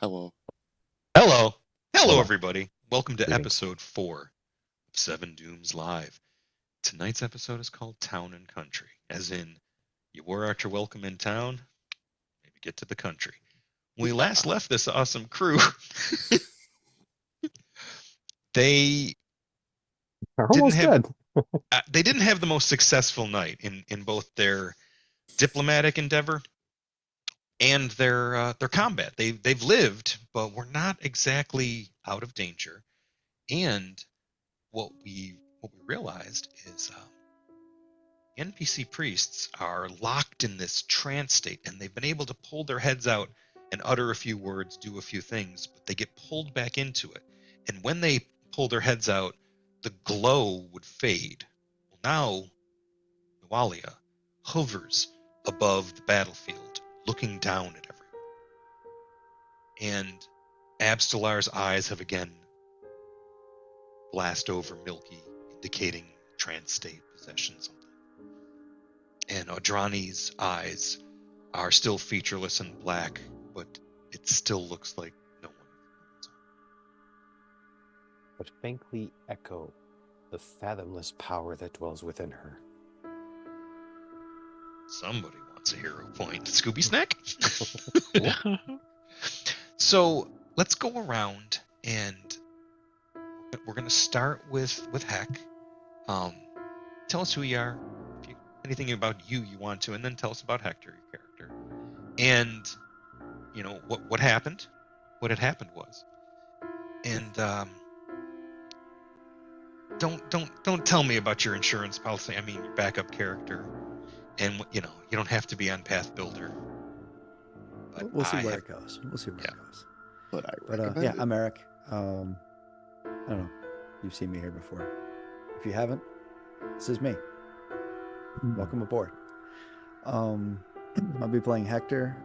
Hello. Hello. Hello, Hello. everybody. Welcome to Greetings. episode 4 of 7 Dooms Live. Tonight's episode is called Town and Country, as in, you were at your welcome in town, maybe get to the country. When we last left this awesome crew, they We're didn't almost have dead. they didn't have the most successful night in both their diplomatic endeavor and their combat. They've lived, but we're not exactly out of danger. And what we realized is NPC priests are locked in this trance state, and they've been able to pull their heads out and utter a few words, do a few things, but they get pulled back into it. And when they pull their heads out, the glow would fade. Well, now Nualia hovers above the battlefield, looking down at everyone. And Abstelar's eyes have again blast over Milky, indicating trance state, possession, something. And Odrani's eyes are still featureless and black, but it still looks like no one. But faintly echo the fathomless power that dwells within her. Somebody wants a hero point. Scooby Snack? So let's go around and we're going to start with Heck. Tell us who you are, anything about you want to, and then tell us about Hector, your character, and what happened, what had happened was, and don't tell me about your insurance policy. I mean your backup character, and you don't have to be on Path Builder. But we'll see where it goes. We'll see where it goes. But yeah, I'm Eric. I don't know. You've seen me here before. If you haven't, this is me. Welcome aboard. I'll be playing Hector.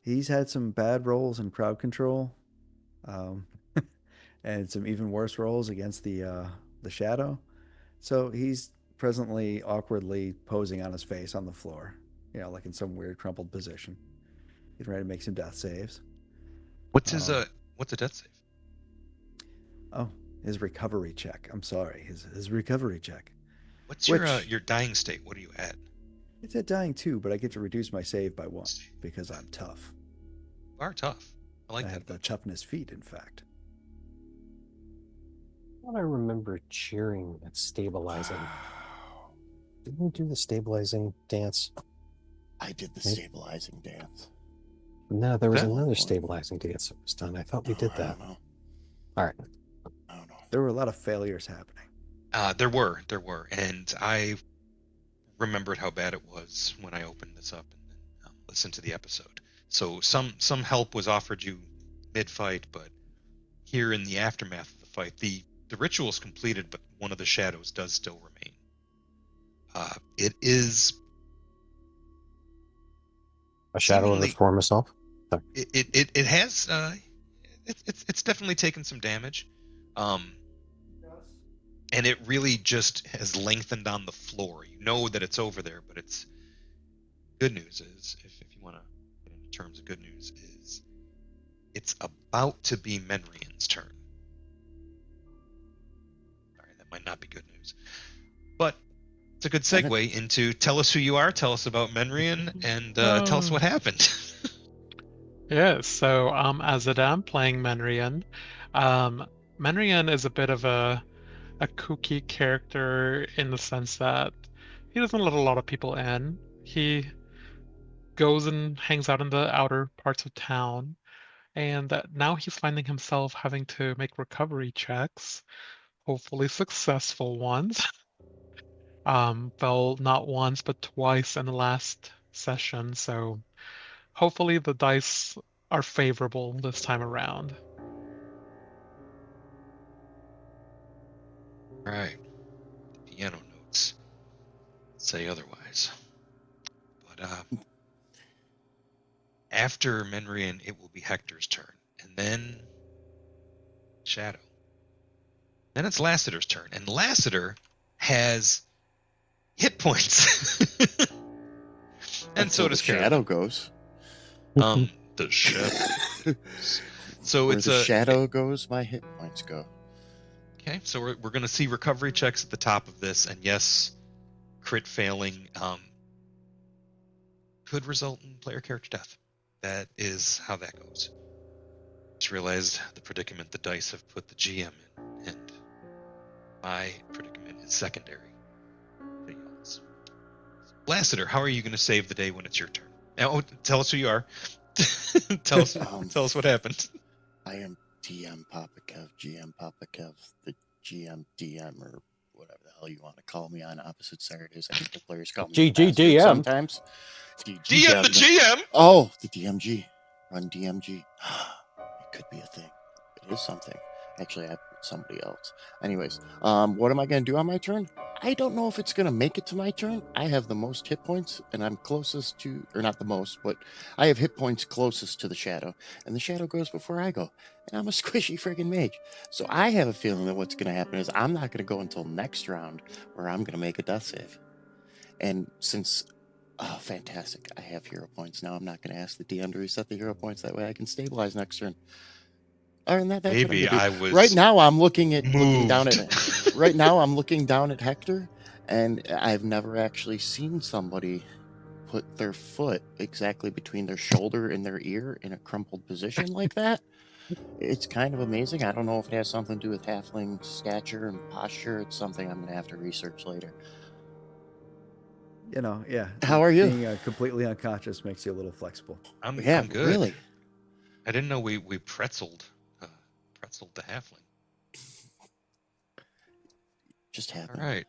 He's had some bad roles in crowd control, and some even worse roles against the shadow. So he's presently awkwardly posing on his face on the floor, like in some weird crumpled position. Getting ready to make some death saves. What's his what's a death save? Oh, his recovery check. I'm sorry, his recovery check. What's your dying state? What are you at? It's at dying 2, but I get to reduce my save by 1 because I'm tough. You are tough. I have the toughness feat, in fact. I remember cheering at stabilizing. Didn't we do the stabilizing dance? I did the stabilizing dance. No, there was another stabilizing dance that was done. I thought we did that. I don't know. All right. I don't know. There were a lot of failures happening. There were, and I remembered how bad it was when I opened this up and then listened to the episode. So some help was offered you mid-fight, but here in the aftermath of the fight, the ritual is completed, but one of the shadows does still remain. It is a shadow of its former self. It has it's definitely taken some damage, and it really just has lengthened on the floor. You know that it's over there, but it's good news is if you want to get into terms of good news is it's about to be Menrian's turn. Sorry, that might not be good news, but it's a good segue into tell us who you are, tell us about Menrian, and tell us what happened. Yeah, so Azadam playing Menrian. Menrian is a bit of a kooky character in the sense that he doesn't let a lot of people in. He goes and hangs out in the outer parts of town, and now he's finding himself having to make recovery checks, hopefully successful ones. Fell not once but twice in the last session, so hopefully the dice are favorable this time around. Right. The piano notes say otherwise. But after Menrian, it will be Hector's turn, and then Shadow. Then it's Lassiter's turn, and Lassiter has hit points. And so does Shadow goes. the shadow. So Where it's the a shadow goes, my hit points go. okay. So we're gonna see recovery checks at the top of this, and yes, crit failing could result in player character death. That is how that goes. Just realized the predicament the dice have put the GM in, and my predicament is secondary to y'all's. Lassiter, how are you going to save the day when it's your turn? Now, tell us who you are. tell us what happened. I am DM Papa Kev, GM Papa Kev, the GM DM, or whatever the hell you want to call me on opposite Saturdays. I think the players call me the bastard GGDM. sometimes. DM the GM. Oh, the DMG. Run DMG. It could be a thing. It is something. Actually, I put somebody else. Anyways, what am I going to do on my turn? I don't know if it's going to make it to my turn. I have the most hit points, and I'm closest to, or not the most, but I have hit points closest to the shadow, and the shadow goes before I go, and I'm a squishy friggin' mage. So I have a feeling that what's going to happen is I'm not going to go until next round where I'm going to make a death save. And since oh, fantastic. I have hero points. Now I'm not going to ask the DM to reset the hero points. That way I can stabilize next turn. Other than that, that's Maybe what I'm I gonna do. was Right now I'm looking down moved. at right now I'm looking down at Hector, and I've never actually seen somebody put their foot exactly between their shoulder and their ear in a crumpled position like that. It's kind of amazing. I don't know if it has something to do with halfling stature and posture. It's something I'm going to have to research later. You know, yeah. How are you? Being completely unconscious makes you a little flexible. I'm Yeah, good. really. I didn't know we pretzeled the halfling. Just All happened. right.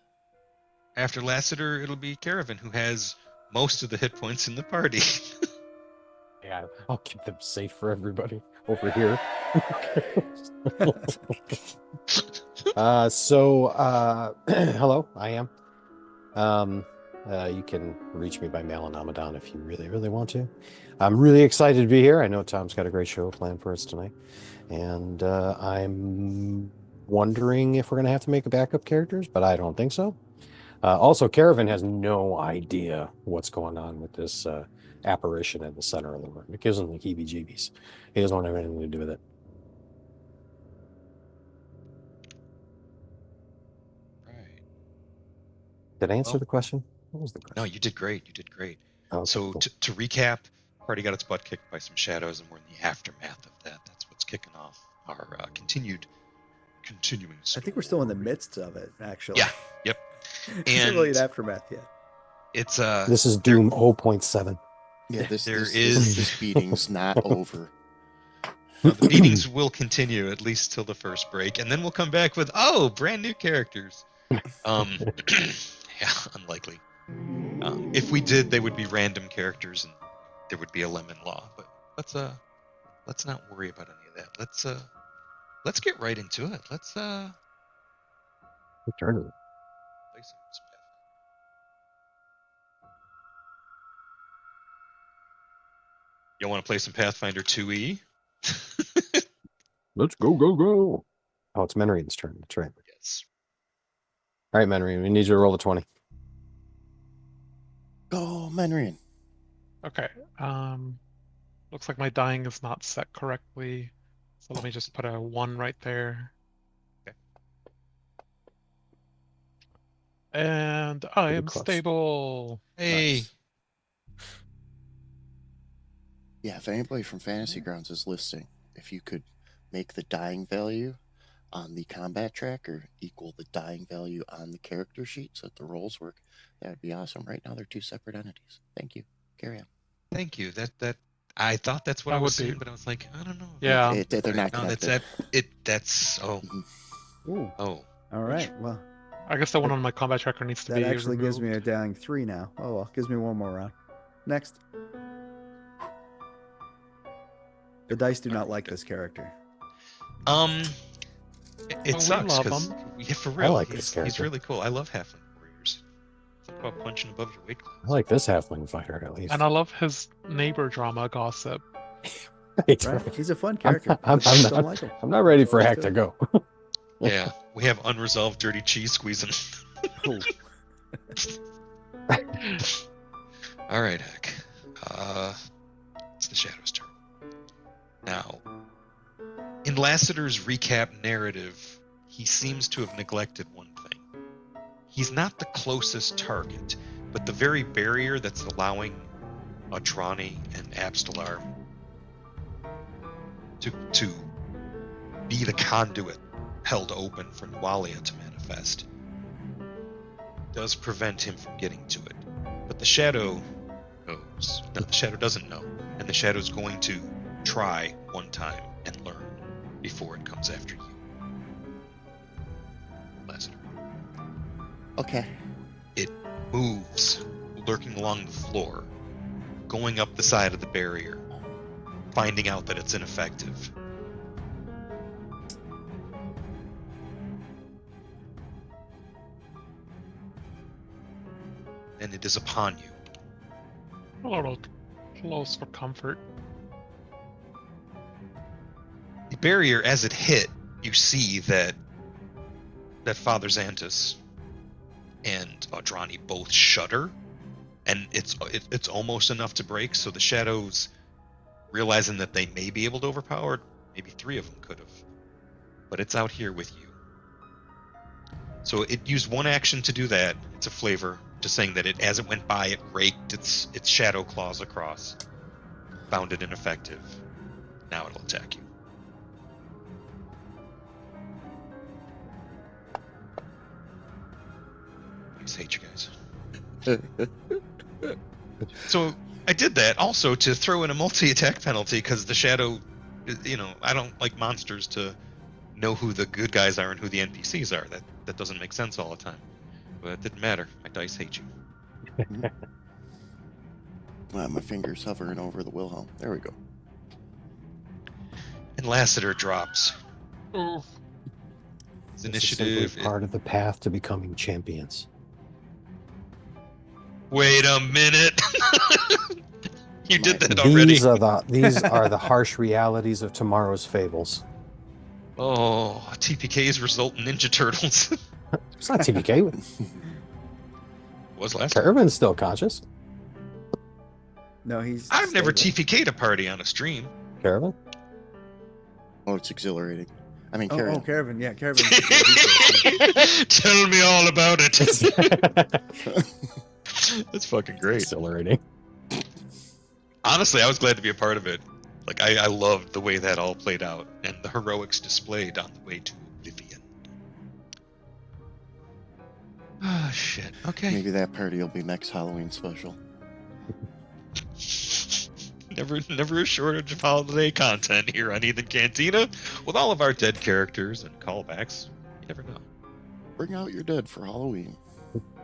After Lassiter, it'll be Caravan, who has most of the hit points in the party. Yeah, I'll keep them safe for everybody over here. Hello, I am. You can reach me by mail and Amadon if you really, really want to. I'm really excited to be here. I know Tom's got a great show planned for us tonight. And I'm wondering if we're going to have to make a backup characters, but I don't think so. Also, Caravan has no idea what's going on with this apparition in the center of the room. It gives him the heebie-jeebies. He doesn't want to have anything to do with it. Right. Did I answer Well, the question? What was the question? No, you did great. You did great. Okay, So cool. to recap, party got its butt kicked by some shadows, and we're in the aftermath of that. That's what's kicking off our continuing I think we're still in the story. midst of it, actually. Yeah. Yep. It's not really an And aftermath yet. it's This is Doom 0.7. Yeah, There is- this beating's not over. the beatings will continue at least till the first break, and then we'll come back with brand new characters. Yeah, unlikely. If we did, they would be random characters, and there would be a lemon law. But let's not worry about any of that. Let's get right into it. Let's Turn play some Pathfinder. You want to play some Pathfinder 2e? Let's go. Oh, it's Menrian's turn. That's right. Yes. All right, Menrian, we need you to roll a 20. Go, Menrian. Okay. Looks like my dying is not set correctly. So let me just put a 1 right there. Okay. And I am close. stable. Hey. Nice. Yeah, if anybody from Fantasy Grounds is listening, if you could make the dying value on the combat tracker equal the dying value on the character sheet so that the rolls work, that would be awesome. Right now, they're two separate entities. Thank you. Carry on. Thank you. That I thought that's what That I was would be- saying, but I was like, I don't know. Yeah. They're not No, that's connected. That's Mhm. Ooh. oh. All right. Well, I guess the one on my combat tracker needs to that be actually gives me removed. a dying 3 now. Oh, well. Gives me one more round. Next. The dice do not like this character. It we sucks love because him. yeah, for real, like this he's character. really cool. I love halfling warriors. Something about punching above your weight class. I like this halfling fighter at least. And I love his neighbor drama gossip. Right. Right? He's a fun character. I'm but dice not- don't like him. I'm not ready for Let's Hack do to it. go. Yeah, we have unresolved dirty cheese squeezing. Ooh. All right, Heck. It's the Shadow's turn. Now, in Lassiter's recap narrative, he seems to have neglected one thing. He's not the closest target, but the very barrier that's allowing Adrani and Abstelar to be the conduit held open for Nualia to manifest does prevent him from getting to it. But the Shadow knows. No, the Shadow doesn't know. And the Shadow's going to try one time and learn before it comes after you. Lassiter. Okay. It moves, lurking along the floor, going up the side of the barrier, finding out that it's ineffective. And it is upon you. A little close for comfort. The barrier, as it hit, you see that Father Xantus and Adrani both shudder, and it's almost enough to break. So the Shadows, realizing that they may be able to overpower, maybe 3 of them could have, but it's out here with you. So it used one action to do that. It's a flavor, just saying that as it went by, it raked its shadow claws across, found it ineffective. Now it'll attack you. I just hate you guys. So I did that also to throw in a multi-attack penalty because the shadow, I don't like monsters to know who the good guys are and who the NPCs are. That doesn't make sense all the time. But it didn't matter. My dice hate you. My finger's hovering over the Wilhelm. There we go. And Lassiter drops. Ooh. His This is simply initiative. part of the path to becoming champions. Wait a minute. You did that already. These are the harsh realities of tomorrow's fables. Oh, TPKs result in Ninja Turtles. It's not TPK. Was last time. Caravan's still conscious. No, he's. I've never stable. TPK'd a party on a stream. Caravan? Oh, it's exhilarating. I mean, Oh, Karen. Caravan. Yeah, Caravan. Tell me all about it. That's fucking great. Exhilarating. Honestly, I was glad to be a part of it. Like, I loved the way that all played out and the heroics displayed on the way to oblivion. Oh, shit. Okay. Maybe that party will be next Halloween special. Never a shortage of holiday content here on Ethan Cantina. With all of our dead characters and callbacks, you never know. Bring out your dead for Halloween.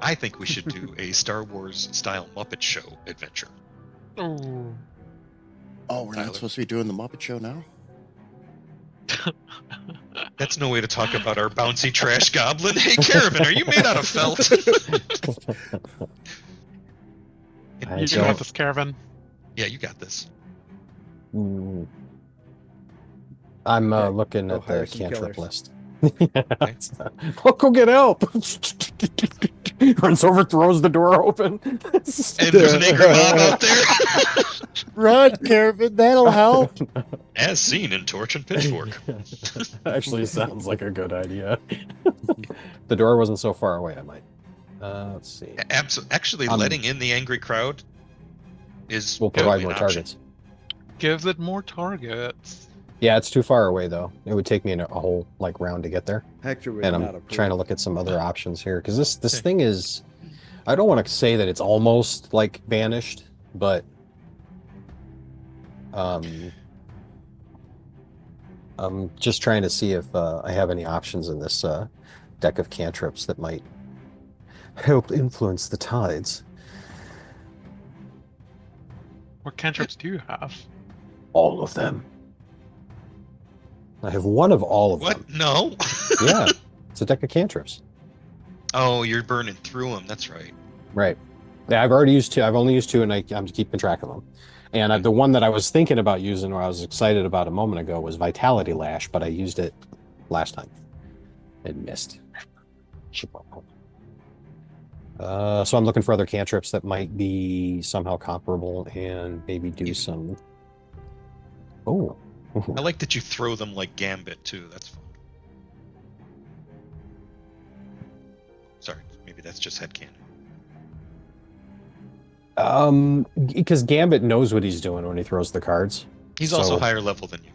I think we should do a Star Wars style Muppet Show adventure. Ooh. Oh, we're Tyler. not supposed to be doing the Muppet Show now? That's no way to talk about our bouncy trash goblin. Hey, Caravan, are you made out of felt? I You don't- got this, Caravan. Yeah, you got this. Mm. I'm Okay, looking go at hire the some cantrip killers. list. Look, go get help! Runs over, throws the door open. And there's an angry mob out there. Run, Caravan, that'll help. As seen in Torch and Pitchfork. Actually sounds like a good idea. The door wasn't so far away, I might. Let's see. Actually, letting in the angry crowd is We'll provide totally more an option. targets. Gives it more targets. Yeah, it's too far away though. It would take me a whole round to get there. Hector would And not I'm approve. trying to look at some other options here because this Okay. thing is. I don't want to say that it's almost like vanished, but I'm just trying to see if I have any options in this deck of cantrips that might help influence the tides. What cantrips do you have? All of them. I have one of all of What? them. No. Yeah, it's a deck of cantrips. Oh, you're burning through them. That's right. Right. Yeah, I've already used 2. I've only used 2, and I'm keeping track of them. And the one that I was thinking about using, or I was excited about a moment ago, was Vitality Lash, but I used it last time and missed. So I'm looking for other cantrips that might be somehow comparable and maybe do some. Oh, I like that you throw them like Gambit too. That's fun. Sorry, maybe that's just headcanon. Because Gambit knows what he's doing when he throws the cards. He's So- also higher level than you.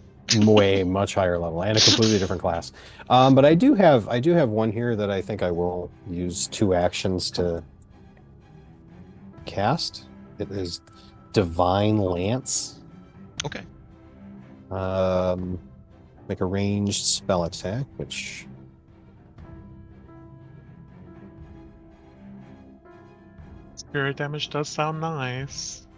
Way much higher level and a completely different class. But I do have one here that I think I will use 2 actions to cast. It is Divine Lance. Okay. Make a ranged spell attack, which Spirit damage does sound nice.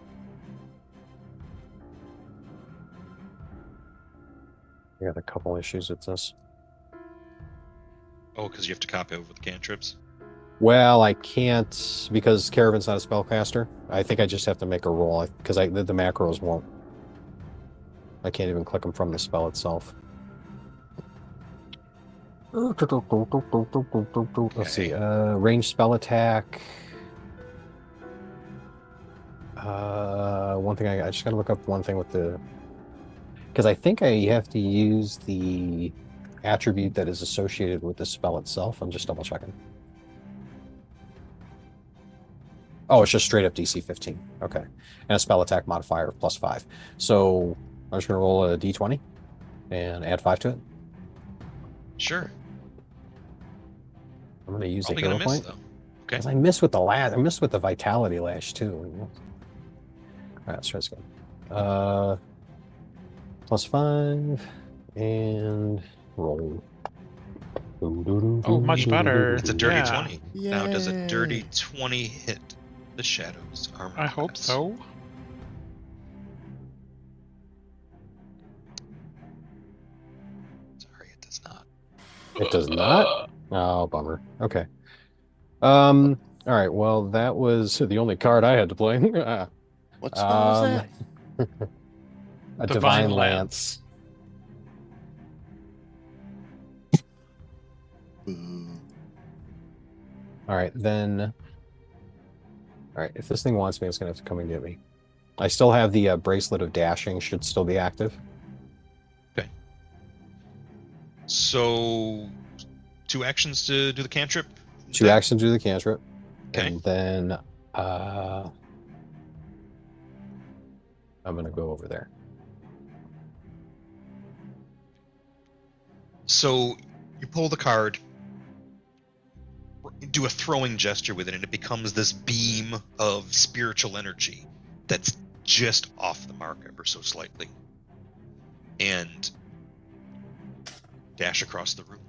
I got a couple issues with this. Oh, because you have to copy over the cantrips. Well, I can't because Caravan's not a spellcaster. I think I just have to make a roll because the macros won't. I can't even click them from the spell itself. Let's see. Ranged spell attack. One thing I just gotta look up one thing with the because I think I have to use the attribute that is associated with the spell itself. I'm just double checking. Oh, it's just straight up DC 15. Okay. And a spell attack modifier of +5. So I'm just going to roll a d20 and add 5 to it. Sure. I'm going to use Probably the hero gonna miss point. though. Okay. Because I missed with the I missed with the vitality lash too. All right, let's try this again. +5 and roll. Oh, much better. It's a dirty Yeah. 20. Now, does a dirty Yay. 20 hit the Shadows armor I hope class? so. Sorry, it does not. It does not? Oh, bummer. Okay. All right. Well, that was the only card I had to play. What spell was that? A Divine Divine Lance. Lance. Boo. All right, then. All right, if this thing wants me, it's gonna have to come and get me. I still have the bracelet of dashing; should still be active. So, 2 actions to do the cantrip? 2 actions to do the cantrip, Okay. and then I'm gonna go over there. So, you pull the card, do a throwing gesture with it, and it becomes this beam of spiritual energy that's just off the mark ever so slightly. And dash across the room.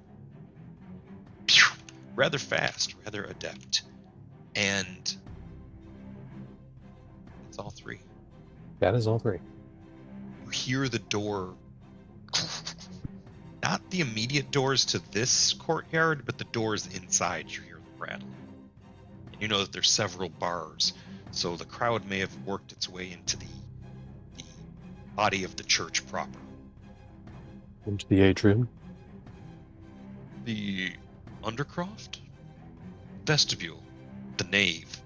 Pew! Rather fast, rather adept. And it's all 3. That is all 3. You hear the door, not the immediate doors to this courtyard, but the doors inside. You hear them rattling. And you know that there's several bars, so the crowd may have worked its way into the body of the church proper. Into the atrium. The undercroft? Vestibule. The nave.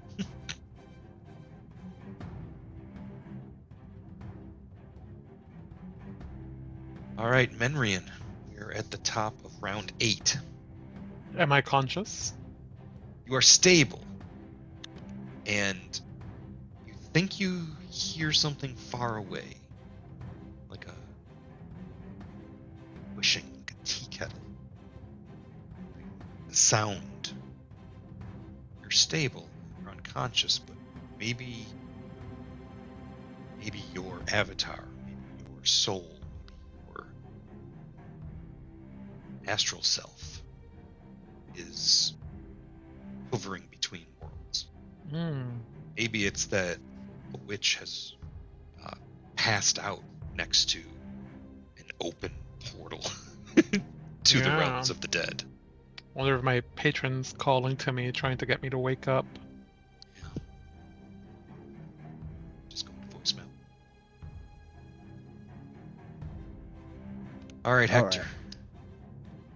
All right, Menrian. We're at the top of round 8. Am I conscious? You are stable. And you think you hear something far away. Like a wishing, like a tea kettle. The sound. You're stable. You're unconscious, but maybe your avatar, maybe your soul, maybe your astral self is hovering between worlds. Maybe it's that a witch has passed out next to an open portal to the Yeah. realms of the dead. Wonder if my patron's calling to me, trying to get me to wake up. Just going to voicemail. All right, All Hector. right.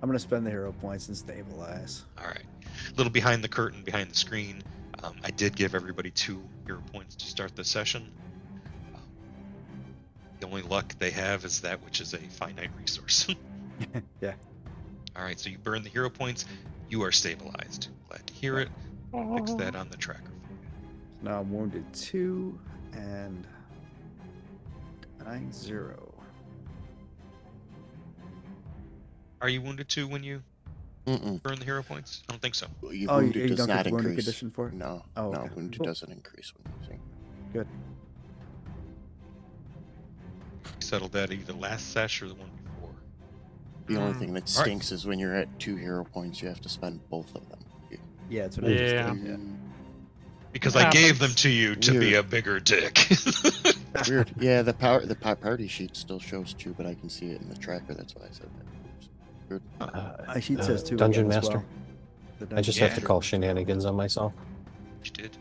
I'm going to spend the hero points and stabilize. All right. A little behind the curtain, behind the screen. I did give everybody 2 hero points to start the session. The only luck they have is that which is a finite resource. Yeah. All right, so you burn the hero points. You are stabilized. Glad to hear it. Fix that on the tracker for you. Now I'm wounded 2 and 9-0. Are you wounded too when you Mm-mm. burn the hero points? I don't think so. Your Oh, wounded you does don't not get the wounded increase. condition for it? No, Oh, no, okay. wounded Cool. doesn't increase when using. Good. We settled that either last sesh or the one before. The only thing that All right. stinks is when you're at 2 hero points, you have to spend both of them. Yeah, that's what I just Yeah. did. Yeah. Because It I gave them happens. to you to be Weird. a bigger dick. Weird. Yeah, the party sheet still shows 2, but I can see it in the tracker. That's why I said that. Weird. My sheet says 2 Dungeon again as Master. well. The I just Dungeon have to Yeah. call Master. shenanigans on myself. You did.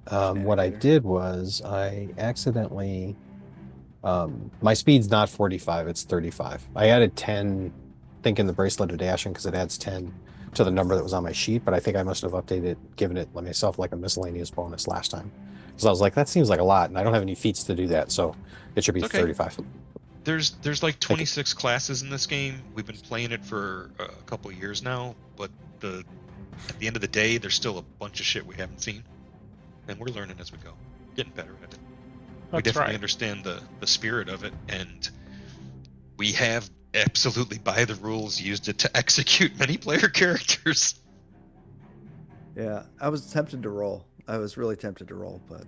What I Shenanigator. did was I accidentally, my speed's not 45, it's 35. I added 10, thinking the Bracelet of Dashing, because it adds 10 to the number that was on my sheet, but I think I must have updated, given it myself like a miscellaneous bonus last time. Because I was like, that seems like a lot, and I don't have any feats to do that, so it should be It's okay. 35. There's like Thank you. 26 classes in this game. We've been playing it for a couple of years now, but at the end of the day, there's still a bunch of shit we haven't seen, and we're learning as we go, getting better at it. We That's definitely right. understand the spirit of it, and we have absolutely by the rules used it to execute many player characters. Yeah, I was tempted to roll. I was really tempted to roll, but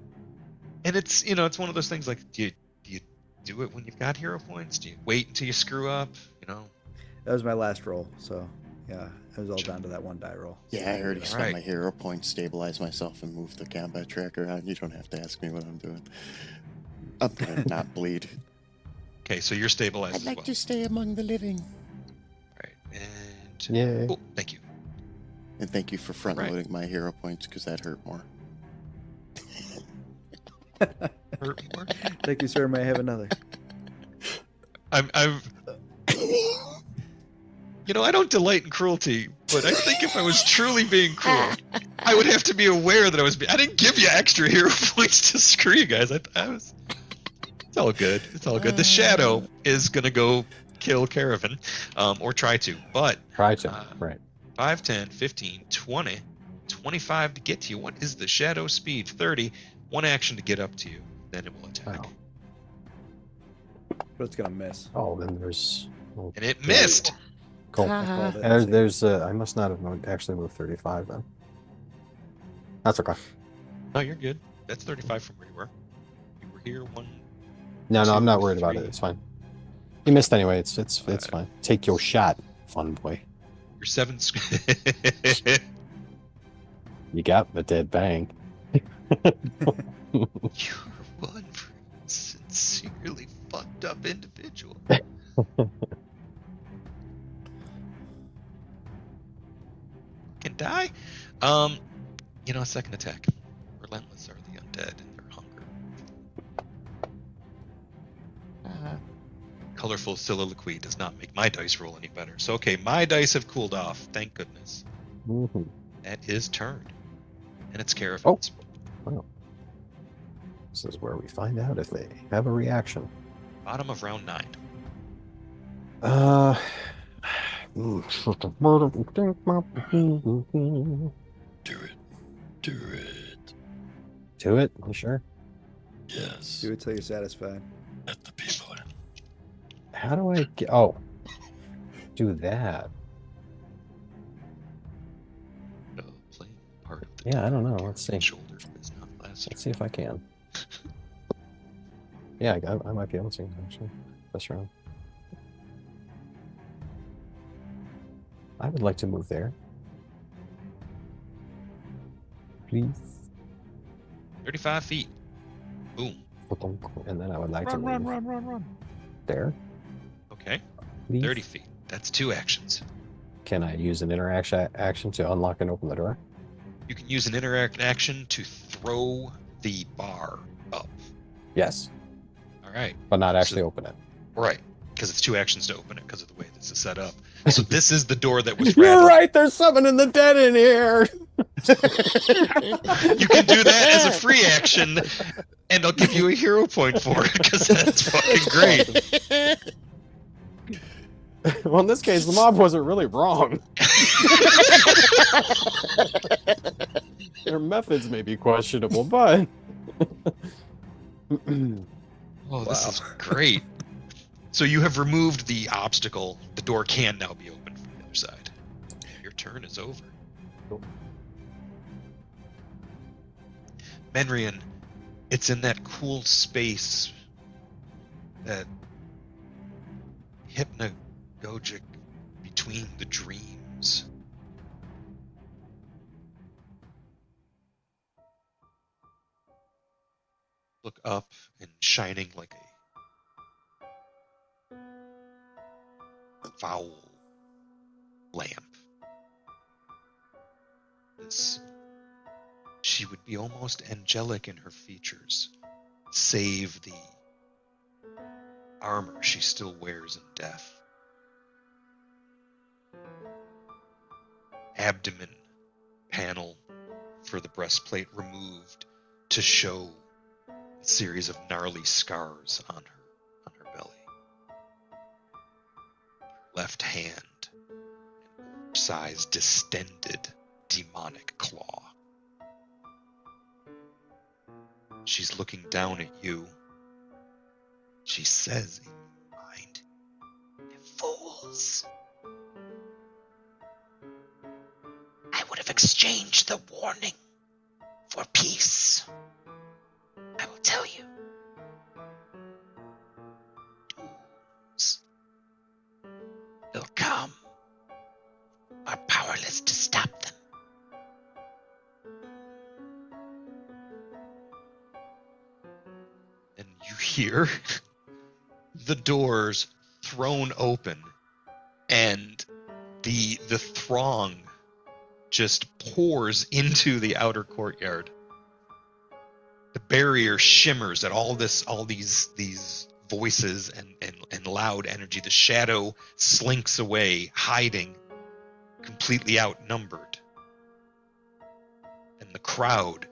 And it's it's one of those things like do you do it when you've got hero points? Do you wait until you screw up? that was my last roll. So yeah, it was all down to that one die roll. Yeah, I already spent Alright. my hero points, stabilize myself, and move the combat tracker on. You don't have to ask me what I'm doing. I'm gonna not bleed. Okay, so you're stabilized I'd as like well. to stay among the living. All right, and Yay. cool, thank you. And thank you for front Right. loading my hero points because that hurt more. Hurt more? Thank you, sir. May I have another? I've I don't delight in cruelty, but I think if I was truly being cruel, I would have to be aware that I didn't give you extra hero points to screw you guys. I was. It's all good. It's all good. The shadow is gonna go kill Caravan, or try to, but Try to, right. 5, 10, 15, 20, 25 to get to you. What is the shadow speed? 30. One action to get up to you. Then it will attack. Wow. But it's gonna miss. Oh, then there's... Oh, And it missed. cool. I called it. I must not have actually moved 35 then. That's okay. No, you're good. That's 35 from where you were. You were here one. No, I'm not 2, worried about it. 3. It's fine. You missed anyway. It's fine. Take your shot, fun boy. You're 7. You got the dead bang. You're one sincerely fucked up individual. Can die? Second attack. Relentless are the undead in their hunger. Colorful soliloquy does not make my dice roll any better. So okay, my dice have cooled off. Thank goodness. Mhm. That is turned. And it's Caravan's. Wow. This is where we find out if they have a reaction. Bottom of round 9. Do it. Do it. Do it? You sure? Yes. Do it till you're satisfied. Let the people in. How do I get... Oh. Do that. Playing part of the Yeah, I don't know. Let's see. shoulder is not last. Let's see if I can. Yeah, I might be able to, actually. This round. I would like to move there. Please. 35 feet. Boom. And then I would like to Run, move run. there. Okay. Please. 30 feet. That's 2 actions. Can I use an action to unlock and open the door? You can use an interact action to throw the bar up. Yes, All right. but not actually open it. Right. Because it's 2 actions to open it because of the way this is set up. So this is the door that was You're rattled. right. There's summoning the dead in here. You can do that as a free action And I'll give you a hero point for it because that's fucking great. Well, in this case, the mob wasn't really wrong. Their methods may be questionable, but Oh, this Wow. is great. So you have removed the obstacle. The door can now be opened from the other side. Your turn is over. Cool. Menrian, it's in that cool space, that hypnagogic between the dreams. Look up and shining like a foul lamp. She would be almost angelic in her features, save the armor she still wears in death. Abdomen panel for the breastplate removed to show a series of gnarly scars on her belly. Left hand, an oversized, distended, demonic claw. She's looking down at you. She says in your mind, "You fools. I would have exchanged the warning for peace. I will tell you. Dooms will come. Are powerless to stop them. And you hear the doors thrown open, and the throng just pours into the outer courtyard. The barrier shimmers at all these voices and loud energy. The shadow slinks away, hiding, completely outnumbered. And the crowd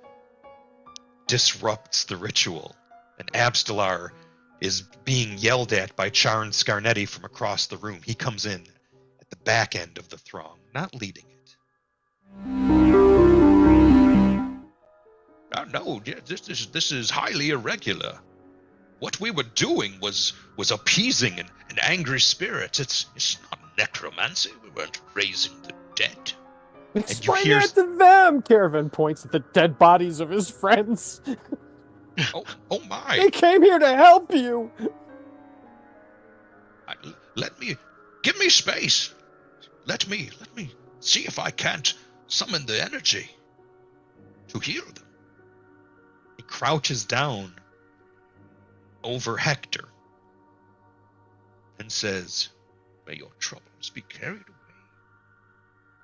disrupts the ritual. And Abstelar is being yelled at by Charn Scarnetti from across the room. He comes in at the back end of the throng, not leading it. No, this is highly irregular. What we were doing was appeasing an angry spirit. It's not necromancy. We weren't raising the dead. explain hear- that to them. Caravan points at the dead bodies of his friends. Oh my! They came here to help you. Give me space. Let me see if I can't summon the energy to heal them. He crouches down over Hector and says, "May your troubles be carried away,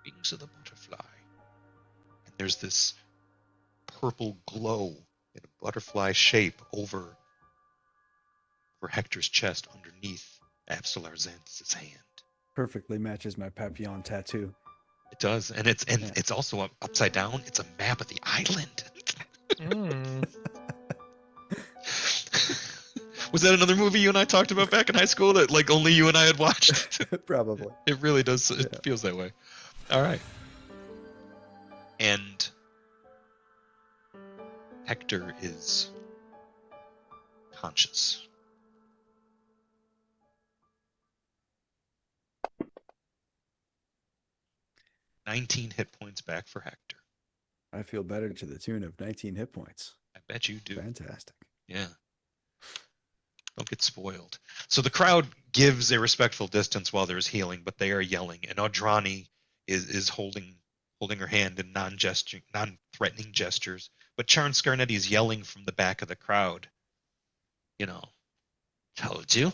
wings of the butterfly." And there's this purple glow in a butterfly shape over Hector's chest underneath Abstelar Xanthus' hand. Perfectly matches my Papillon tattoo. It does, and it's also upside down. It's a map of the island. Was that another movie you and I talked about back in high school that like only you and I had watched? Probably. It really does. It feels that way. All right. And Hector is conscious. "19 hit points back for Hector." I feel better to the tune of 19 hit points. I bet you do. Fantastic. Yeah. Don't get spoiled. So the crowd gives a respectful distance while there's healing, but they are yelling. And Audrani is holding her hand in non-threatening gestures. But Charn Scarnetti is yelling from the back of the crowd. Told you.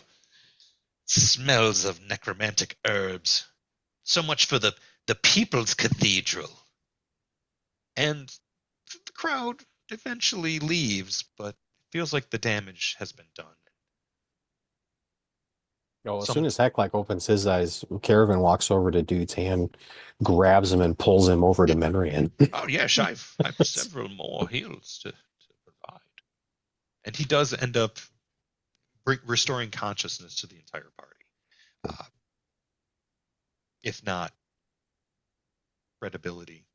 Smells of necromantic herbs. So much for the People's Cathedral. And the crowd eventually leaves, but it feels like the damage has been done. As soon as Heck opens his eyes, Caravan walks over to Dude's hand, grabs him, and pulls him over to Menrian. Oh yes, I've several more heals to provide. And he does end up restoring consciousness to the entire party. If not credibility.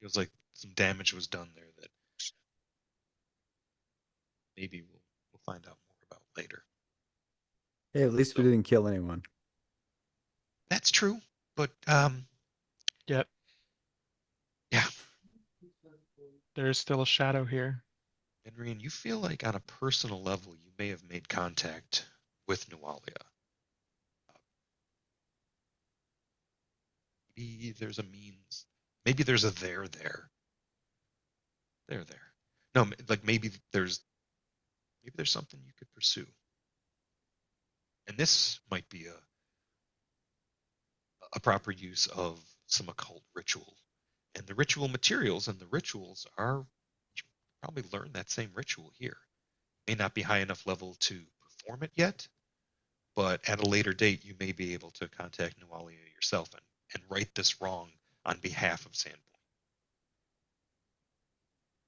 Feels like some damage was done there that maybe we'll find out more about later. Hey, at least we So didn't kill anyone. that's true, but Yet yeah, there's still a shadow here. Henry, and you feel like on a personal level you may have made contact with Nualia. Maybe there's a means. Maybe there's a there there. There there. No, like maybe there's something you could pursue. And this might be a proper use of some occult ritual. And the ritual materials and the rituals are, you probably learn that same ritual here. May not be high enough level to perform it yet, but at a later date you may be able to contact Nualia yourself and right this wrong on behalf of Sandpoint.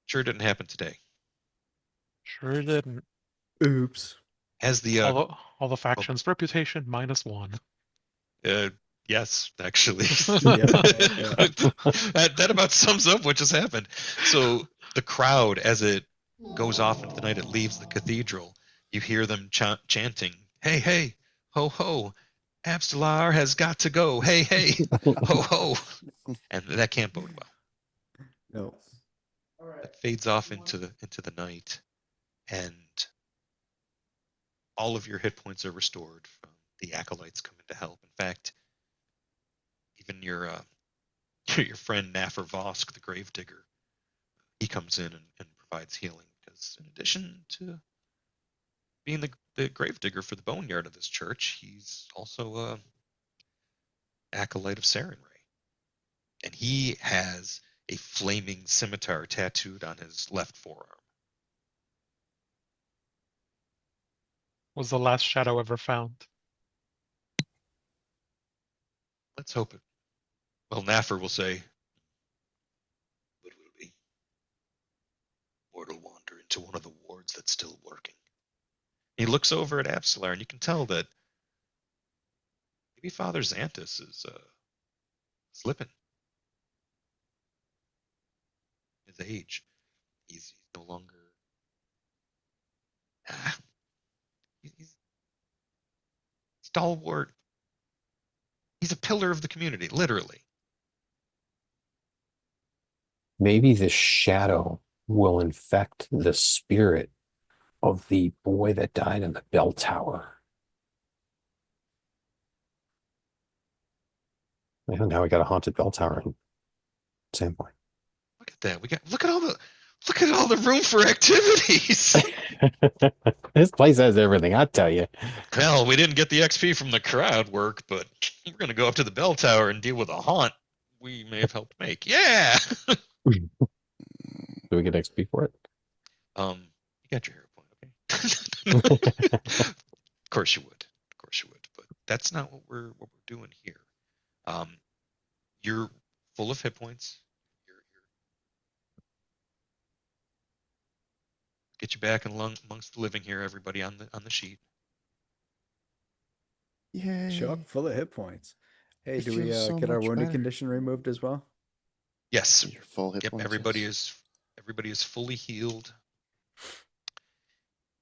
Sure didn't happen today. Sure didn't. Oops. As the All the factions, reputation -1. yes, actually. Yep. that about sums up what just happened. So the crowd, as it goes off into the night, it leaves the cathedral. You hear them chanting, "Hey, hey, ho, ho! Abstelar has got to go. Hey, hey, ho, ho!" And that can't bode well. No. It fades off into the night, and all of your hit points are restored from the acolytes coming to help. In fact, even your friend Naffer Vosk, the gravedigger, he comes in and provides healing because in addition to being the gravedigger for the boneyard of this church, he's also a acolyte of Sarenrae. And he has a flaming scimitar tattooed on his left forearm. Was the last shadow ever found? Let's hope it. Well, Naffer will say, "What will be? Mortal wander into one of the wards that's still working." He looks over at Abstelar, and you can tell that maybe Father Xanthus is slipping. His age, he's no longer. He's stalwart. He's a pillar of the community, literally. Maybe this shadow will infect the spirit of the boy that died in the bell tower. And now we got a haunted bell tower in Sandpoint. Look at that. Look at all the room for activities. This place has everything, I tell you. Well, we didn't get the XP from the crowd work, but we're gonna go up to the bell tower and deal with a haunt we may have helped make. Yeah. Do we get XP for it? You got your hero point, okay? Of course you would. Of course you would. But that's not what we're doing here. You're full of hit points. You're get you back amongst the living here, everybody on the sheet. Yay. Chock full of hit points. Hey, It do we feels so get our much wounded better. condition removed as well? Yes. Your full hit Yep. points, Everybody yes. is fully healed.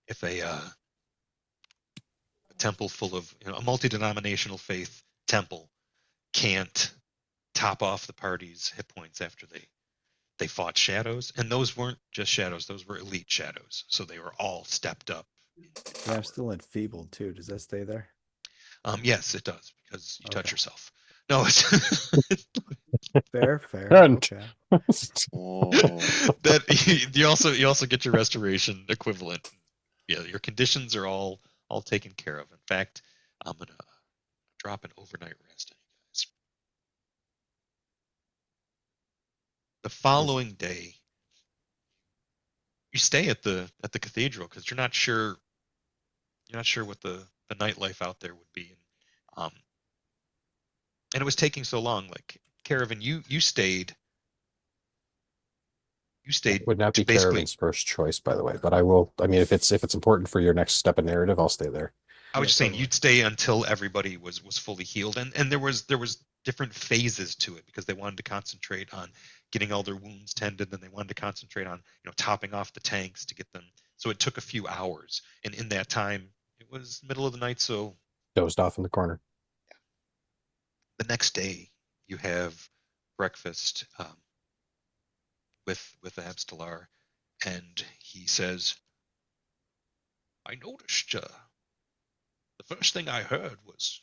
If a temple full of a multi-denominational faith temple can't top off the party's hit points after they fought shadows, and those weren't just shadows; those were elite shadows, so they were all stepped up. Yeah, I'm still enfeebled too. Does that stay there? Yes, it does because you touch Okay. yourself. No, it's Fair, fair. And- Okay. Oh, that you also get your restoration equivalent. Yeah, your conditions are all taken care of. In fact, I'm gonna drop an overnight rest on you guys. The following day, you stay at the cathedral because you're not sure what the nightlife out there would be, and it was taking so long. Like Caravan, you You stayed Would not be basically. Caravan's first choice, by the way, but I will. I mean, if it's important for your next step in narrative, I'll stay there. I was Yeah, just saying totally. you'd stay until everybody was fully healed, and there was different phases to it because they wanted to concentrate on getting all their wounds tended, and they wanted to concentrate on topping off the tanks to get them. So it took a few hours, and in that time, it was middle of the night. So Dozed off in the corner. the next day, you have breakfast with Abstelar, and he says, "I noticed the first thing I heard was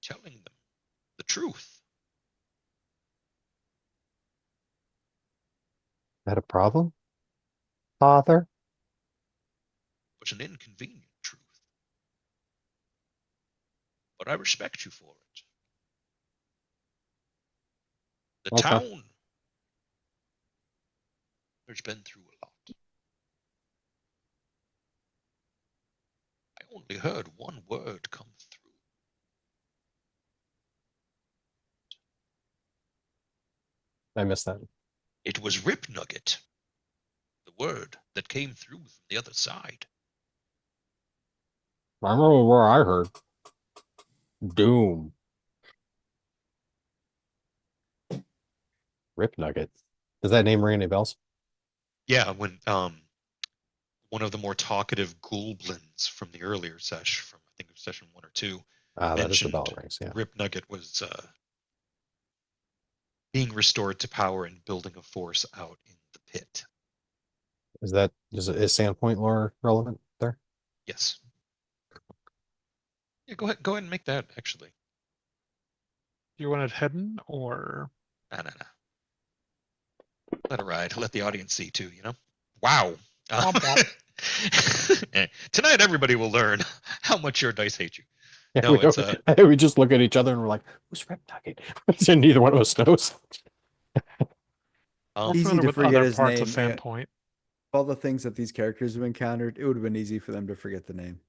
telling them the truth." Had a problem, father? Was an inconvenient truth, but I respect you for it. The Okay. town has been through a lot. I only heard one word come through. I missed that. It was Rip Nugget, the word that came through from the other side. I remember where I heard Doom. Rip Nugget. Does that name ring any bells? Yeah, when one of the more talkative goblins from the earlier sesh, from I think it was session 1 or 2, Ah, that is the bell mentioned rings. Yeah. Rip Nugget was being restored to power and building a force out in the pit. Is Sandpoint lore relevant there? Yes. Yeah, go ahead and make that actually. Do you want it hidden or? No. Let it ride. Let the audience see too. Wow. Womp womp. Tonight, everybody will learn how much your dice hate you. Yeah, No, it's we just look at each other and we're like, "Who's Rip Nugget?" And neither one of us knows. We're um, Easy familiar to with forget other his parts of name. Sandpoint. All the things that these characters have encountered, it would have been easy for them to forget the name.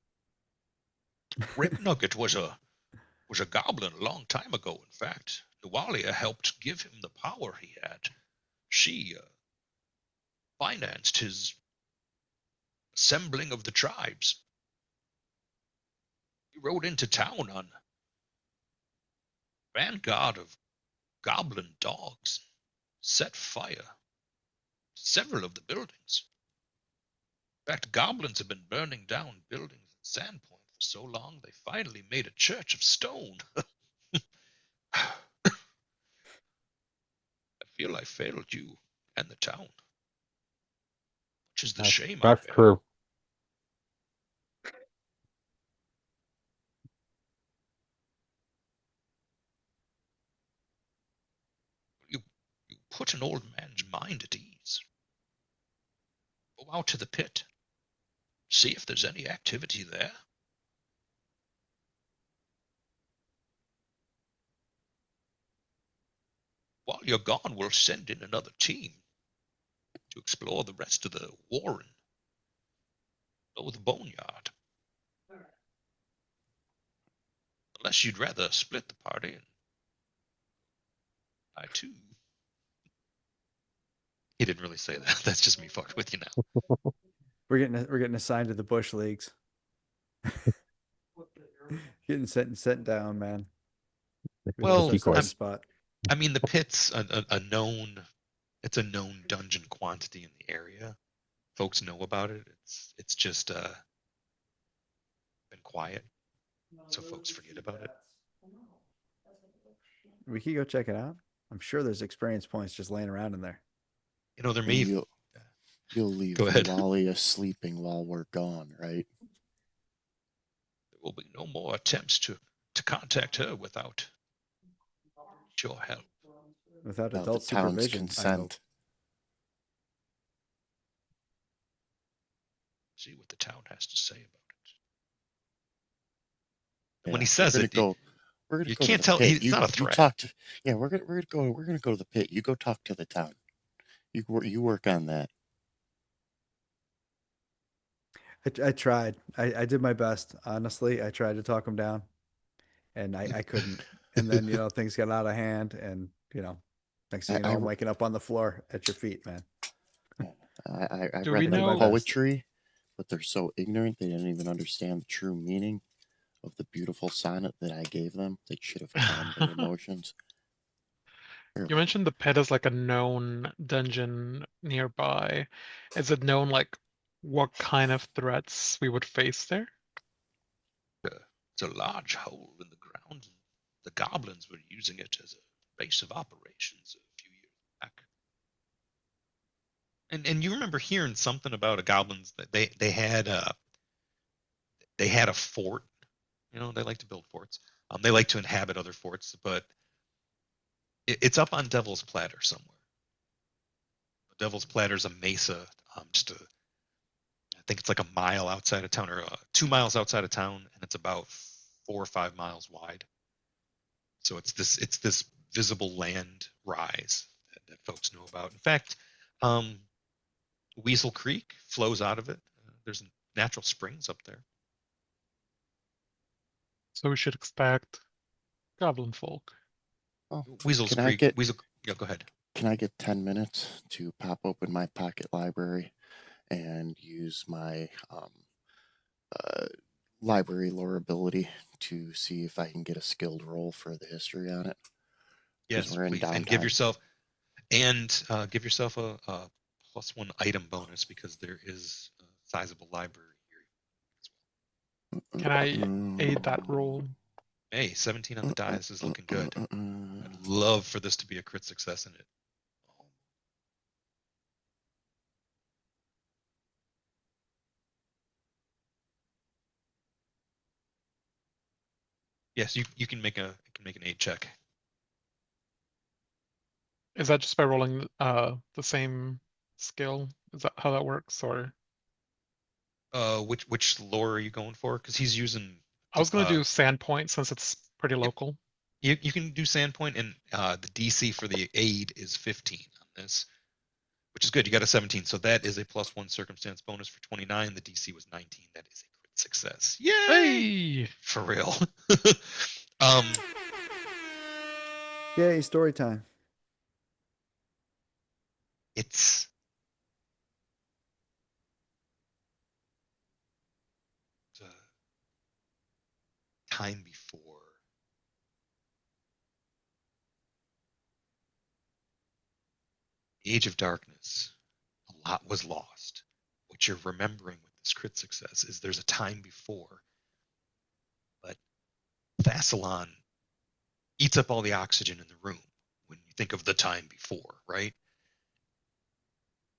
Rip Nugget was a goblin a long time ago. In fact, Nualia helped give him the power he had. She financed his assembling of the tribes. He rode into town on vanguard of goblin dogs, set fire to several of the buildings. In fact, goblins have been burning down buildings in Sandpoint for so long they finally made a church of stone. I feel I failed you and the town, which is the shame I Rough bear. crew. You put an old man's mind at ease. Go out to the pit. See if there's any activity there. While you're gone, we'll send in another team to explore the rest of the warren. Or the boneyard. Unless you'd rather split the party and I too. He didn't really say that. That's just me fucking with you now. We're getting assigned to the bush leagues. Getting sent down, man. Well, That's our Decoys. spot. I mean, the pit's a known. It's a known dungeon quantity in the area. Folks know about it. It's just been quiet, so folks forget about it. We could go check it out. I'm sure there's experience points just laying around in there. There And may. you'll leave Go ahead. Nualia sleeping while we're gone, right? There will be no more attempts to contact her without your help. Without Without the adult town's supervision, I hope. consent. See what the town has to say about it. Yeah, When he says it, we're gonna you go can't to the tell. pit. It's not a You threat. talk to. Yeah, we're gonna go to the pit. You go talk to the town. You work on that. I tried. I did my best. Honestly, I tried to talk him down, and I couldn't. And then things got out of hand, and Next thing I, you know, I, I'm waking up on the floor at your feet, man. I Do read we That's their my know? best. poetry, but they're so ignorant they didn't even understand the true meaning of the beautiful sonnet that I gave them. They should have calmed their emotions. You Really. mentioned the pit is like a known dungeon nearby. Is it known like what kind of threats we would face there? It's a large hole in the ground. The goblins were using it as a base of operations a few years back. And you remember hearing something about a goblins that they had a fort. You know, they like to build forts. They like to inhabit other forts, but it's up on Devil's Platter somewhere. Devil's Platter's a mesa, just I think it's like a mile outside of town or 2 miles outside of town, and it's about 4 or 5 miles wide. So it's this visible land rise that folks know about. In fact, um, Weasel Creek flows out of it. There's natural springs up there. So we should expect goblin folk. Oh, Weasel's can I Creek. get Weasel. Yeah, go ahead. can I get 10 minutes to pop open my pocket library and use my uh, library lore ability to see if I can get a skilled roll for the history on it? Because Yes, we're in please, and downtime. give yourself a +1 item bonus because there is a sizable library here as Can I aid that roll? well. Hey, 17 on the die. This is looking good. I'd love for this to be a crit success in it. Yes, you can make an aid check. Is that just by rolling the same skill? Is that how that works? Or Which lore are you going for? Because he's using. I was gonna Uh, do Sandpoint since it's pretty yep. local. You can do Sandpoint, and the DC for the aid is 15 on this, which is good. You got a 17, so that is a +1 circumstance bonus for 29. The DC was 19. That is a crit success. Yay! Hey! For real. um, Yay, story time. it's the time before. The Age of Darkness. A lot was lost. What you're remembering with this crit success is there's a time before, but Thassalon eats up all the oxygen in the room when you think of the time before, right?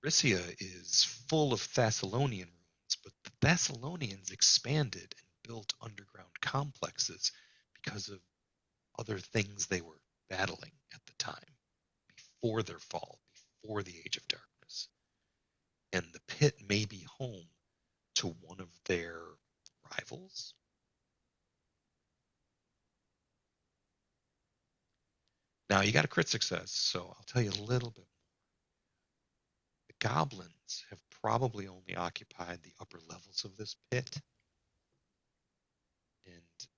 Risia is full of Thessalonian ruins, but the Thessalonians expanded and built underground complexes because of other things they were battling at the time, before their fall, before the Age of Darkness. And the pit may be home to one of their rivals. Now you got a crit success, so I'll tell you a little bit. The goblins have probably only occupied the upper levels of this pit. And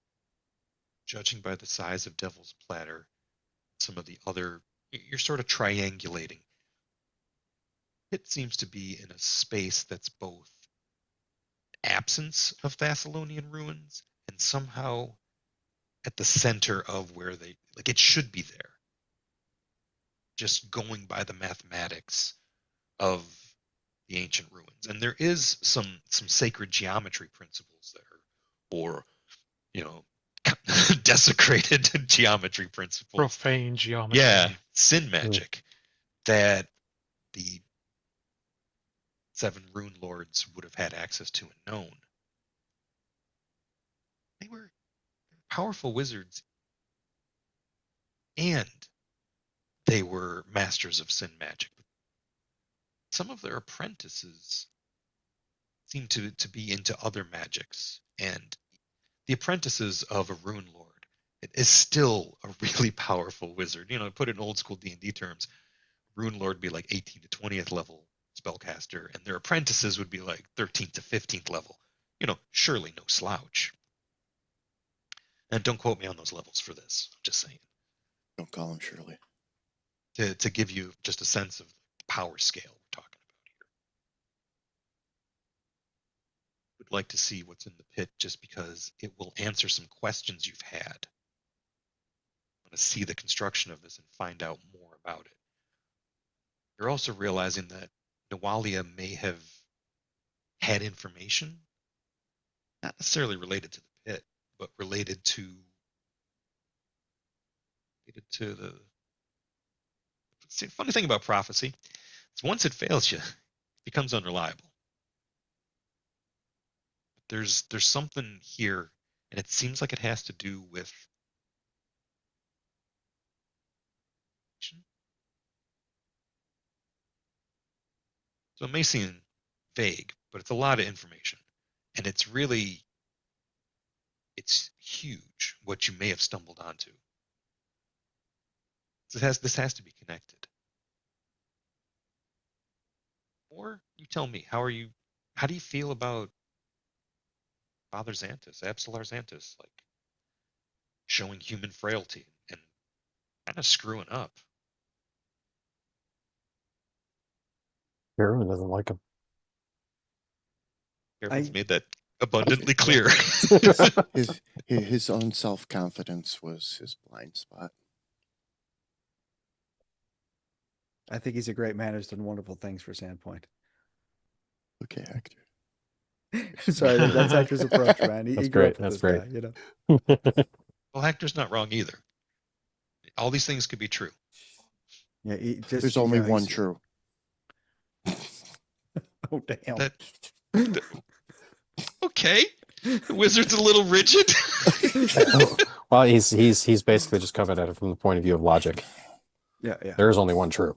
judging by the size of Devil's Platter, some of the other, you're sort of triangulating. It seems to be in a space that's both absence of Thessalonian ruins and somehow at the center of where they, like, it should be there. Just going by the mathematics of the ancient ruins. And there is some sacred geometry principles there, or you know, desecrated geometry principles. Profane geometry. Yeah, sin magic that the 7 rune lords would have had access to and known. They were powerful wizards, and they were masters of sin magic. Some of their apprentices seem to be into other magics, and the apprentices of a rune lord is still a really powerful wizard. You know, put it in old school D&D terms, rune lord would be like 18th to 20th level spellcaster, and their apprentices would be like 13th to 15th level. You know, surely no slouch. And don't quote me on those levels for this. I'm just saying. Don't call him Shirley. to give you just a sense of power scale we're talking about here. Would like to see what's in the pit just because it will answer some questions you've had. I want to see the construction of this and find out more about it. You're also realizing that Nawalia may have had information, not necessarily related to the pit, but related to the. See, the funny thing about prophecy is once it fails you, it becomes unreliable. There's something here, and it seems like it has to do with. So it may seem vague, but it's a lot of information, and it's huge what you may have stumbled onto. This has to be connected. Or you tell me, how do you feel about Father Xantus, Absalar Xantus, like showing human frailty and kind of screwing up? Everyone doesn't like him. Everyone's I- made that abundantly clear. His own self-confidence was his blind spot. I think he's a great man who's done wonderful things for Sandpoint. Okay, Hector. Sorry, that's Hector's approach, man. He That's grew great. up with That's this great. guy, you know. Well, Hector's not wrong either. All these things could be true. Yeah, There's only one true. Oh damn! Okay, the wizard's a little rigid. Well, he's basically just coming at it from the point of view of logic. Yeah. There is only one true.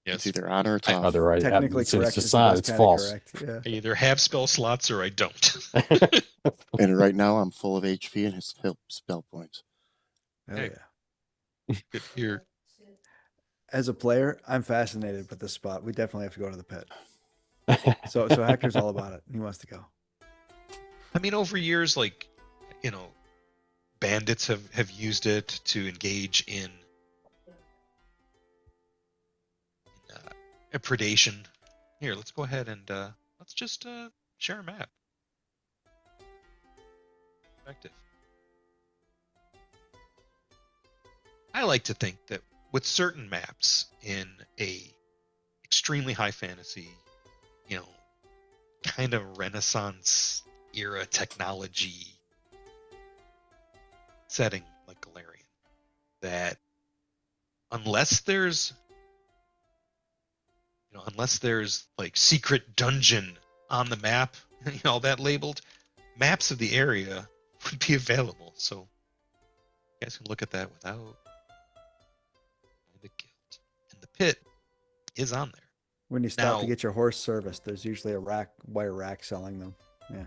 It's Yes, either on or it's off. Otherwise, Technically it's correct. just Is the best it's kind false. of correct. I Yeah. either have spell slots or I don't. And right now I'm full of HP and his spell points. Oh Hey. yeah. Good here. As a player, I'm fascinated with this spot. We definitely have to go to the pit. So Hector's all about it. He wants to go. I mean, over years, like, bandits have used it to engage in a predation. Here, let's go ahead and let's just share a map. Perspective. I like to think that with certain maps in a extremely high fantasy, kind of Renaissance era technology setting like Galarian, that unless there's like secret dungeon on the map, all that labeled, maps of the area would be available. So you guys can look at that without the guilt. And the pit is on there. When you stop to Now- get your horse serviced, there's usually a wire rack selling them. Yeah.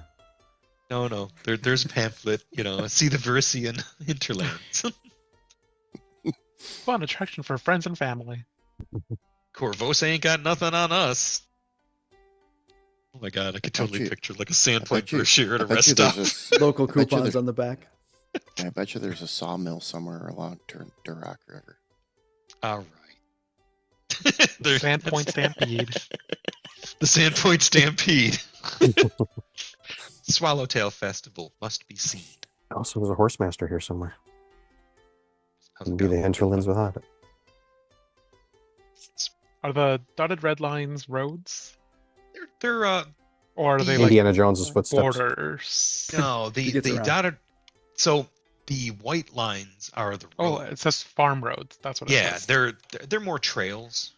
No, there's a pamphlet. See the Verisian hinterlands. Fun attraction for friends and family. Corvos ain't got nothing on us. Oh my god, I could totally you- picture like a Sandpoint you- brochure at a I bet rest you stop. there's Local bet you coupons there- on the back. I bet you there's a sawmill somewhere along Duroc River. All right. There- Sandpoint Stampede. The Sandpoint Stampede. Swallowtail Festival must be seen. Also, there's a horse master here somewhere. How's it It'd be the going? hinterlands without it. Are the dotted red lines roads? They're Or are they Indiana Jones's footsteps. borders? no, He the gets around. dotted. So the white lines are the Oh, road. it says farm roads. That's what it Yeah, says. they're more trails.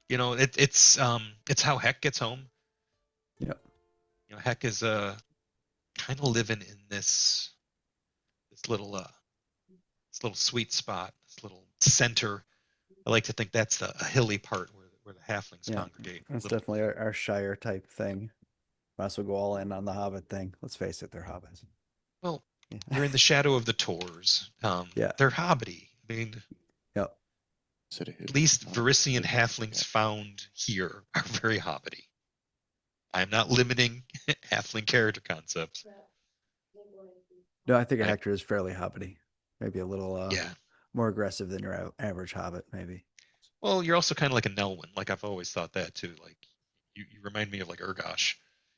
It's how Heck gets home. Yep. Heck is kind of living in this little sweet spot, this little center. I like to think that's a hilly part where the halflings Yeah, congregate. That's Little- definitely our Shire type thing. Might as well go all in on the Hobbit thing. Let's face it, they're hobbits. Well, Yeah. you're in the shadow of the Tors. Yeah. They're hobbity. I mean, Yep. at least Verisian halflings found here are very hobbity. I'm not limiting halfling character concepts. No, I think a Right. Hector is fairly hobbity. Maybe a little Yeah. more aggressive than your average hobbit, maybe. Well, you're also kind of like a Nelwyn. Like I've always thought that too. Like you remind me of like Urgosh,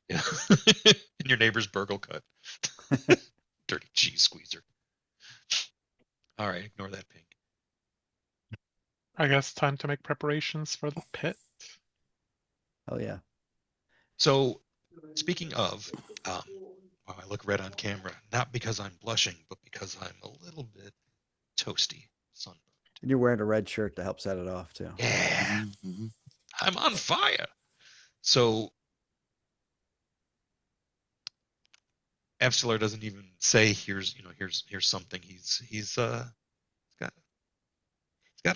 yeah, in your neighbor's burgle cut. Dirty cheese squeezer. All right, ignore that pink. I guess time to make preparations for the pit. Oh yeah. So, speaking of, wow, I look red on camera, not because I'm blushing, but because I'm a little bit toasty, sunburned. And you're wearing a red shirt to help set it off too. Yeah, Mhm. I'm on fire. So, Avstellar doesn't even say here's something. He's got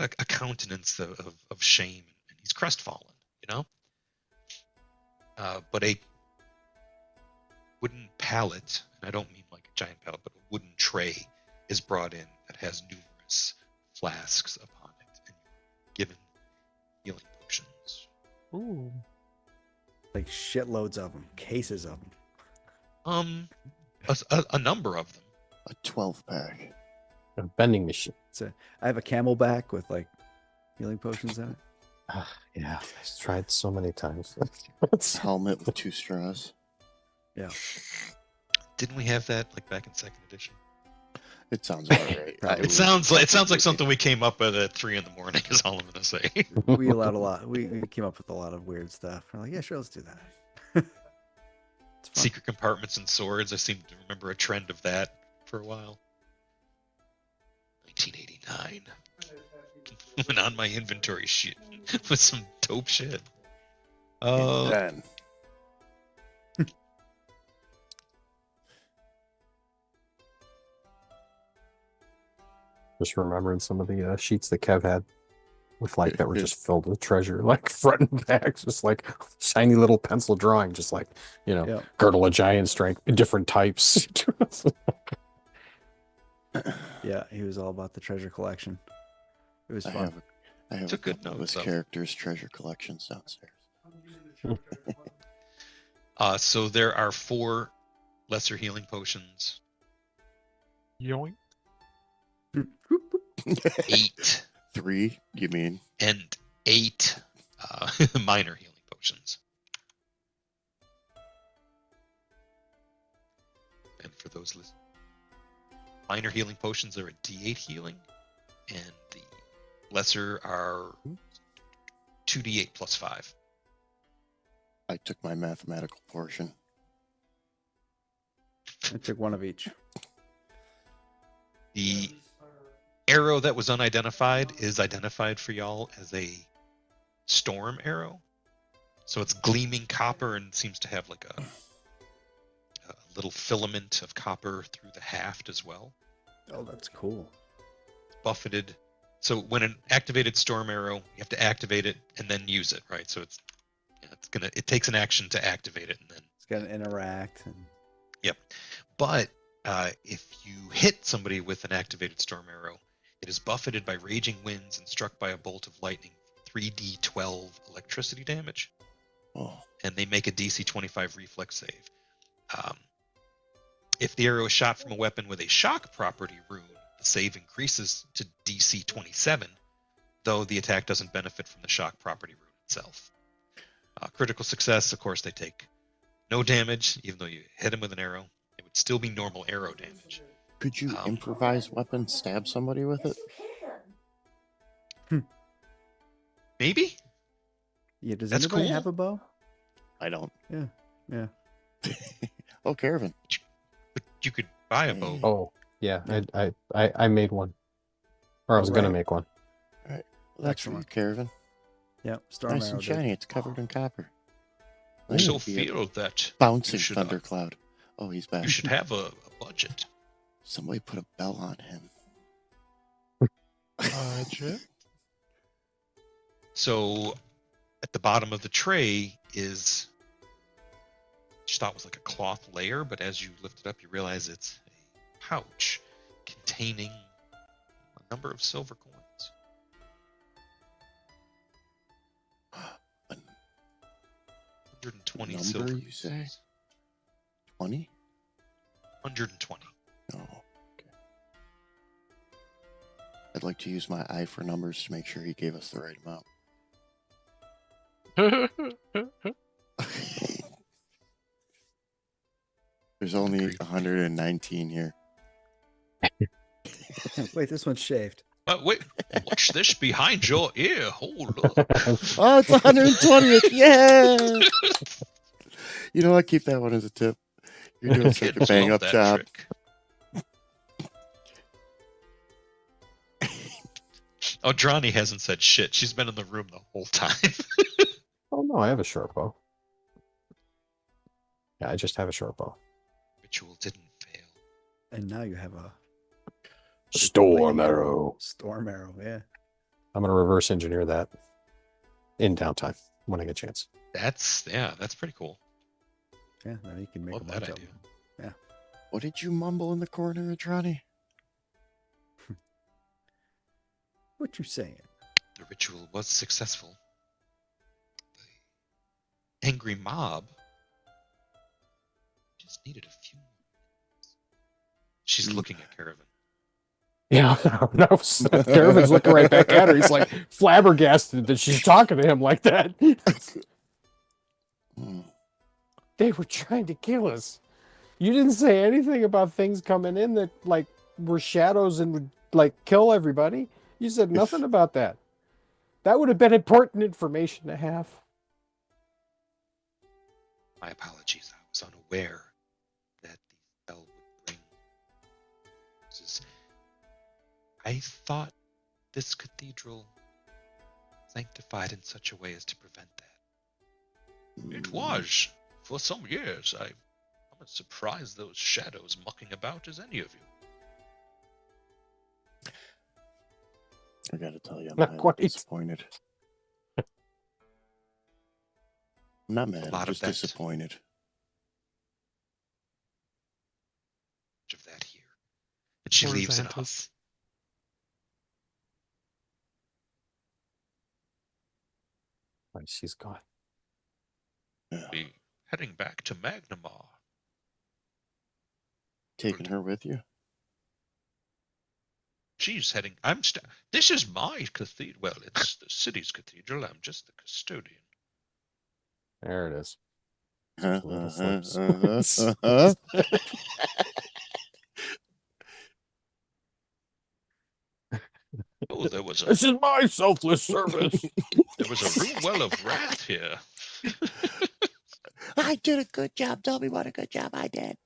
a countenance of shame, and he's crestfallen, you know. But a wooden pallet, and I don't mean like a giant pallet, but a wooden tray is brought in that has numerous flasks upon it, and you're given healing potions. Ooh. Like shitloads of them, cases of them. A number of them. A 12-pack. A vending machine. So I have a camelback with like healing potions in it. Yeah, I've tried so many times. Helmet with 2 straws. Yeah. Didn't we have that like back in second edition? It sounds about right. Probably. It sounds like something we came up with at 3 a.m. Is all I'm gonna say. We allowed a lot. We came up with a lot of weird stuff. We're like, yeah, sure, let's do that. It's fun. Secret compartments and swords. I seem to remember a trend of that for a while. 1989. Went on my inventory shit with some dope shit. And then Just remembering some of the sheets that Kev had with like that were just filled with treasure, like front and back, just like shiny little pencil drawing, just like, Yeah. girdle of giant strength, different types. Yeah, he was all about the treasure collection. It was fun. I have a Took good couple of notes his of- characters' treasure collections downstairs. So there are 4 lesser healing potions, Yoink. 8 3, you mean? and 8 minor healing potions. And for those listening, minor healing potions are a D8 healing, and the lesser are 2D8 plus 5. I took my mathematical portion. I took one of each. The arrow that was unidentified is identified for y'all as a storm arrow. So it's gleaming copper and seems to have like a little filament of copper through the haft as well. Oh, that's cool. Buffeted. So when an activated storm arrow, you have to activate it and then use it, right? So it takes an action to activate it and then. It's got to interact. And... Yep. But if you hit somebody with an activated storm arrow, it is buffeted by raging winds and struck by a bolt of lightning, 3d12 electricity damage, Oh, and they make a DC 25 reflex save. If the arrow is shot from a weapon with a shock property rune, the save increases to DC 27, though the attack doesn't benefit from the shock property rune itself. Critical success, of course, they take no damage, even though you hit them with an arrow. It would still be normal arrow damage. could you improvise weapon, stab somebody with it? Maybe? Yeah, does That's anybody cool. have a bow? I don't. Yeah. Oh, Caravan. But you could buy a bow. Oh, yeah, I made one. Or I was going to Alright. make one. Well, that's for you, Excellent. Caravan. Yeah, storm Nice arrow. and dude. shiny. It's covered in copper. I so Be a feel that bouncing you should, thundercloud. Oh, he's back. you should have a budget. Somebody put a bell on him. Budget. So at the bottom of the tray is, just thought was like a cloth layer, but as you lift it up, you realize it's a pouch containing a number of silver coins. A 120 number, silver you say? pieces. 20? 120. No. I'd like to use my eye for numbers to make sure he gave us the right amount. There's only Agreed. 119 here. Wait, this one's shaved. Wait, what's this behind your ear? Hold up. Oh, it's 120th. Yeah. You know what? Keep that one as a tip. You're doing such a Kids bang love up that job. trick. Oh, Drawny hasn't said shit. She's been in the room the whole time. Oh no, I have a short bow. Yeah, I just have a short bow. Ritual didn't fail. And now you have a Storm lightning arrow. Storm arrow, yeah. I'm gonna reverse engineer that in downtime when I get a chance. That's pretty cool. Yeah, now you can make Love a that bunch of idea. them. What did you mumble in the corner, Adrani? What you saying? The ritual was successful. The angry mob just needed a few more minutes. She's looking at Caravan. Yeah, no, Caravan's looking right back at her. He's like flabbergasted that she's talking to him like that. Hmm. They were trying to kill us. You didn't say anything about things coming in that like were shadows and would like kill everybody. You said nothing about that. That would have been important information to have. My apologies. I was unaware that the spell would bring. I thought this cathedral sanctified in such a way as to prevent that. It was. For some years, I'm as surprised those shadows mucking about as any of you. I gotta tell you, I'm Not highly quite. disappointed. I'm not mad. A I'm lot of just that. disappointed. Much of that here. And she Poor leaves in a Xanthus. huff. Right, she's gone. Yeah. Be heading back to Magnamar. Taking her with you? She's heading. This is my cathedral. Well, it's the city's cathedral. I'm just the custodian. There it is. Uh-huh, Little slips. Oh, there was This is my selfless service. a room well of wrath here. I did a good job. Tell me what a good job I did.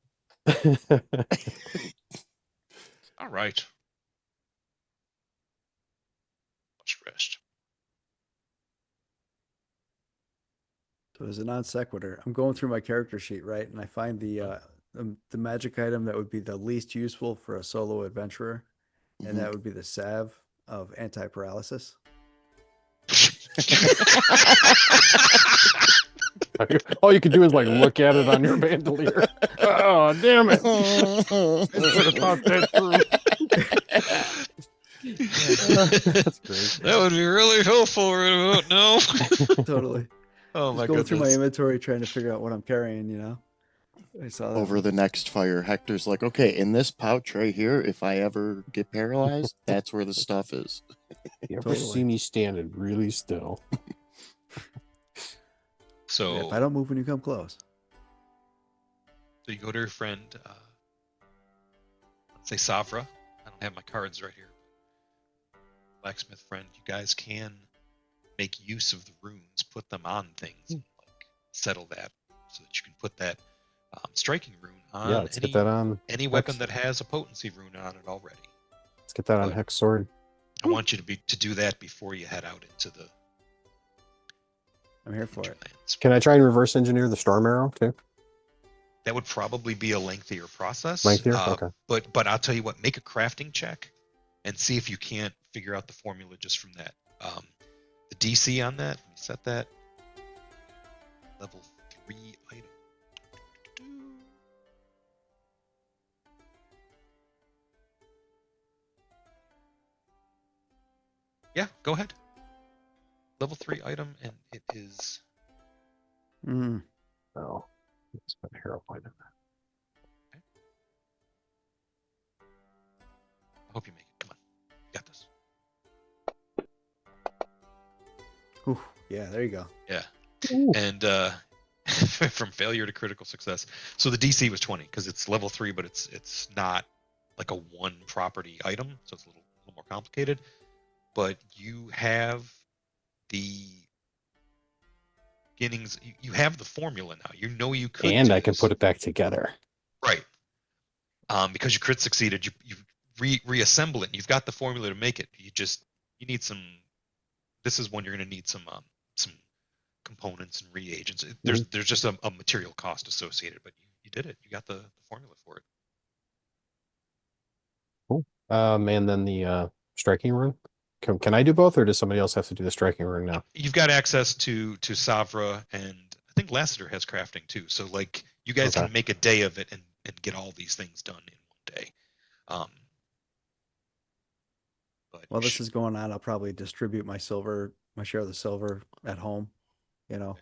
All right. Let's rest. So as a non sequitur, I'm going through my character sheet, right? And I find the magic item that would be the least useful for a solo adventurer, and that would be the salve of anti-paralysis. All you can do is like look at it on your bandolier. Oh, damn it. I should have thought that through. That's great. That would be really helpful right about now. Totally. Oh Just my going through my goodness. inventory trying to figure out what I'm carrying, you know? I saw that. Over the next fire, Hector's like, okay, in this pouch right here, if I ever get paralyzed, that's where the stuff is. You ever Totally. see me standing really still? So, If I don't move when you come close. so you go to your friend, let's say Savra. I don't have my cards right here. Blacksmith friend, you guys can make use of the runes, put them on things, and, like settle that, so that you can put that striking rune on Yeah, let's get that on. any weapon that has a potency rune on it already. Let's get that on But- Hex Sword. I want you to do that before you head out into the I'm here for it. hinterlands. Can I try and reverse engineer the storm arrow too? That would probably be a lengthier process. Lengthier? Okay. But I'll tell you what, make a crafting check and see if you can't figure out the formula just from that. The DC on that, let me set that. Level 3 item. Yeah, go ahead. Level 3 item, and it is. Mm. Oh, let's put a hero point in there. I hope you make it. Come on. You got this. Yeah, there you go. Yeah. Ooh. And from failure to critical success. So the DC was 20 because it's level 3, but it's not like a one property item, so it's a little more complicated. But you have the beginnings. You have the formula now. You know you could. And do I can this. put it back together. Right. Because you crit succeeded, you reassemble it. And you've got the formula to make it. You need some. This is when you're going to need some components and reagents. There's just a material cost associated, but you did it. You got the formula for it. Cool. And then the striking rune. Can I do both, or does somebody else have to do the striking rune now? You've got access to Savra, and I think Lassiter has crafting too. So like you guys Okay. can make a day of it and get all these things done in one day. But While this is going on, I'll probably distribute my share of the silver at home. You know,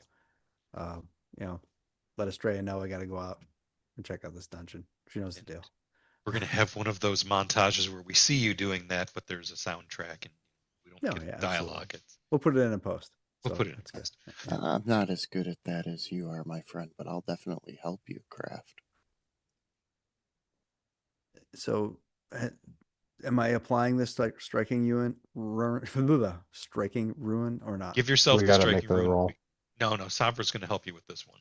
let Estrella know I got to go out and check out this dungeon. She knows the deal. we're gonna have one of those montages where we see you doing that, but there's a soundtrack and we don't No, get yeah, dialogue. We'll put it in post. We'll put it in that's post. good. I'm not as good at that as you are, my friend, but I'll definitely help you craft. So, am I applying this like striking ruin or not? Give yourself We the gotta striking make the rune. roll. No, Savra's gonna help you with this one.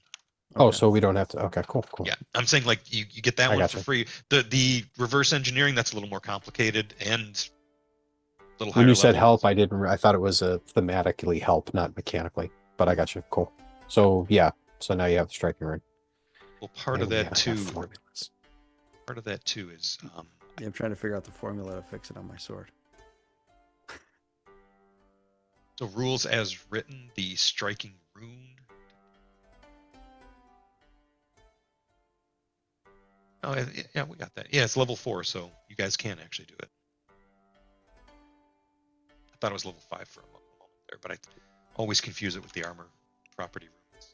Oh, Okay. so we don't have to. Okay, cool. Yeah, I'm saying like you get that I one gotcha. for free. The reverse engineering, that's a little more complicated and a little higher When you said level. help, I thought it was a thematically help, not mechanically. But I got you. Cool. So yeah. So now you have the striking rune. Well, part And of we that gotta too. have formulas. Part of that too is Yeah, I'm trying to figure out the formula to fix it on my sword. the rules as written. The striking rune. Oh yeah, we got that. Yeah, it's level 4, so you guys can actually do it. I thought it was level 5 for a moment there, but I always confuse it with the armor property runes.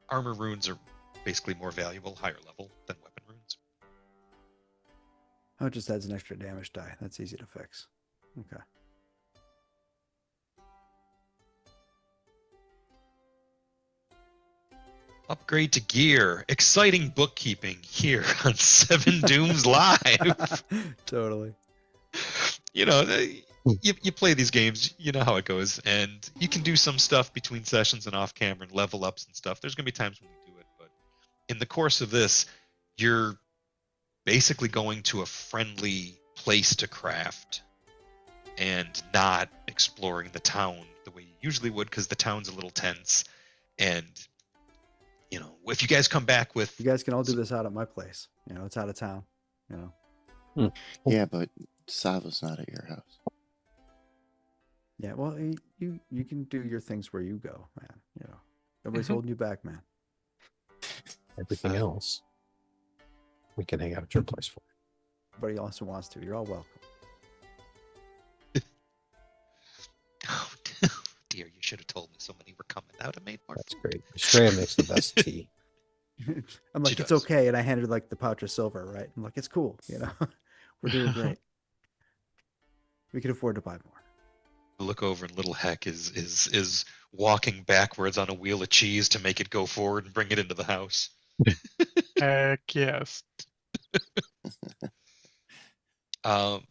Armor runes are basically more valuable, higher level than weapon runes. Oh, it just adds an extra damage die. That's easy to fix. Okay. Upgrade to gear. Exciting bookkeeping here on 7 Dooms Live. Totally. You know, you play these games, you know how it goes, and you can do some stuff between sessions and off camera and level ups and stuff. There's going to be times when we do it, but in the course of this, you're basically going to a friendly place to craft and not exploring the town the way you usually would, because the town's a little tense. And you know, if you guys come back with, You guys can all do this out at my place. You know, it's out of town. You know. Yeah, but Sava's not at your house. Yeah. Well, you can do your things where you go, man. You know, nobody's holding you back, man. Everything else, we can hang out at your place for. Everybody also wants to. You're all welcome. oh dear, you should have told me so many were coming. That would have made more That's food. great. Estrella makes the best tea. I'm like, She it's does. okay, and I handed like the pouch of silver, right? I'm like, it's cool. You know, we're doing great. We can afford to buy more. I look over and little Heck is walking backwards on a wheel of cheese to make it go forward and bring it into the house. Heck yes. So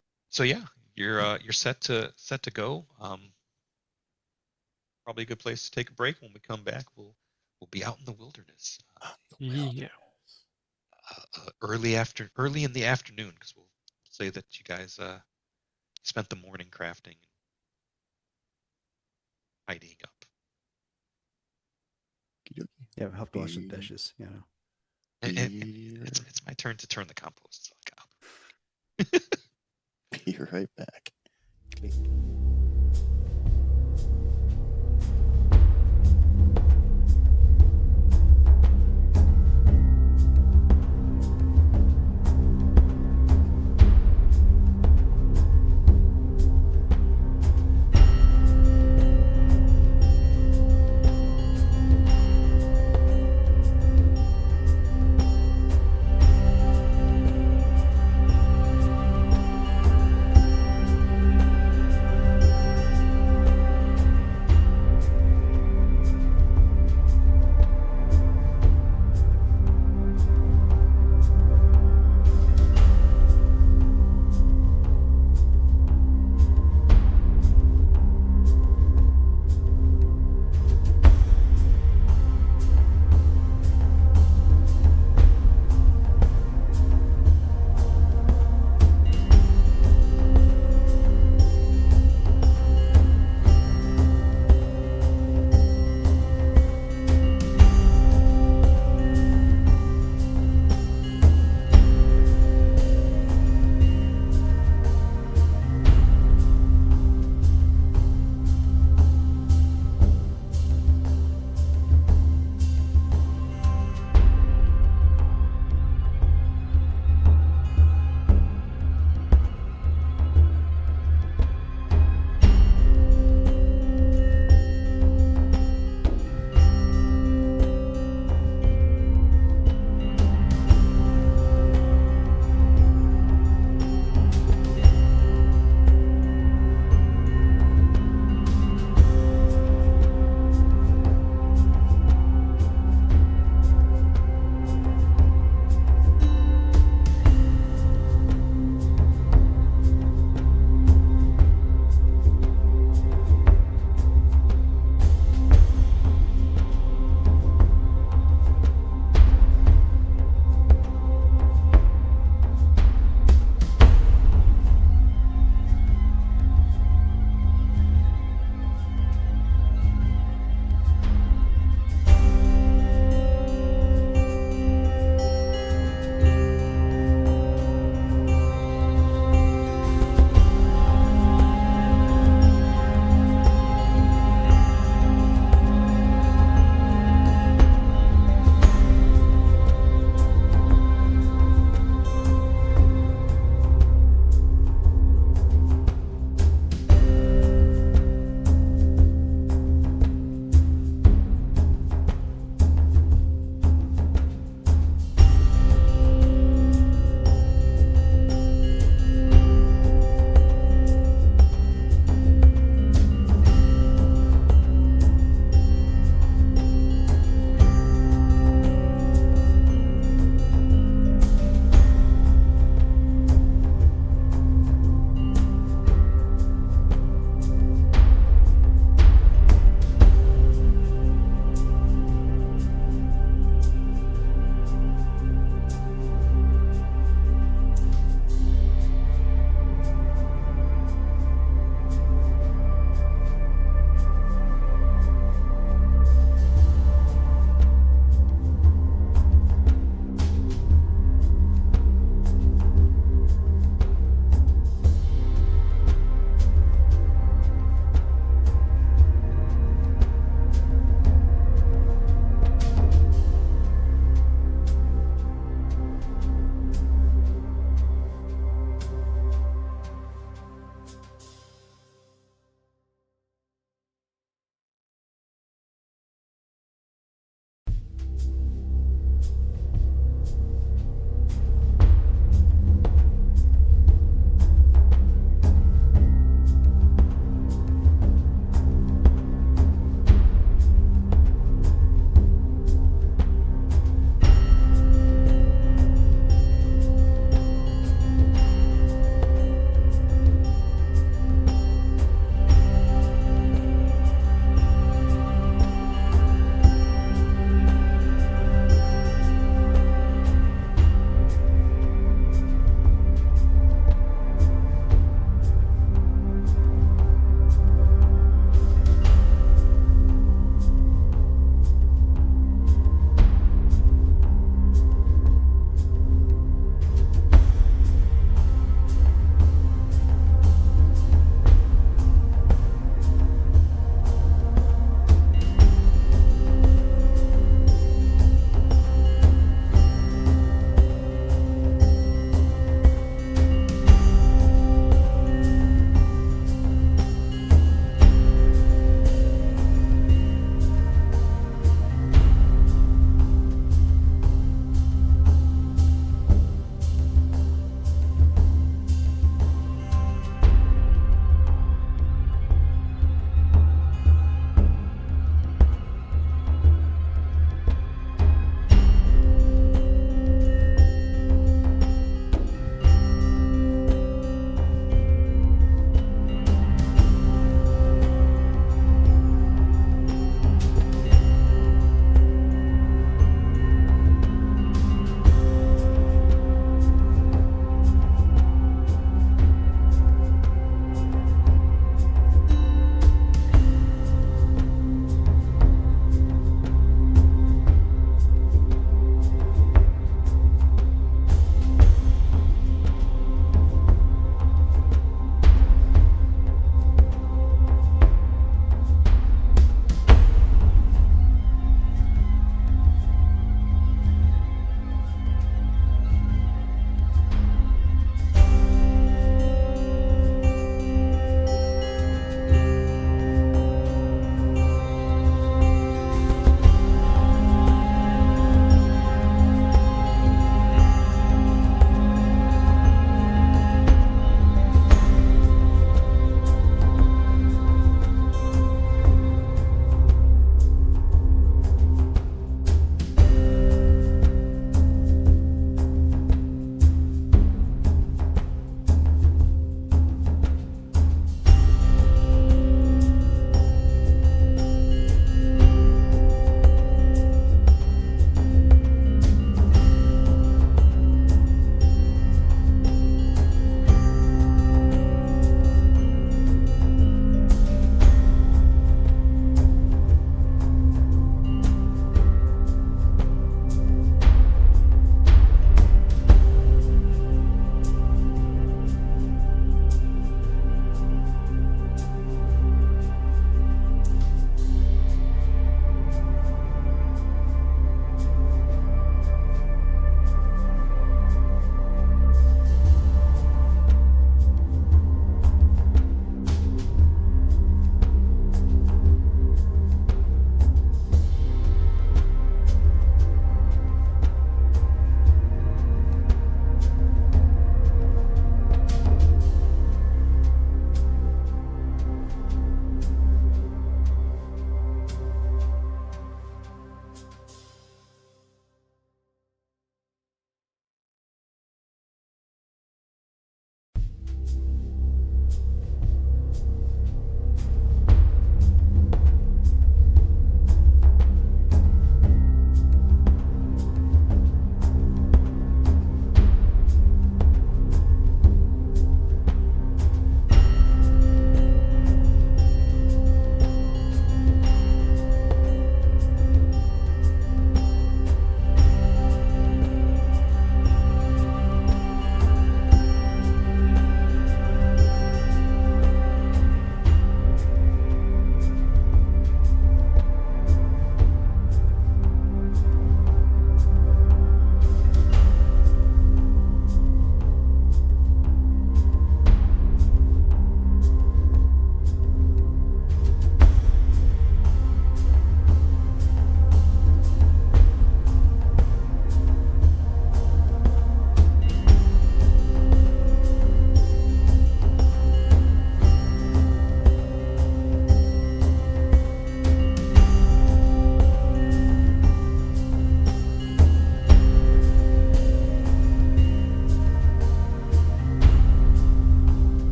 yeah, you're set to go. Probably a good place to take a break. When we come back, we'll be out in the wilderness. Yeah. Early in the afternoon, because we'll say that you guys spent the morning crafting and tidying up. Yeah, I'll have to wash the dishes. You know. It's my turn to turn the compost suck up. Be right back.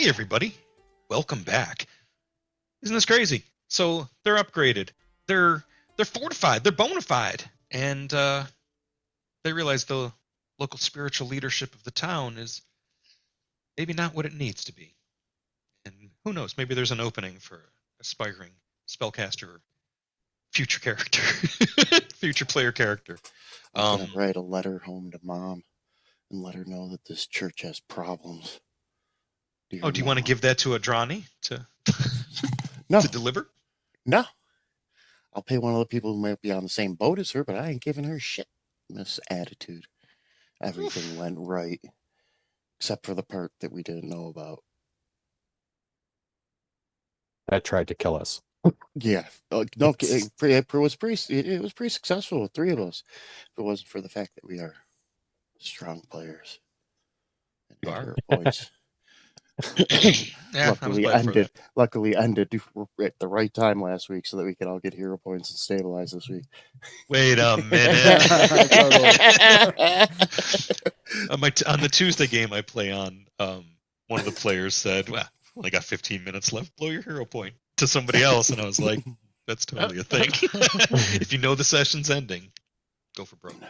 Hey everybody, welcome back. Isn't this crazy? So they're upgraded, they're fortified, they're bona fide, and they realize the local spiritual leadership of the town is maybe not what it needs to be. And who knows? Maybe there's an opening for aspiring spellcaster, future character, future player character. I'm gonna write a letter home to Mom and let her know that this church has problems. Do you want to give that to Adrani to No, to deliver? no. I'll pay one of the people who might be on the same boat as her, but I ain't giving her shit. This attitude. Everything went right, except for the part that we didn't know about. That tried to kill us. Yeah, no, it was pretty successful with 3 of us. If it wasn't for the fact that we are strong players and You had are? hero points. Yeah, luckily ended at the right time last week so that we could all get hero points and stabilize this week. Wait a minute. On the Tuesday game I play on, one of the players said, "Well, only got 15 minutes left. Blow your hero point," to somebody else, and I was like, "That's totally a thing." If you know the session's ending, go for broke.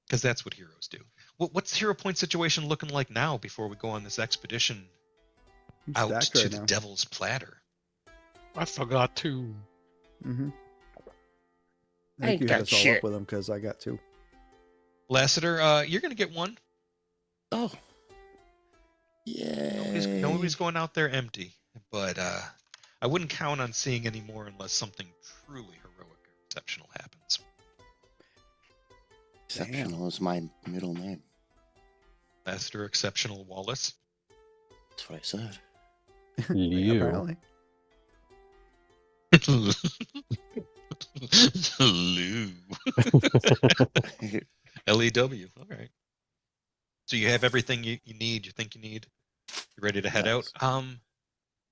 Because that's what heroes do. What's the hero point situation looking like now before we go on this expedition I'm out stacked to right the now. Devil's Platter? I still got 2. Mm-hmm. I I think you got hit us all shit. up with them because I got 2. Lassiter, you're gonna get one. Oh, yeah. Nobody's going out there empty, but I wouldn't count on seeing any more unless something truly heroic or exceptional happens. Exceptional is my middle name. Master Exceptional Wallace. That's what I said. You. Apparently. Lou. LEW. All right. So you have everything you need, you think you need? You ready to head out?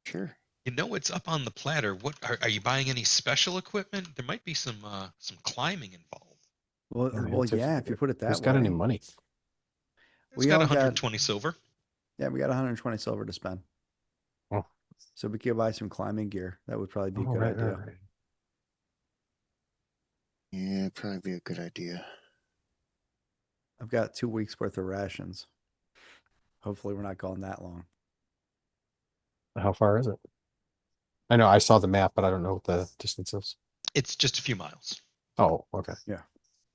Sure. You know it's up on the platter. What are you buying any special equipment? There might be some climbing involved. Well, yeah. If you put it that Who's way. got any money? It's got 120 silver. Yeah, we got 120 silver to spend. Oh. So we could buy some climbing gear. That would probably be a good idea. Right. Yeah, it'd probably be a good idea. I've got 2 weeks worth of rations. Hopefully, we're not going that long. How far is it? I know I saw the map, but I don't know what the distance is. It's just a few miles. Oh, okay. Yeah.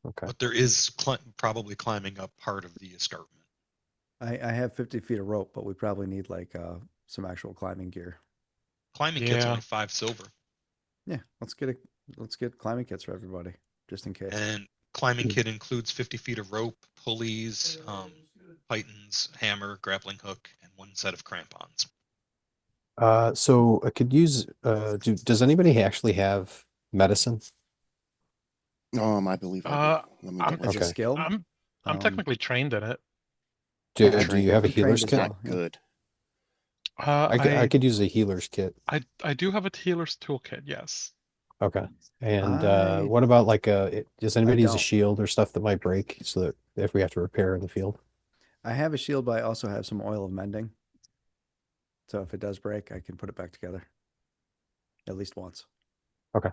Okay. But there is probably climbing up part of the escarpment. I have 50 feet of rope, but we probably need like some actual climbing gear. Climbing kit's only 5 silver. Yeah, let's get climbing kits for everybody, just in case. And climbing kit includes 50 feet of rope, pulleys, pythons, hammer, grappling hook, and 1 set of crampons. So I could use. Does anybody actually have medicine? I believe I do. Let me double As check. a skill, I'm technically trained in it. Do you have a I'm trained healer's as kit? well. Not good. I could use a healer's kit. I do have a healer's toolkit, yes. Okay. And I- what about like does anybody use a don't. shield or stuff that might break so that if we have to repair in the field? I have a shield, but I also have some oil of mending. So if it does break, I can put it back together. At least once. Okay.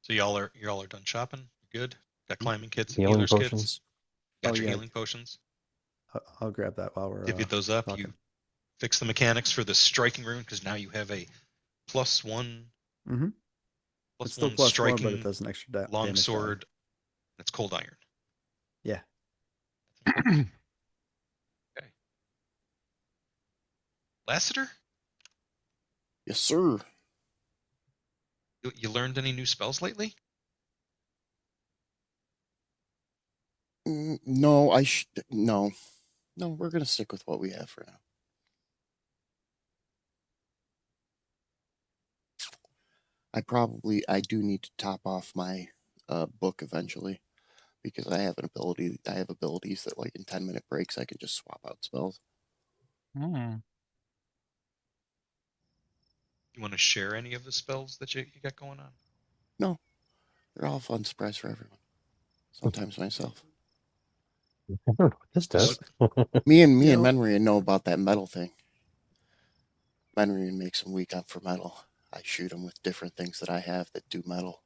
So y'all are done shopping? Good? Got climbing kits and Healing healer's potions. kits? Got Oh, your yeah. healing potions? I'll grab that while we're Divvy those up. talking. You fix the mechanics for the striking rune because now you have a +1 Mm-hmm. plus It's still one +1, striking but it does an extra damage die. longsword. It's cold iron. Yeah. Okay. Lassiter, Yes, sir. you learned any new spells lately? No, no. No, we're gonna stick with what we have for now. I do need to top off my book eventually because I have abilities that like in 10-minute breaks I can just swap out spells. Hmm. You want to share any of the spells that you got going on? No, they're all fun surprise for everyone. Sometimes myself. I don't know what this does. Me and You know- Menrian know about that metal thing. Menrian makes him weak up for metal. I shoot him with different things that I have that do metal.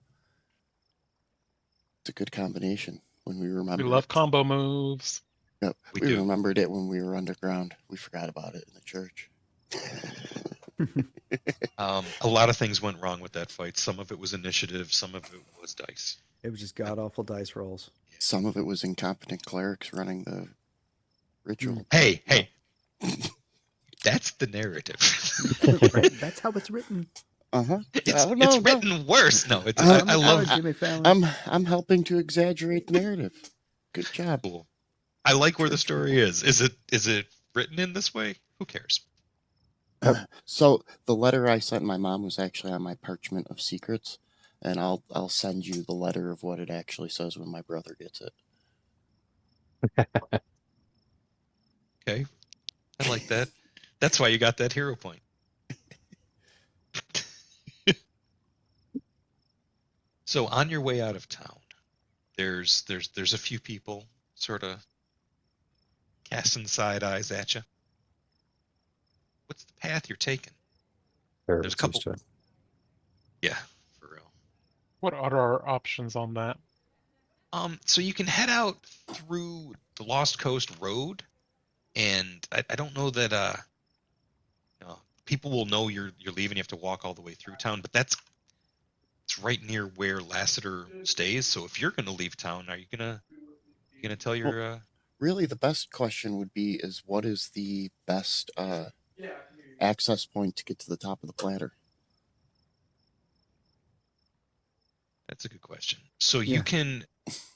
It's a good combination when we We remember love it. combo moves. Yep, We we do. remembered it when we were underground. We forgot about it in the church. A lot of things went wrong with that fight. Some of it was initiative. Some of it was dice. It was just god awful dice rolls. Some of it was incompetent clerics running the ritual. Hey, but, hey, that's the narrative. Right? That's how it's written. Uh-huh. it's No, it's no. written worse. No, it's Uh, I love Jimmy Fallon. I'm helping to exaggerate the narrative. Good job. cool. I like where the True. story is. Is it written in this way? Who cares? So the letter I sent my mom was actually on my parchment of secrets, and I'll send you the letter of what it actually says when my brother gets it. Okay, I like that. That's why you got that hero point. So on your way out of town, there's a few people sort of casting side eyes at you. What's the path you're taking? Very There's a much couple. used to it. Yeah, for real. What are our options on that? So you can head out through the Lost Coast Road, and I don't know that people will know you're leaving. You have to walk all the way through town, but it's right near where Lassiter stays. So if you're gonna leave town, are you gonna tell your Really, the best question would be is what is the best access point to get to the top of the platter? That's a good question. So Yeah.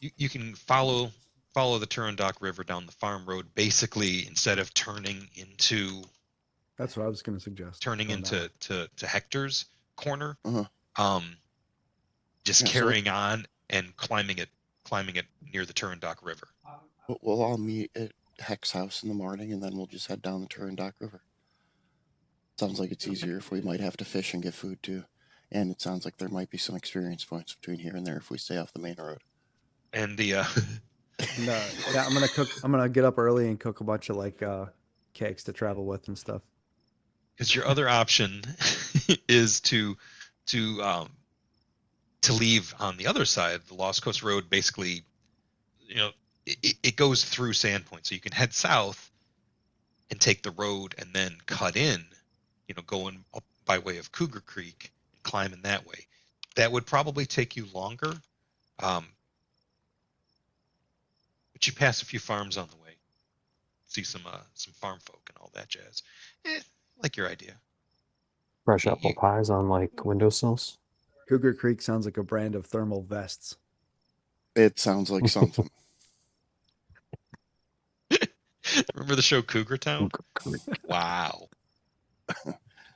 you can follow the Turandot River down the farm road. Basically, instead of That's what I was going to suggest. turning going that into way. to Hector's corner, Uh-huh. just Yeah, so carrying on and climbing it near the Turandot River. we'll all meet at Heck's house in the morning, and then we'll just head down the Turandot River. Sounds like it's easier if we might have to fish and get food too. And it sounds like there might be some experience points between here and there if we stay off the main road. And the And, yeah, I'm gonna cook. I'm gonna get up early and cook a bunch of like cakes to travel with and stuff. because your other option is to to leave on the other side, the Lost Coast Road. Basically, you know, it goes through Sandpoint, so you can head south and take the road and then cut in, going up by way of Cougar Creek and climbing that way. That would probably take you longer, but you pass a few farms on the way, see some farm folk and all that jazz. Like your idea. Fresh You, apple pies on like windowsills. Cougar Creek sounds like a brand of thermal vests. It sounds like something. remember the show Cougar Town? Cougar Creek. Wow.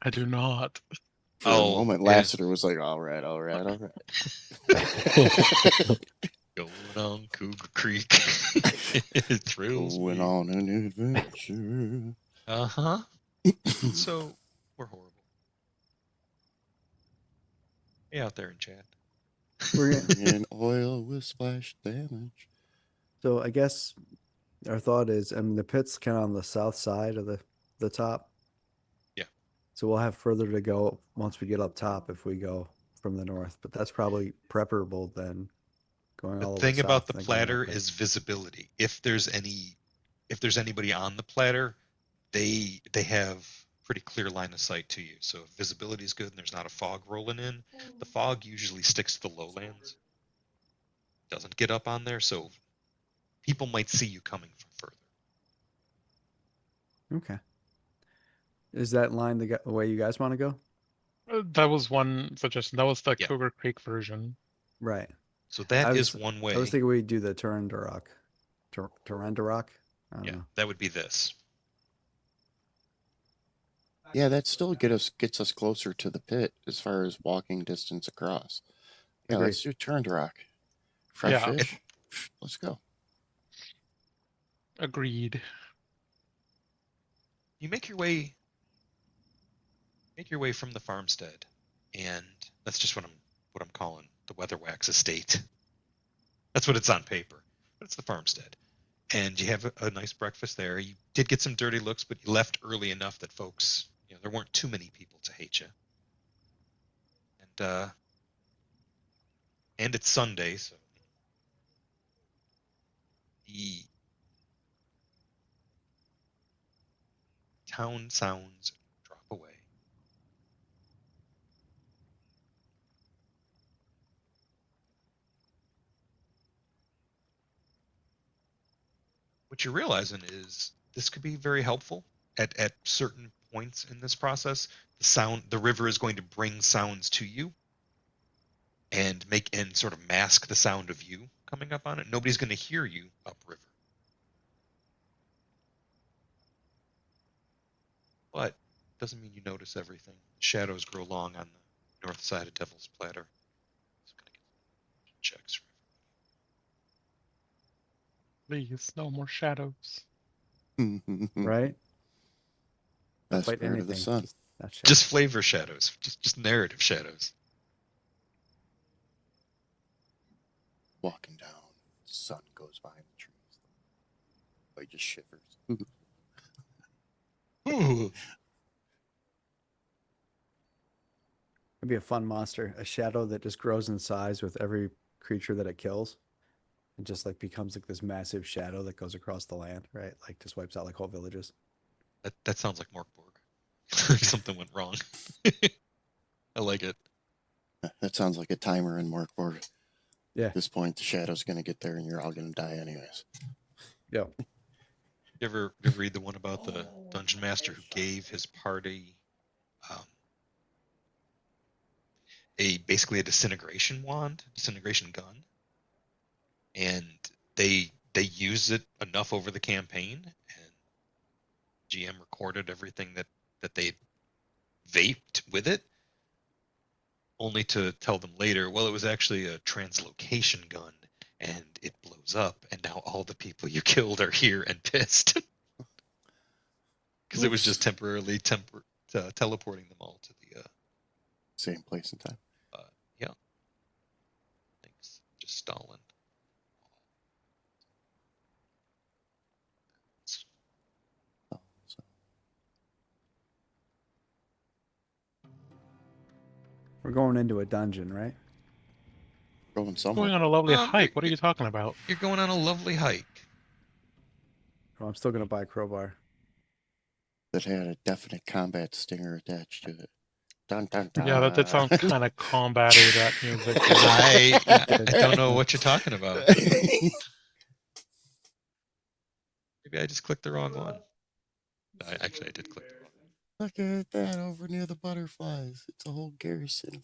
I do not. For a Oh, moment, it is- Lassiter was like, all right. Going on Cougar Creek. It thrills Going me. on an adventure. Uh-huh. So we're horrible. Hey out there in chat. We're gonna, In oil with splash damage. so I guess our thought is, I mean, the pit's kind of on the south side of the top. Yeah. So we'll have further to go once we get up top if we go from the north. But that's probably preferable than going The all the way thing about south. the and then going that platter way. is visibility. If there's anybody on the platter, they have pretty clear line of sight to you. So if visibility is good and there's not a fog rolling in, the fog usually sticks to the lowlands. Doesn't get up on there, so people might see you coming from further. Okay. Is that line the way you guys want to go? That was one suggestion. That was the Yeah. Cougar Creek version. Right. So that I is was- one way. I was thinking we'd do the Turandarok. Turandarok? I don't Yeah, know. that would be this. Yeah, that still gets us closer to the pit as far as walking distance across. Yeah, Agreed. let's do Turn to Rock. Fresh Yeah. fish. Let's go. Agreed. You make your way from the farmstead, and that's just what I'm calling the Weatherwax estate. That's what it's on paper, but it's the farmstead. And you have a nice breakfast there. You did get some dirty looks, but you left early enough that folks, there weren't too many people to hate you. And it's Sunday, so the town sounds drop away. What you're realizing is this could be very helpful at certain points in this process. The river is going to bring sounds to you and sort of mask the sound of you coming up on it. Nobody's going to hear you upriver. But doesn't mean you notice everything. Shadows grow long on the north side of Devil's Platter. So I'm gonna get some checks for Please, no more shadows. Right? Best Fight part of the anything. sun. Not sure. just flavor shadows, just narrative shadows. Walking down, sun goes behind the trees. He just shivers. Ooh. It'd be a fun monster, a shadow that just grows in size with every creature that it kills. It just like becomes like this massive shadow that goes across the land, right? Like just wipes out like whole villages. That sounds like Morkborg. Something went wrong. I like it. That sounds like a timer in Morkborg. Yeah. At this point, the shadow's going to get there and you're all going to die anyways. Yeah. You ever read the one about the dungeon master who gave his party basically a disintegration gun, and they used it enough over the campaign, and GM recorded everything that they vaped with it, only to tell them later, well, it was actually a translocation gun, and it blows up, and now all the people you killed are here and pissed. Because it was just temporarily teleporting them all to the Same place and time. yeah. Thanks. Just Stalin. Oh, so. We're going into a dungeon, right? Going somewhere. Going on a lovely Um, hike. What are you talking about? You're going on a lovely hike. Oh, I'm still gonna buy a crowbar. That had a definite combat stinger attached to it. Dun, dun, dun. Yeah, that did sound kind of combat-y, that music. did. I don't know what you're talking about. Maybe I just clicked the wrong one. Actually, I did click the wrong one. Look at that over near the butterflies. It's a whole garrison.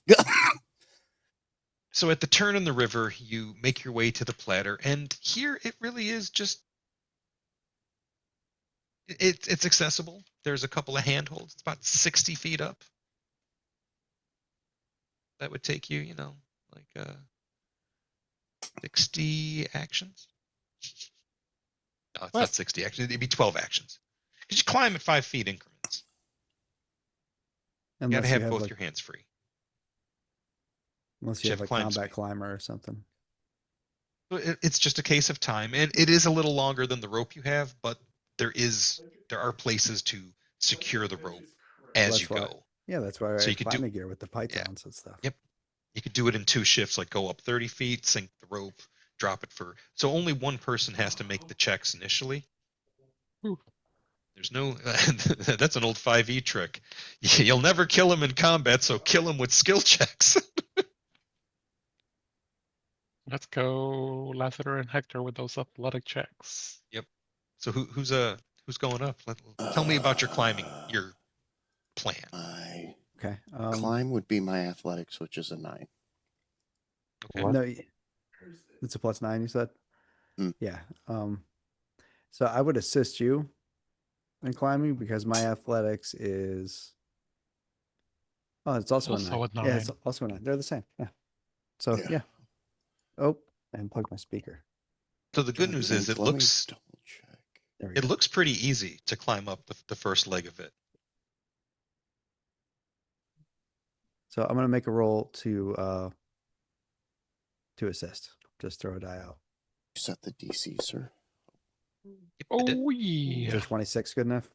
So at the turn in the river, you make your way to the platter, and here it really is just it's accessible. There's a couple of handholds. It's about 60 feet up. That would take you, like 60 actions. No, it's not 60 actions. It'd be 12 actions. Because you climb at 5 feet increments. You gotta have both your hands free. Unless you You have have a climb combat speed. climber or something. It's just a case of time, and it is a little longer than the rope you have, but there are places to secure the rope as That's you why. go. Yeah, that's why I So have you could do- climbing gear with the pythons and stuff. Yep. You could do it in 2 shifts, like go up 30 feet, sink the rope, drop it so only one person has to make the checks initially. Ooh. There's no that's an old 5e trick. You'll never kill him in combat, so kill him with skill checks. Let's go Lassiter and Hector with those athletic checks. Yep. So who's going up? Tell me about your climbing, your plan. My Okay. climb would be my athletics, which is a 9. Okay. What? No, it's a +9. You said. Hmm. Yeah. So I would assist you in climbing because my athletics is. Oh, it's also Also a a 9. Yeah, it's 9. also a 9. They're the same. Yeah. So Yeah. yeah. Oh, and plug my speaker. So the good news is Let me double check. There we it go. looks pretty easy to climb up the first leg of it. So I'm gonna make a roll to assist. just throw a die out? Set the DC, sir. Yep, I did. Oh, yeah. Is a 26 good enough?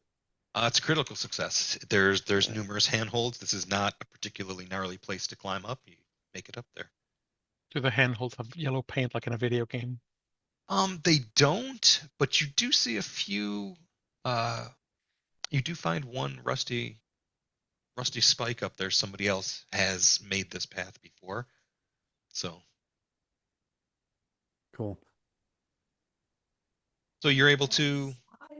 It's a critical success. There's numerous handholds. This is not a particularly gnarly place to climb up. You make it up there. Do the handholds have yellow paint like in a video game? They don't, but you do see a few. You do find one rusty spike up there. Somebody else has made this path before, so Cool. you're able to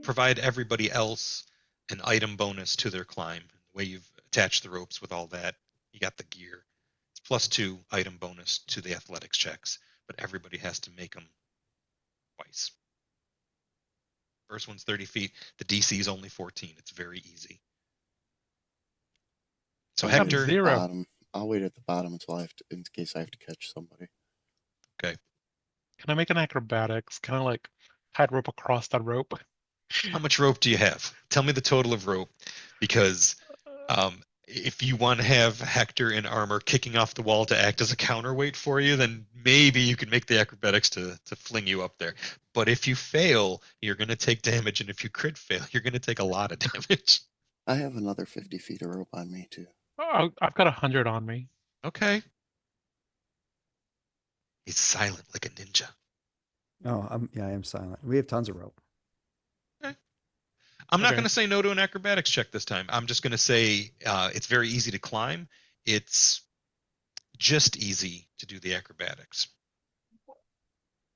provide everybody else an item bonus to their climb. The way you've attached the ropes with all that, you got the gear. It's +2 item bonus to the athletics checks, but everybody has to make them twice. First one's 30 feet. The DC is only 14. It's very easy. So I'll wait at Hector, the 0. bottom. I'll wait at the bottom until in case I have to catch somebody. okay. Can I make an acrobatics? Kind of like tied rope across that rope? How much rope do you have? Tell me the total of rope, because if you want to have Hector in armor kicking off the wall to act as a counterweight for you, then maybe you can make the acrobatics to fling you up there. But if you fail, you're going to take damage, and if you crit fail, you're going to take a lot of damage. I have another 50 feet of rope on me too. Oh, I've got 100 on me. Okay. He's silent like a ninja. Oh, I am silent. We have tons of rope. I'm not Okay. going to say no to an acrobatics check this time. I'm just going to say it's very easy to climb. It's just easy to do the acrobatics.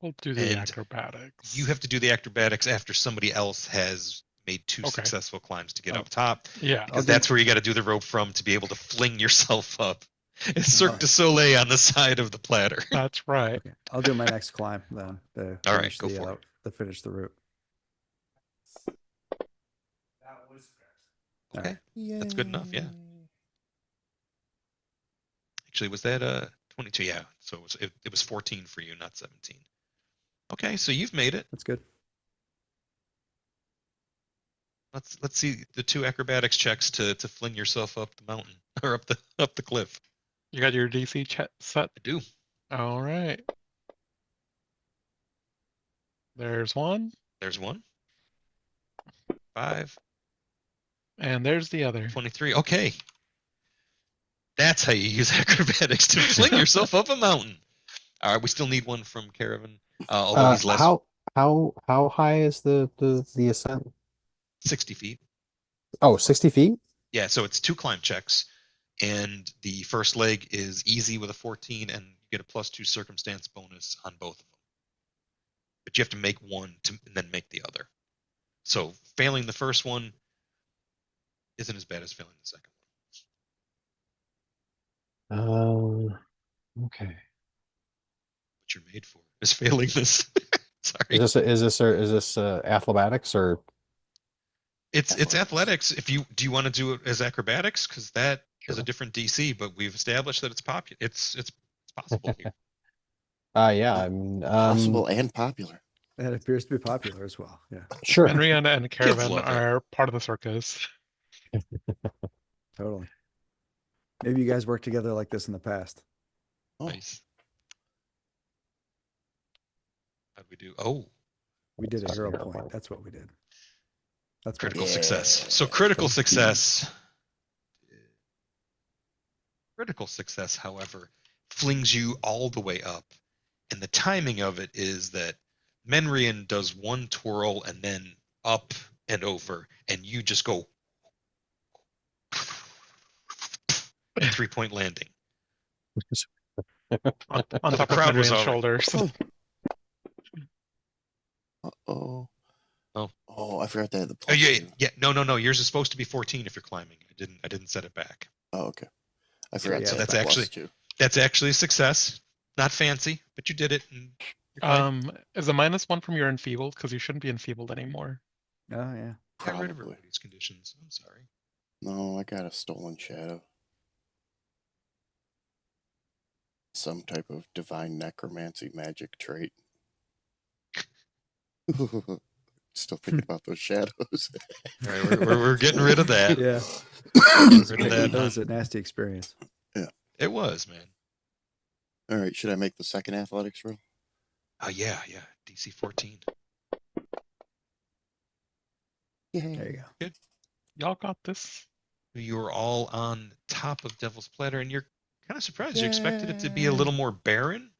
We'll do the And acrobatics. You have to do the acrobatics after somebody else has made 2 Okay. successful climbs to get Oh. up top. Yeah. Because that's where you got to do the rope from to be able to fling yourself up. It's Cirque Alright. du Soleil on the side of the platter. That's right. Okay, I'll do my next climb then. To All right, finish go for it. To finish the route. All Okay. right. That's good enough, yeah. Actually, was that 22? Yeah. So it was 14 for you, not 17. Okay, so you've made it. That's good. Let's see the 2 acrobatics checks to fling yourself up the mountain or up the cliff. You got your DC set? I do. All right. There's one, There's 1. 5, and there's the other. 23. Okay. That's how you use acrobatics to fling yourself up a mountain. All right, we still need one from Caravan. Although he's less How high is the ascent? 60 feet. Oh, 60 feet? Yeah, so it's 2 climb checks, and the first leg is easy with a 14, and you get a +2 circumstance bonus on both of them. But you have to make one and then make the other. So failing the first one isn't as bad as failing the second one. Okay. What you're made for is failing this. Sorry. Is this athletics or? It's athletics. Do you want to do it as acrobatics? Because that is a Sure. different DC, but we've established that it's popular. It's possible here. Yeah, I'm Possible and popular. That appears to be popular as well. Yeah, sure. Henrietta and Caravan love it. are part of the circus. totally. Maybe you guys worked together like this in the past. Oh, Nice. How'd we do? Oh, We did a Sorry, hero hero point. point. That's what we did. That's what critical we did. success. So critical success. Critical success, however, flings you all the way up. And the timing of it is that Menrian does 1 twirl and then up and over, and you just go 3-point landing. On The top of crowd was Henriette's already- shoulders. Uh-oh. Oh. Oh, I forgot that. The Oh yeah, +2. yeah. No. Yours is supposed to be 14 if you're climbing. I didn't set it back. Oh, okay. I forgot. yeah, to so set that's the actually- +2. That's actually a success. Not fancy, but you did it. And you're fine. Is a -1 from your enfeebled? Because you shouldn't be enfeebled anymore. Oh yeah. Got rid of Probably. everybody's conditions. I'm sorry. No, I got a stolen shadow. Some type of divine necromancy magic trait. Still thinking about those shadows. All right, we're getting rid of that. Yeah. Rid of that. That was a nasty experience. It was, man. All right, should I make the second athletics roll? Yeah, DC 14. There you Yay. go. Good. Y'all got this. You're all on top of Devil's Platter, and you're kind of surprised. You expected it to be a Yay. little more barren,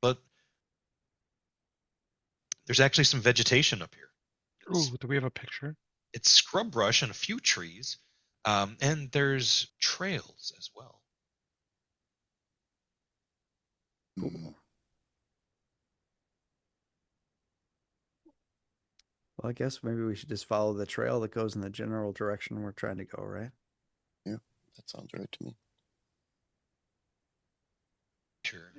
but there's actually some vegetation up here. Ooh, do we have a picture? It's scrub brush and a few trees, and there's trails as well. Mm, Well, I guess maybe we should just follow the trail that goes in the general direction we're trying to go, right? yeah, that sounds right to me. Sure.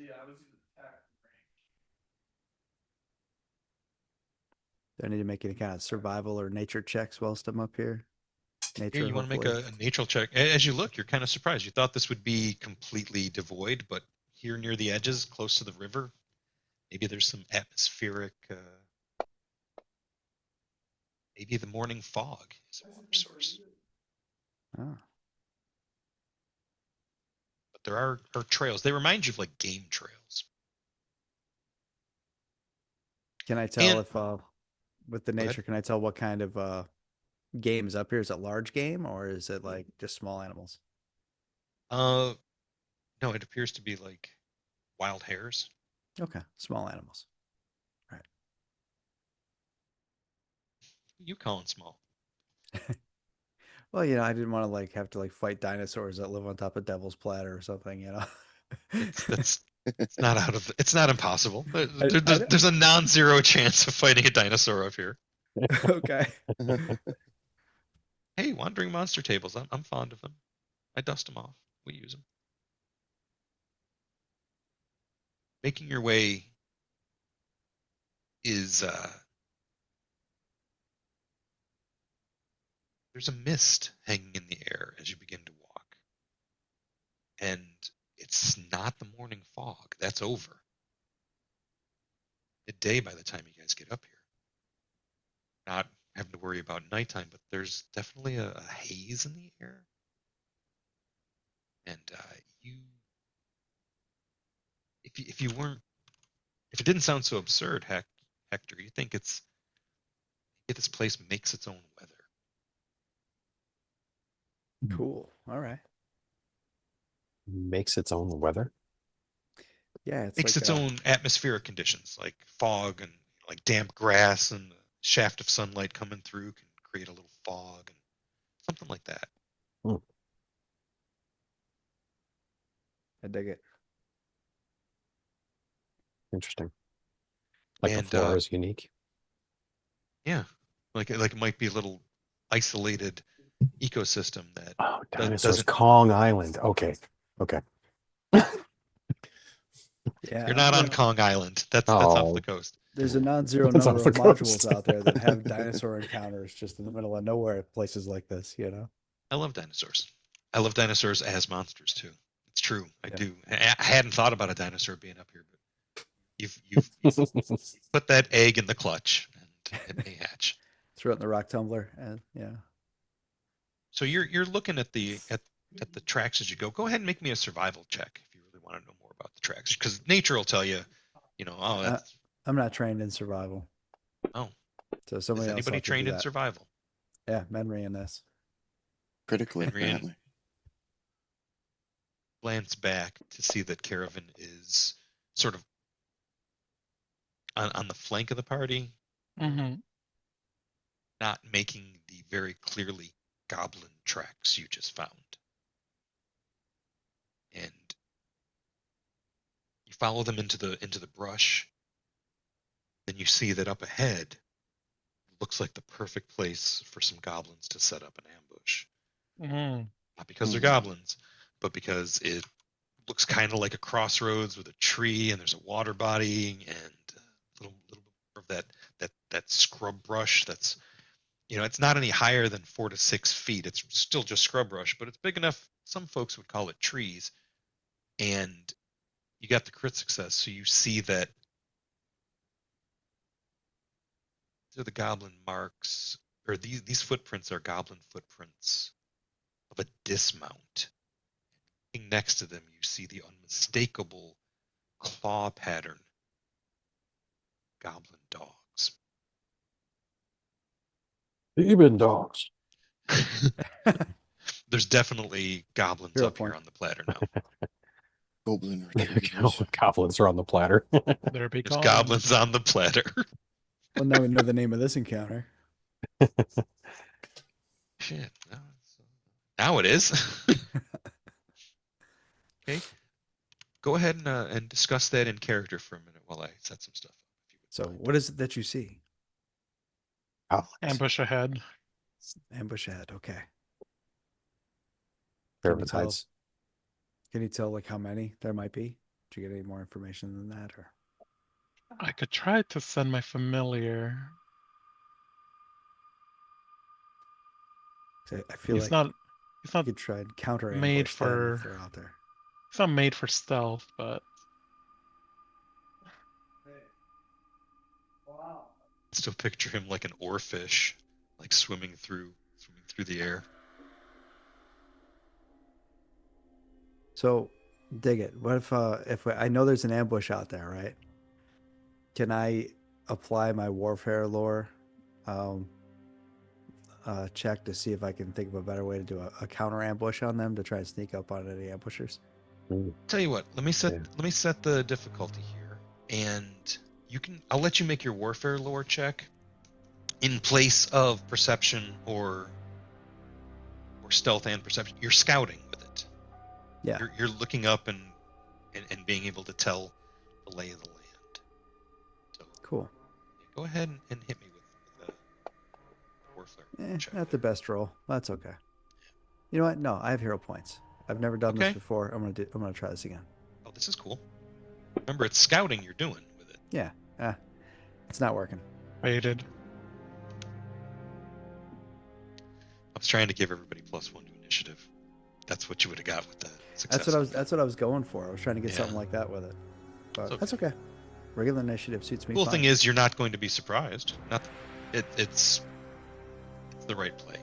Do I need to make any kind of survival or nature checks whilst I'm up here? Here, Nature, you want to make hopefully. a natural check. As you look, you're kind of surprised. You thought this would be completely devoid, but here near the edges, close to the river, maybe there's some atmospheric. Maybe the morning fog is a water source. Oh. But there are trails. They remind you of like game trails. Can I tell And if with the go ahead. nature, can I tell what kind of game is up here? Is it large game or is it like just small animals? No, it appears to be like wild hares. Okay, small animals. Right. You calling small? Well, I didn't want to like have to like fight dinosaurs that live on top of Devil's Platter or something. It's not it's not impossible. I know. There's a non-zero chance of fighting a dinosaur up here. Okay. Hey, wandering monster tables. I'm fond of them. I dust them off. We use them. Making your way is there's a mist hanging in the air as you begin to walk, and it's not the morning fog. That's over. Midday by the time you guys get up here. Not having to worry about nighttime, but there's definitely a haze in the air, and if you weren't if it didn't sound so absurd, Hector, you think this place makes its own weather. Cool. All right. Makes its own weather. Yeah, it's Makes like its own atmospheric conditions, like fog and like damp grass, and the shaft of sunlight coming through can create a little fog and something like that. Hmm, I dig it. interesting. Like the And flora is unique. yeah, like it might be a little isolated ecosystem that Oh, dinosaurs. doesn't. Kong Island. Okay. Okay. You're Yeah. not on Kong Island. That's off the Oh, coast. There's a non-zero that's number off the of modules coast. out there that have dinosaur encounters just in the middle of nowhere, places like this. I love dinosaurs. I love dinosaurs as monsters too. It's true. I Yeah. do. I hadn't thought about a dinosaur being up here, but you've put that egg in the clutch and it may hatch. Throw it in the rock tumbler, and yeah. So you're looking at the tracks as you go. Go ahead and make me a survival check if you really want to know more about the tracks, because nature will tell you, oh, Uh, that's I'm not trained in survival, oh. so Is somebody else will anybody have to do trained in that. survival? Yeah, memory in this. Critically, Henry and apparently. glance back to see that Caravan is sort of on the flank of the party, Mm-hmm. not making the very clearly goblin tracks you just found. And you follow them into the brush, then you see that up ahead looks like the perfect place for some goblins to set up an ambush. Mm. Not because they're Mhm. goblins, but because it looks kind of like a crossroads with a tree and there's a water body and a little bit of that scrub brush that's it's not any higher than 4 to 6 feet. It's still just scrub brush, but it's big enough. Some folks would call it trees. And you got the crit success, so you see that they're the goblin marks, or these footprints are goblin footprints of a dismount. Next to them, you see the unmistakable claw pattern goblin dogs. Demon dogs. There's definitely goblins Hero up here point. on the platter now. Goblin There we go. retrievers. Goblins are on the platter. There be There's goblins. goblins on the platter. Well, now we know the name of this encounter. Shit. Now it is. Okay. Go ahead and discuss that in character for a minute while I set some stuff up. If you would So, mind. what is it that you see? Goblins. Ambush ahead. Ambush ahead. Okay. Fair Can you with tell? heights. Can you tell like how many there might be? Did you get any more information than that, or? I could try to send my familiar. 'Cause I feel He's like not. He's you not could try and counter made ambush them for. if they're out there. He's not made for stealth, but Still picture him like an oarfish, like swimming through the air. So, dig it. What if I know there's an ambush out there, right? Can I apply my warfare lore check to see if I can think of a better way to do a counter ambush on them to try and sneak up on any ambushers? Tell you what, let me set Yeah. the difficulty here, and I'll let you make your warfare lore check in place of perception or stealth and perception. You're scouting with it. Yeah. You're looking up and being able to tell the lay of the land. So Cool. go ahead and hit me with a warfare check. Not the best roll. That's okay. You know what? No, I have hero points. I've never done this Okay. before. I'm gonna try this again. Oh, this is cool. Remember, it's scouting you're doing with it. Yeah. It's not working. faded. I was trying to give everybody +1 to initiative. That's what you would have got with the success. That's what I was going for. I was trying to get Yeah. something like that with it. But It's that's okay. Regular initiative suits me Cool fine. thing is, you're not going to be surprised. It's the right play.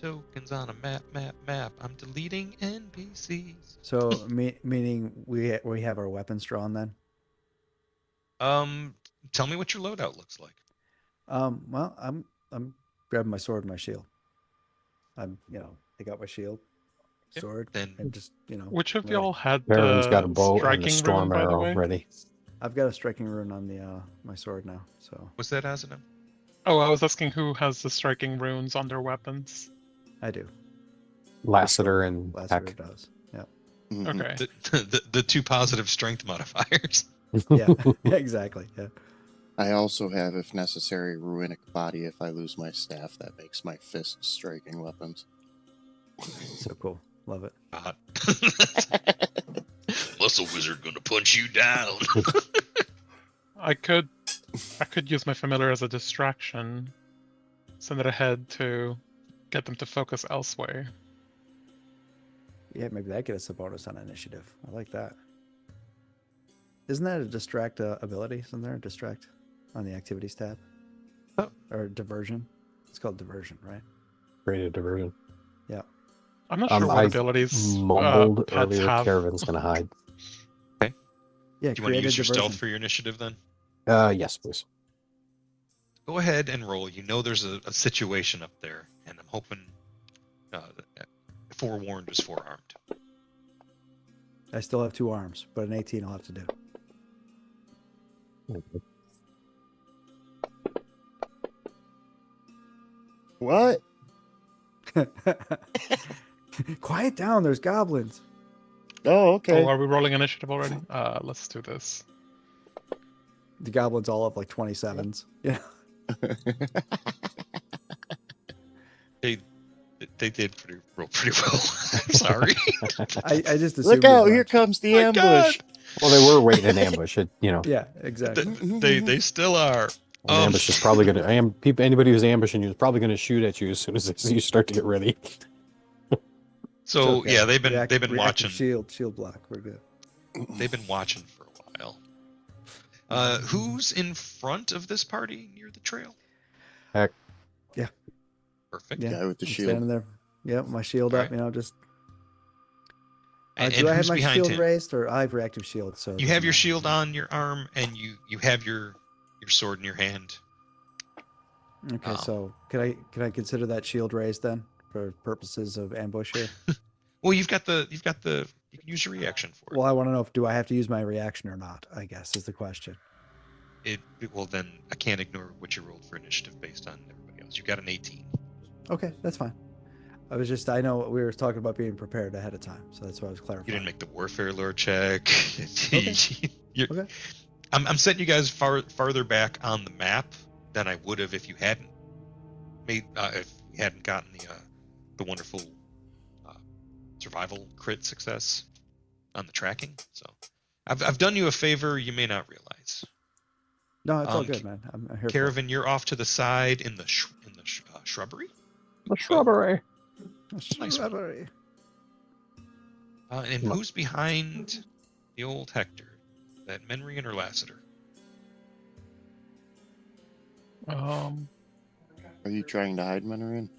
Tokens on a map. I'm deleting NPCs. So meaning we have our weapons drawn then? Tell me what your loadout looks like. Well, I'm grabbing my sword and my shield. Take out my shield, Yep, sword, then- and just Which of ready. y'all had Baron's got a the bow and a striking storm rune, by the arrow way? ready. I've got a striking rune on the my sword now. So Was that Azanim? Oh, I was asking who has the striking runes on their weapons. I do. Lassiter and Lassiter Heck. does. Yeah. Mhm. Okay. The two positive strength modifiers. Yeah. Exactly. Yeah. I also have, if necessary, ruinic body. If I lose my staff, that makes my fist striking weapons. So cool. Love it. God. Muscle wizard gonna punch you down. I could use my familiar as a distraction. Send it ahead to get them to focus elsewhere. Yeah, maybe that gets us a bonus on initiative. I like that. Isn't that a distract ability? Isn't there a distract on the activities tab? Oh. Or diversion? It's called diversion, right? Creative diversion. Yeah. I'm not sure what I abilities mumbled pets earlier. have. Caravan's gonna hide. Yeah, Do you want to creative use your diversion. stealth for your initiative then? Yes, please. Go ahead and roll. You know there's a situation up there, and I'm hoping forewarned is forearmed. I still have 2 arms, but an 18 I'll have to do. What? Quiet down, there's goblins. Oh, okay. Oh, are we rolling initiative already? Let's do this. The goblins all have like 27s. Yeah. They did roll pretty well. I'm sorry. I just assumed Look as out! Here much. comes the My ambush. Well, they were waiting in ambush. Yeah, exactly. They still are. An ambush is probably gonna. Anybody who's ambushing you is probably gonna shoot at you as soon as you start to get ready. So It's okay. yeah, they've been Reactive watching. shield block. We're good. They've been watching for a while. Who's in front of this party near the trail? Heck. Yeah. Perfect. Yeah. Guy with the I'm shield. standing there. Yeah, my shield up. Alright. Just And Do I have who's my behind shield him? raised, or I have reactive shield? So it You doesn't have your matter. shield on your arm, and you have your sword in your hand. Okay, so can I consider that shield raised then for purposes of ambush here? Well, you've got the you can use your reaction for it. Well, I want to know if do I have to use my reaction or not, I guess is the question. Well, then I can't ignore what you rolled for initiative based on everybody else. You got an 18. Okay, that's fine. I know we were talking about being prepared ahead of time, so that's why I was You clarifying. didn't make the warfare lore check. Okay. You're- Okay. I'm setting you guys farther back on the map than I would have if you hadn't gotten the wonderful survival crit success on the tracking. So I've done you a favor you may not realize. No, it's all good, man. I'm here for it. Caravan, you're off to the side in the shrubbery. The shrubbery. Nice one. Shrubbery. And who's behind the old Hector? That Menrian or Lassiter? Um, Are you trying to hide, Menorian?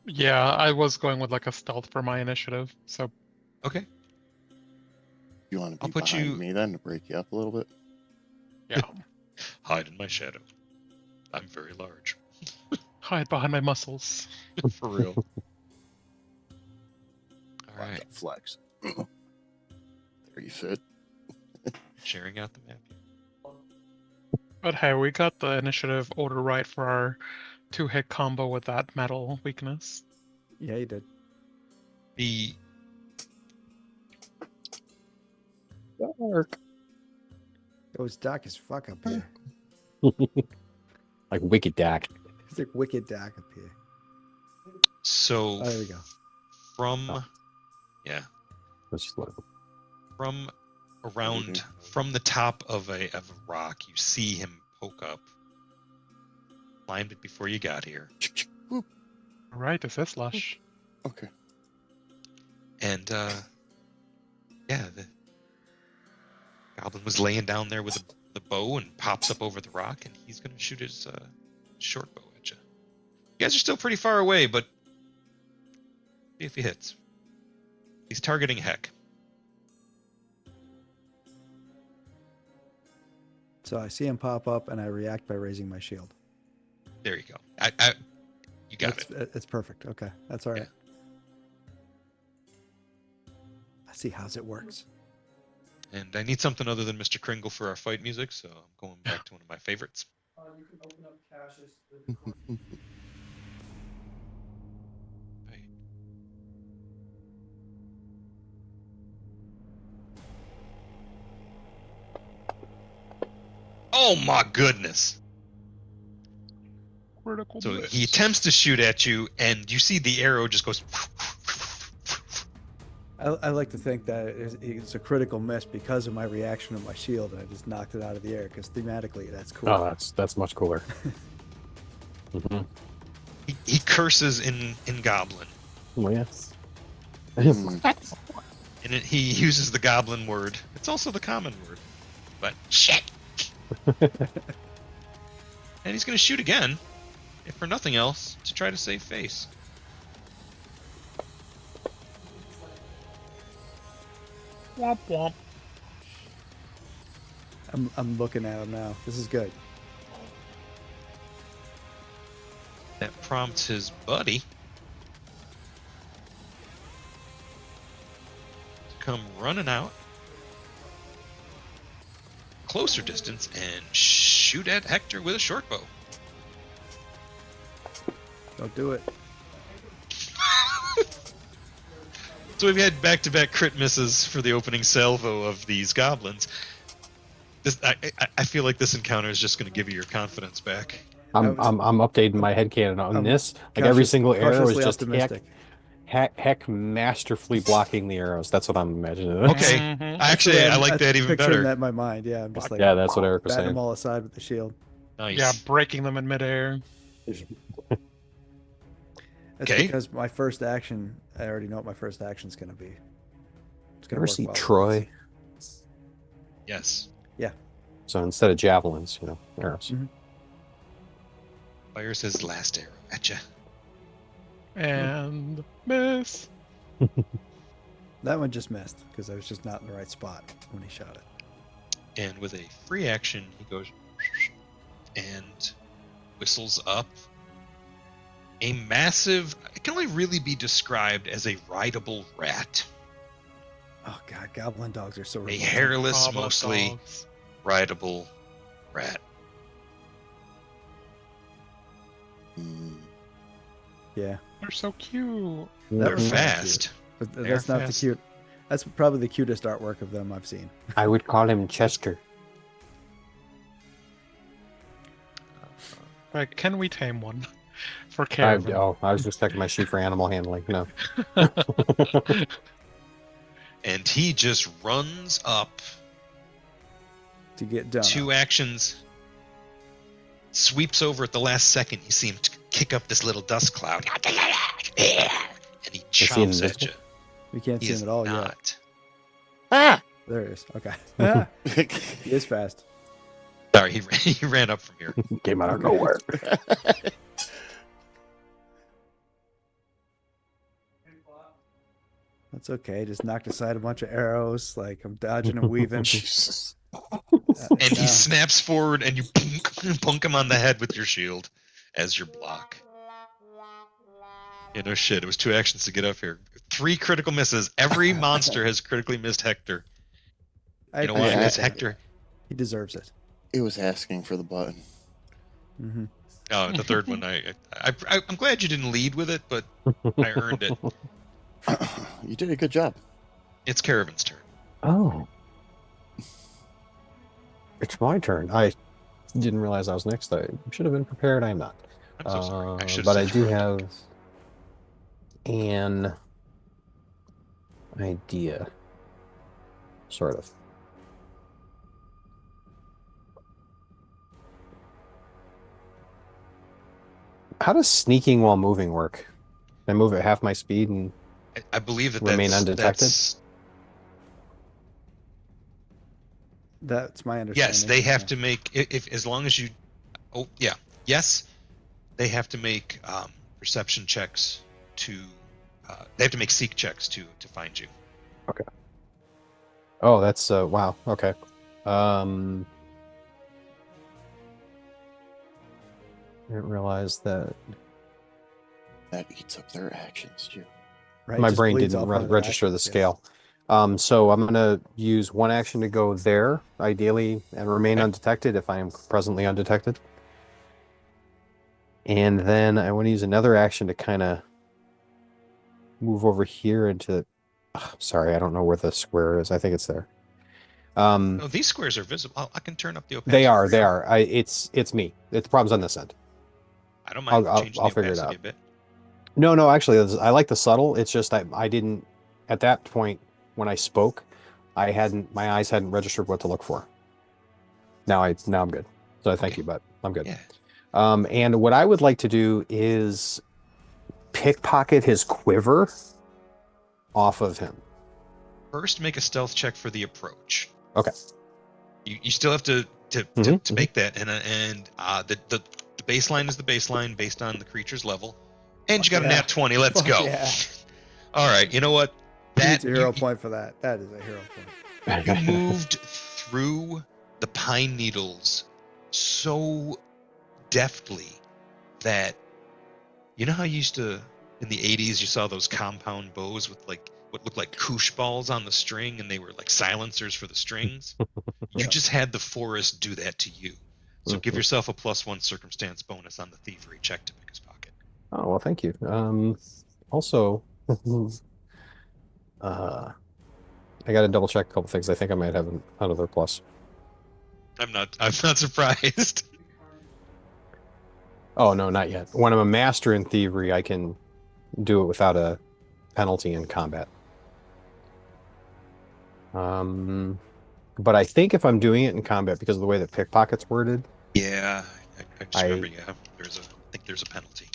yeah, I was going with like a stealth for my initiative. So Okay. You want to I'll be put behind you- me then to break you up a little bit? yeah, Hide in my shadow. I'm very large. hide behind my muscles. For real. All Watch right. that flex. There you fit. Sharing out the map. But hey, we got the initiative order right for our 2-hit combo with that metal weakness. Yeah, you did. The Dark. It was dark as fuck up here. Like wicked Dak. It's like wicked dark up here. so Oh, there we go. from Oh. yeah Let's just let it- from around from the top of a rock you see him poke up. Climbed it before you got here, All right, this is lush. Okay. and yeah, the goblin was laying down there with the bow and pops up over the rock, and he's gonna shoot his short bow at you. You guys are still pretty far away, but see if he hits. He's targeting Heck. So I see him pop up, and I react by raising my shield. There you go. You got it. It's perfect. Okay, that's all right. Yeah. Let's see how's it works. And I need something other than Mr. Kringle for our fight music, so I'm going back to one of my favorites. You can open up caches. Right. Oh my goodness! Critical So miss. he attempts to shoot at you, and you see the arrow just goes. I like to think that it's a critical miss because of my reaction to my shield, and I just knocked it out of the air. Because thematically, that's cool. Oh, that's much cooler. Mm-hmm. He curses in Goblin, Oh, yes. and he uses the Goblin word. It's also the common word, but shit. And he's going to shoot again, if for nothing else, to try to save face. Womp womp. I'm looking at him now. This is good. That prompts his buddy to come running out closer distance and shoot at Hector with a short bow. Don't do it. So we've had back-to-back crit misses for the opening salvo of these goblins. I feel like this encounter is just going to give you your confidence back. I'm updating my headcanon on I'm this. Like every single arrow is cautiously just optimistic. heck masterfully blocking the arrows. That's what I'm imagining. Okay, Mhm. I like that even picturing better. that in my mind. Yeah, I'm just like Yeah, that's what Eric was batting saying. them all aside with the shield. Nice. Yeah, breaking them in midair. That's Okay. because my first action, I already know what my first action's going to be. It's You gonna ever work see well. Troy? Yes. So instead of javelins, arrows. Mm-hmm. Fires his last arrow at you. And miss. That one just missed because I was just not in the right spot when he shot it. And with a free action, he goes and whistles up a massive, it can only really be described as a rideable rat. Oh god, goblin dogs are so A revolting. hairless, Goblin mostly dogs. rideable rat. Hmm. Yeah, They're so cute. That They're was kinda fast. but They that's are not fast. the cute. That's probably the cutest artwork of them I've seen. I would call him Chester. Right, can we tame one for Caravan? I was just checking my sheet for animal handling. No. And he just runs up To get done. 2 actions, sweeps over at the last second. You see him kick up this little dust cloud. And he he chomps at invisible? you. We can't He see is him at all yet. not. Ah! There he is. Okay. He is fast. Sorry, he ran up from here. Came out of nowhere. That's okay. Just knocked aside a bunch of arrows. Like I'm dodging and weaving. Jesus. And he Now- snaps forward, and you punk him on the head with your shield as your block. Yeah, no shit. It was 2 actions to get up here. 3 critical misses. Every monster has critically missed Hector. I You know why? appreciate Because that. Hector. He deserves it. It was asking for the button. Mm-hmm. Oh, the third one. I'm glad you didn't lead with it, but I earned it. You did a good job. It's Caravan's turn. Oh. It's my turn. I didn't realize I was next. I should have been prepared. I'm not. I'm so sorry. I should But I said do you. have an idea. Sort of. How does sneaking while moving work? Can I move at half my speed and I believe that Remain undetected? That's my understanding. Yes, they have yeah. to make if as long as you. Oh yeah, yes, they have to make perception checks to. They have to make seek checks to find you. oh, that's wow. Okay. I didn't realize that That eats up their actions too. Right? my Just brain bleeds didn't off one of their register the actions, yeah. scale. So I'm gonna use one action to go there, ideally, and remain Okay. undetected if I am presently undetected. And then I want to use another action to kind of move over here into. Sorry, I don't know where the square is. I think it's there. No, these squares are visible. I can turn up the opacity. They are. They are. It's me. It's the problem's on this end. I don't mind I'll changing the figure it opacity out. a bit. No. Actually, I like the subtle. It's just I didn't at that point when I spoke, my eyes hadn't registered what to look for. Now I'm good. So thank Okay. you, but I'm good. Yeah. And what I would like to do is pickpocket his quiver off of him. First, make a stealth check for the approach. Okay. You still have to Mhm, make that, and the baseline is the baseline based on the creature's level, and you got a Yeah. nat 20. Let's Fuck go. yeah. All right. You know what? He That needs a hero you, point for that. That is a hero point. you moved through the pine needles so deftly that you know how you used to in the 80s you saw those compound bows with like what looked like koosh balls on the string and they were like silencers for the strings. You Yeah. just had the forest do that to you. So give yourself a +1 circumstance bonus on the thievery check to pick his pocket. Oh well, thank you. Also, I got to double check a couple things. I think I might have another plus. I'm not surprised. Oh no, not yet. When I'm a master in thievery, I can do it without a penalty in combat. But I think if I'm doing it in combat because of the way that pickpocket's worded, Yeah, I just I- remember. Yeah, I think there's a penalty.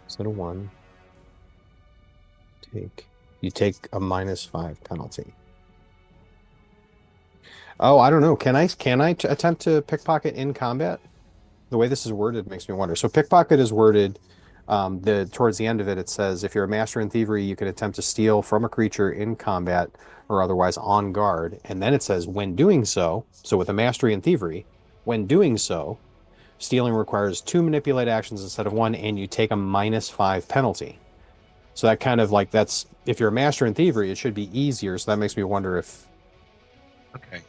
instead of 1, you take a -5 penalty. Oh, I don't know. Can I attempt to pickpocket in combat? The way this is worded makes me wonder. So pickpocket is worded Towards the end of it, it says if you're a master in thievery, you can attempt to steal from a creature in combat or otherwise on guard. And then it says when doing so, so with a mastery in thievery, when doing so, stealing requires 2 manipulate actions instead of 1, and you take a -5 penalty. So that kind of like that's if you're a master in thievery, it should be easier. So that makes me wonder if Okay.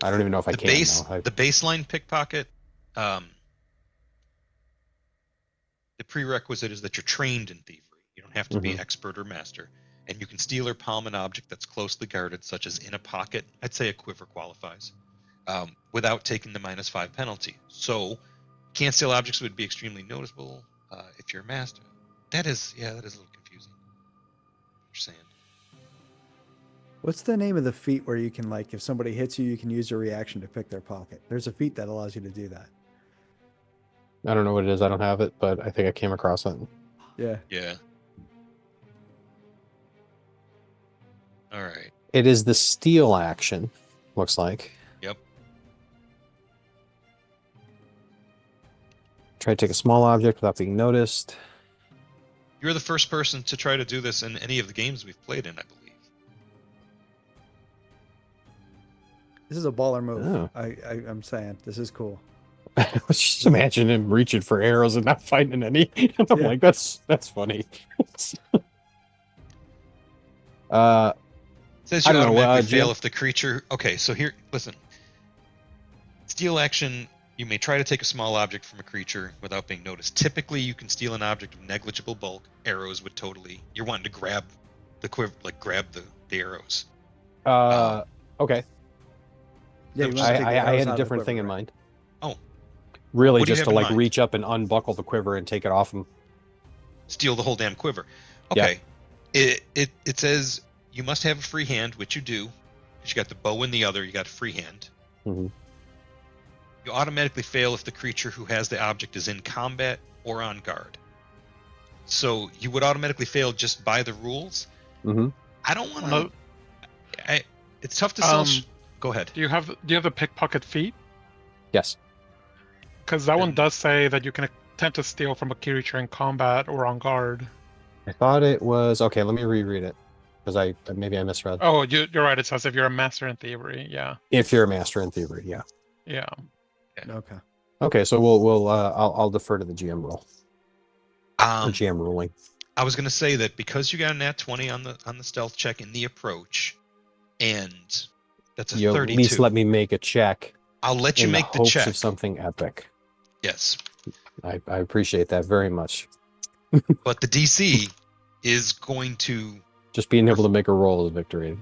I don't even know if I The can base, now. the baseline pickpocket, the prerequisite is that you're trained in thievery. You don't have to be expert or master, and you can steal or palm an object that's closely guarded, such as in a pocket. I'd say a quiver qualifies, without taking the -5 penalty. So, can't steal objects would be extremely noticeable if you're a master. That is a little confusing. You're saying. What's the name of the feat where you can, like, if somebody hits you, you can use a reaction to pick their pocket? There's a feat that allows you to do that. I don't know what it is. I don't have it, but I think I came across it. Yeah. Yeah. All right. It is the steal action, looks like. Yep. Try to take a small object without being noticed. You're the first person to try to do this in any of the games we've played in, I believe. This is a baller move. Oh. I'm saying this is cool. Just imagine him reaching for arrows and not finding any. I'm Yeah. like, that's funny. It says I you don't know, automatically fail Jim? if the creature. Okay, so here, listen. Steal action. You may try to take a small object from a creature without being noticed. Typically, you can steal an object of negligible bulk. Arrows would totally. You're wanting to grab the quiver, like grab the arrows. Okay. Yeah, you want to take the I arrows had out a of the different thing quiver, in right? mind. Oh. Really, What do you just have to in like mind? reach up and unbuckle the quiver and take it off him. Steal the whole damn quiver. Yeah. Okay. It says you must have a free hand, which you do. Because you got the bow in the other, you got a free hand. Mhm. You automatically fail if the creature who has the object is in combat or on guard. So you would automatically fail just by the rules. Mm-hmm. I don't want to. No, It's tough to sell. Um, Go ahead. do you have a pickpocket feat? Yes. Because that one Then- does say that you can attempt to steal from a creature in combat or on guard. I thought it was okay. Let me reread it because maybe I misread. Oh, you're right. It says if you're a master in thievery. Yeah. If you're a master in thievery, yeah. Yeah. Okay. Okay, so I'll defer to the GM roll or GM ruling. I was going to say that because you got a nat 20 on the stealth check in the approach, and that's a You 32. at least let me make a check. I'll let you in make the hopes check. of something epic. Yes, I appreciate that very much. but the DC is going to. Just being able to make a roll is victory.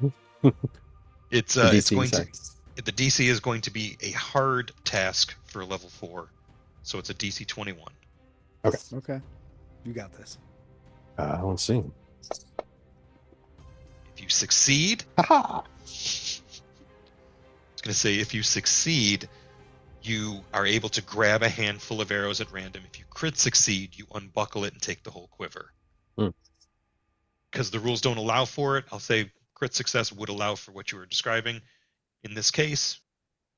It's The it's DC, going sorry. to. The DC is going to be a hard task for level 4, so it's a DC 21. Okay. You got this. Let's see. If you succeed, Haha. I was going to say if you succeed, you are able to grab a handful of arrows at random. If you crit succeed, you unbuckle it and take the whole quiver. Because the rules don't allow for it, I'll say crit success would allow for what you were describing in this case.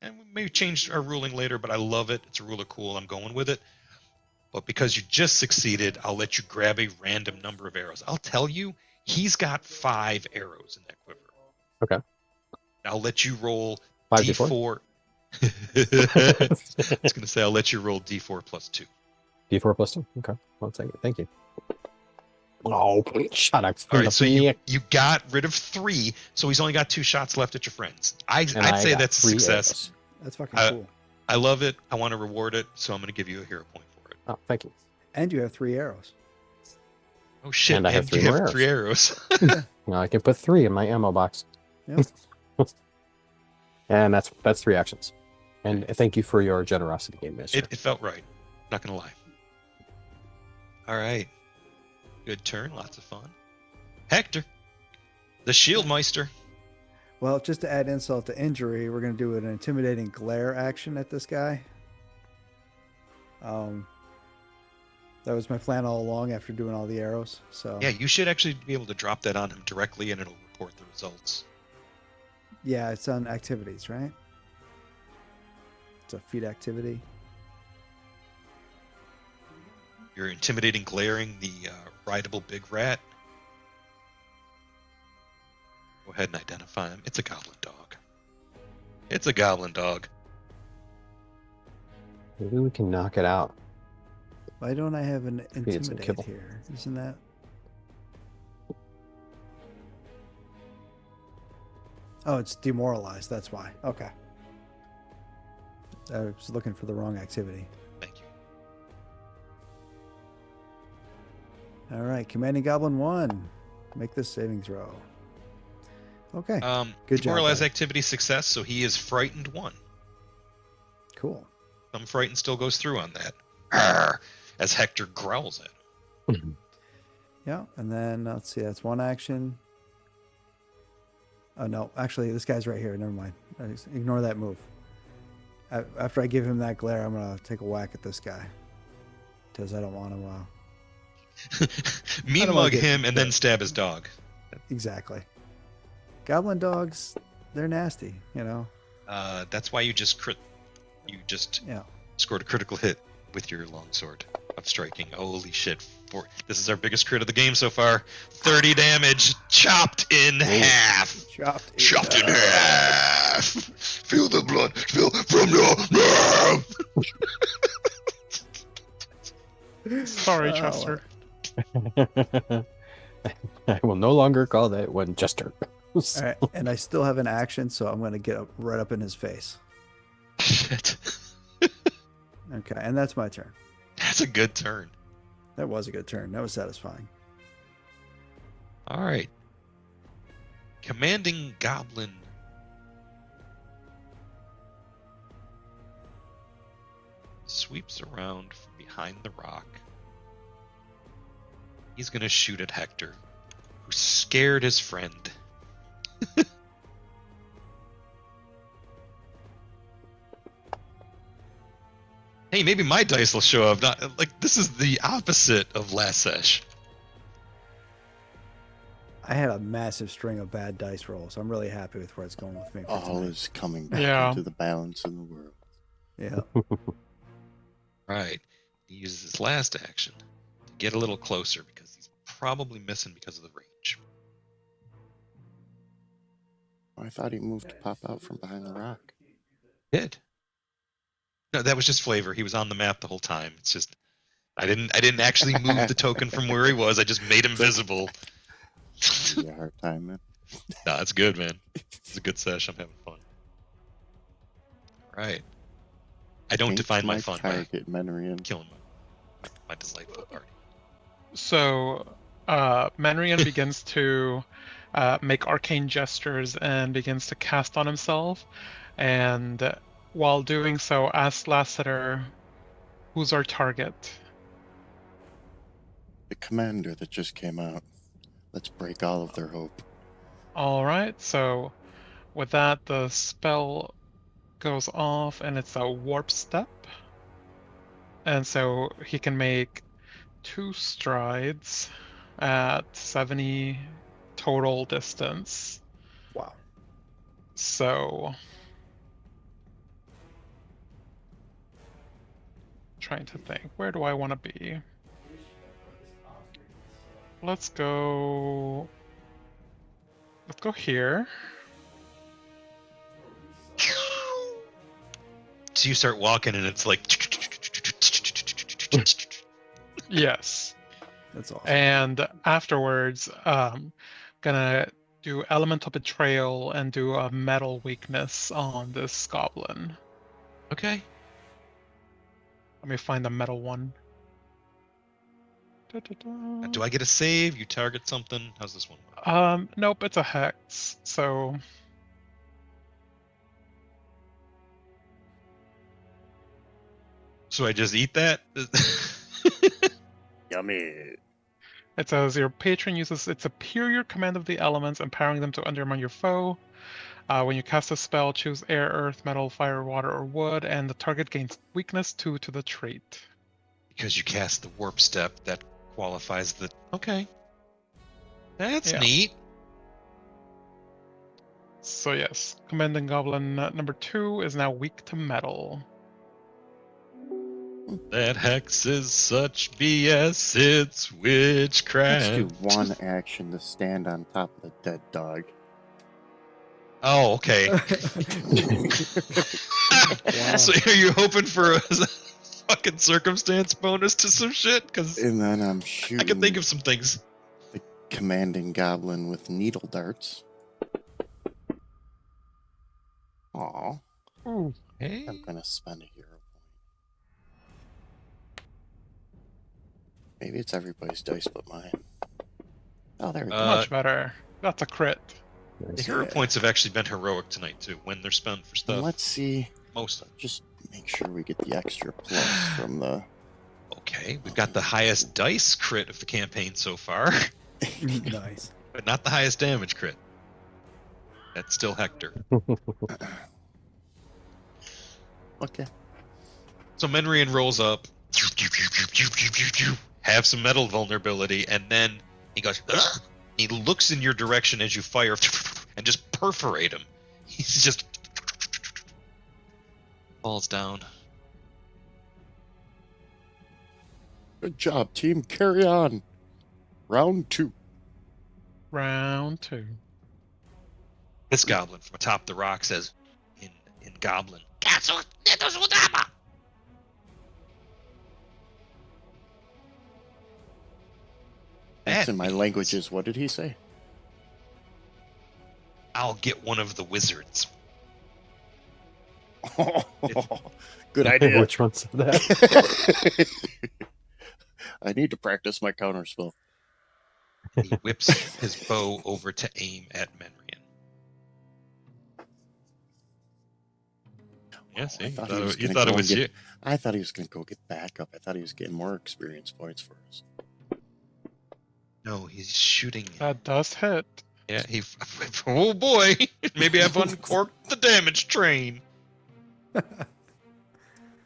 And we may change our ruling later, but I love it. It's a ruler cool. I'm going with it. But because you just succeeded, I'll let you grab a random number of arrows. I'll tell you, he's got 5 arrows in that quiver. Okay. I'll let you roll 5d4. D4. I was going to say, I'll let you roll D4 plus 2. D4 plus 2. Okay. I'll take it. Thank you. Oh, shut up. All right, so you got rid of 3, so he's only got 2 shots left at your friends. I'd say that's a success. That's fucking cool. I love it. I want to reward it, so I'm going to give you a hero point for it. Oh, thank you. And you have 3 arrows. Oh shit! And I have 3 you more have 3 arrows. Now I can put 3 in my ammo box. Yep. And that's 3 actions. And thank you for your generosity, Game Master. It felt right. Not gonna lie. All right. Good turn. Lots of fun. Hector, the Shield Meister. Well, just to add insult to injury, we're going to do an intimidating glare action at this guy. That was my plan all along after doing all the arrows. So Yeah, you should actually be able to drop that on him directly, and it'll report the results. yeah, it's on activities, right? It's a feat activity. You're intimidating, glaring the rideable big rat. Go ahead and identify him. It's a goblin dog. It's a goblin dog. Maybe we can knock it out. Why don't I have an It's a intimidate kibble. here? Isn't that? Oh, it's demoralized. That's why. Okay. I was looking for the wrong activity. Thank you. All right, Commanding Goblin 1. Make this saving throw. Okay, good job, Demoralized buddy. activity success, so he is frightened 1. Cool. Some frightened still goes through on that. Arr! As Hector growls at him. Yeah, and then let's see, that's one action. Oh no, actually, this guy's right here. Never mind. Ignore that move. After I give him that glare, I'm gonna take a whack at this guy because I don't want to. Mean don't wanna mug get him and then bit. stab his dog. Exactly. Goblin dogs, they're nasty. You know. That's why you just Yeah. scored a critical hit with your longsword of striking. Holy shit. This is our biggest crit of the game so far. 30 damage, chopped in half. Chopped in half. Feel the blood spill from your mouth. Sorry, Oh, Chester. I will no longer call that one Jester. All right, and I still have an action, so I'm gonna get right up in his face. Shit. Okay, and that's my turn. That's a good turn. That was a good turn. That was satisfying. All right. Commanding Goblin. Sweeps around from behind the rock. He's going to shoot at Hector, who scared his friend. Hey, maybe my dice will show up. Not like this is the opposite of last sesh. I had a massive string of bad dice rolls. I'm really happy with where it's going with me. For All tonight. is coming back Yeah. into the balance in the world. Yeah. Right. He uses his last action to get a little closer because he's probably missing because of the range. I thought he moved to pop out from behind the rock. Did. No, that was just flavor. He was on the map the whole time. It's just I didn't actually move the token from where he was. I just made him visible. Give you a hard time, man. No, it's good, man. It's a good sesh. I'm having fun. All right. I don't Ain't define my my fun by target, Menorian. killing my delightful party. So, Manrian begins to make arcane gestures and begins to cast on himself. And while doing so, asks Lassiter, who's our target? The commander that just came out. Let's break all of their hope. All right, so with that, the spell goes off and it's a warp step. And so he can make 2 strides at 70 total distance. Wow. So, trying to think, where do I want to be? Let's go here. So you start walking and it's like Yes. That's awesome. And afterwards, gonna do elemental betrayal and do a metal weakness on this goblin. Okay. Let me find the metal one. Da-da-da. Do I get a save? You target something? How's this one? Nope, it's a hex. So So I just eat that? Yummy. it says your patron uses its superior command of the elements, empowering them to undermine your foe. When you cast a spell, choose air, earth, metal, fire, water, or wood, and the target gains weakness 2 to the trait. Because you cast the warp step, that qualifies the... Okay. That's Yeah. neat. So yes, Commanding Goblin number 2 is now weak to metal. That hex is such BS, it's witchcraft. Let's do one action to stand on top of the dead dog. Oh, okay. Wow. So are you hoping for a fucking circumstance bonus to some shit? Because And then I'm I shooting can think of some things. the commanding goblin with needle darts. Aw, Ooh, Hey. I'm gonna spend a hero point. Maybe it's everybody's dice but mine. Oh, there we go. Uh, much better. That's a crit. The Nice. hero Yeah. points have actually been heroic tonight too, when they're spent for And stuff. let's see. Most of them. Just make sure we get the extra plus from the. Okay, we've got the highest dice crit of the campaign so far, Nice. but not the highest damage crit. That's still Hector. Okay. So Menrian rolls up, have some metal vulnerability, and then he goes, "Ugh!" He looks in your direction as you fire and just perforate him. He's just falls down. Good job, team. Carry on. Round 2. Round 2. This goblin from atop the rock says, in goblin, That's That in my means languages. What did he say? I'll get one of the wizards. Good idea. Which one said that? I need to practice my counterspell. He whips his bow over to aim at Menrian. Yeah, see, I you thought thought, he was it, you gonna thought it go and was get- you. I thought he was going to go get backup. I thought he was getting more experience points for us. No, he's shooting. That does hit. Yeah, he. Oh boy, maybe I've uncorked the damage train.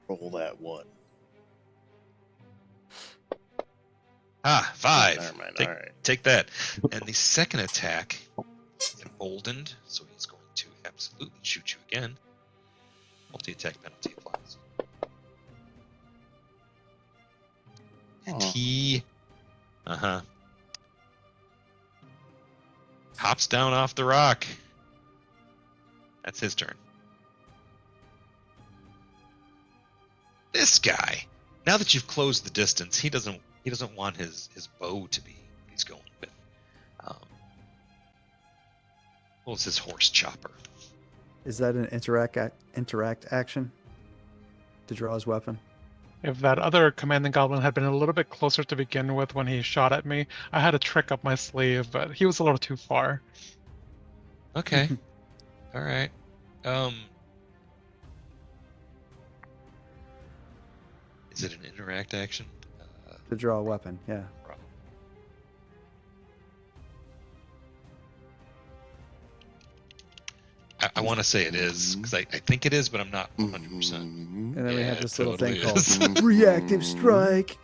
Roll that one. Ah, 5. Never mind. Take, All right. take that. And the second attack, is emboldened, so he's going to absolutely shoot you again. Multi-attack penalty applies. And Aw. he, hops down off the rock. That's his turn. This guy, now that you've closed the distance, he doesn't want his bow to be he's going with. Well, it's his horse chopper. Is that an interact action to draw his weapon? If that other commanding goblin had been a little bit closer to begin with when he shot at me, I had a trick up my sleeve, but he was a little too far. Okay. All right. Is it an interact action? To draw a weapon, yeah. I want to say it is because I think it is, but I'm not 100%. Mhm. And then we Yeah, have this it little thing totally called is. reactive strike.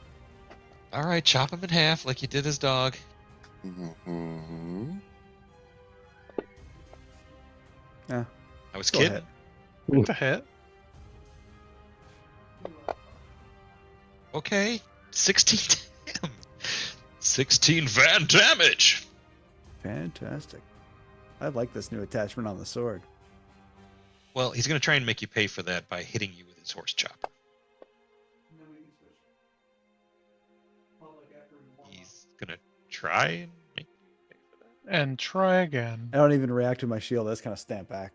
All right, chop him in half like you did his dog. Mhm. Yeah, I was go kidding. ahead. It's a hit. Okay, 16. Damn. 16 van damage. Fantastic. I like this new attachment on the sword. Well, he's going to try and make you pay for that by hitting you with his horse chopper. He's going to try and make you pay for that. And try again. I don't even react to my shield. I just kind of stamp back.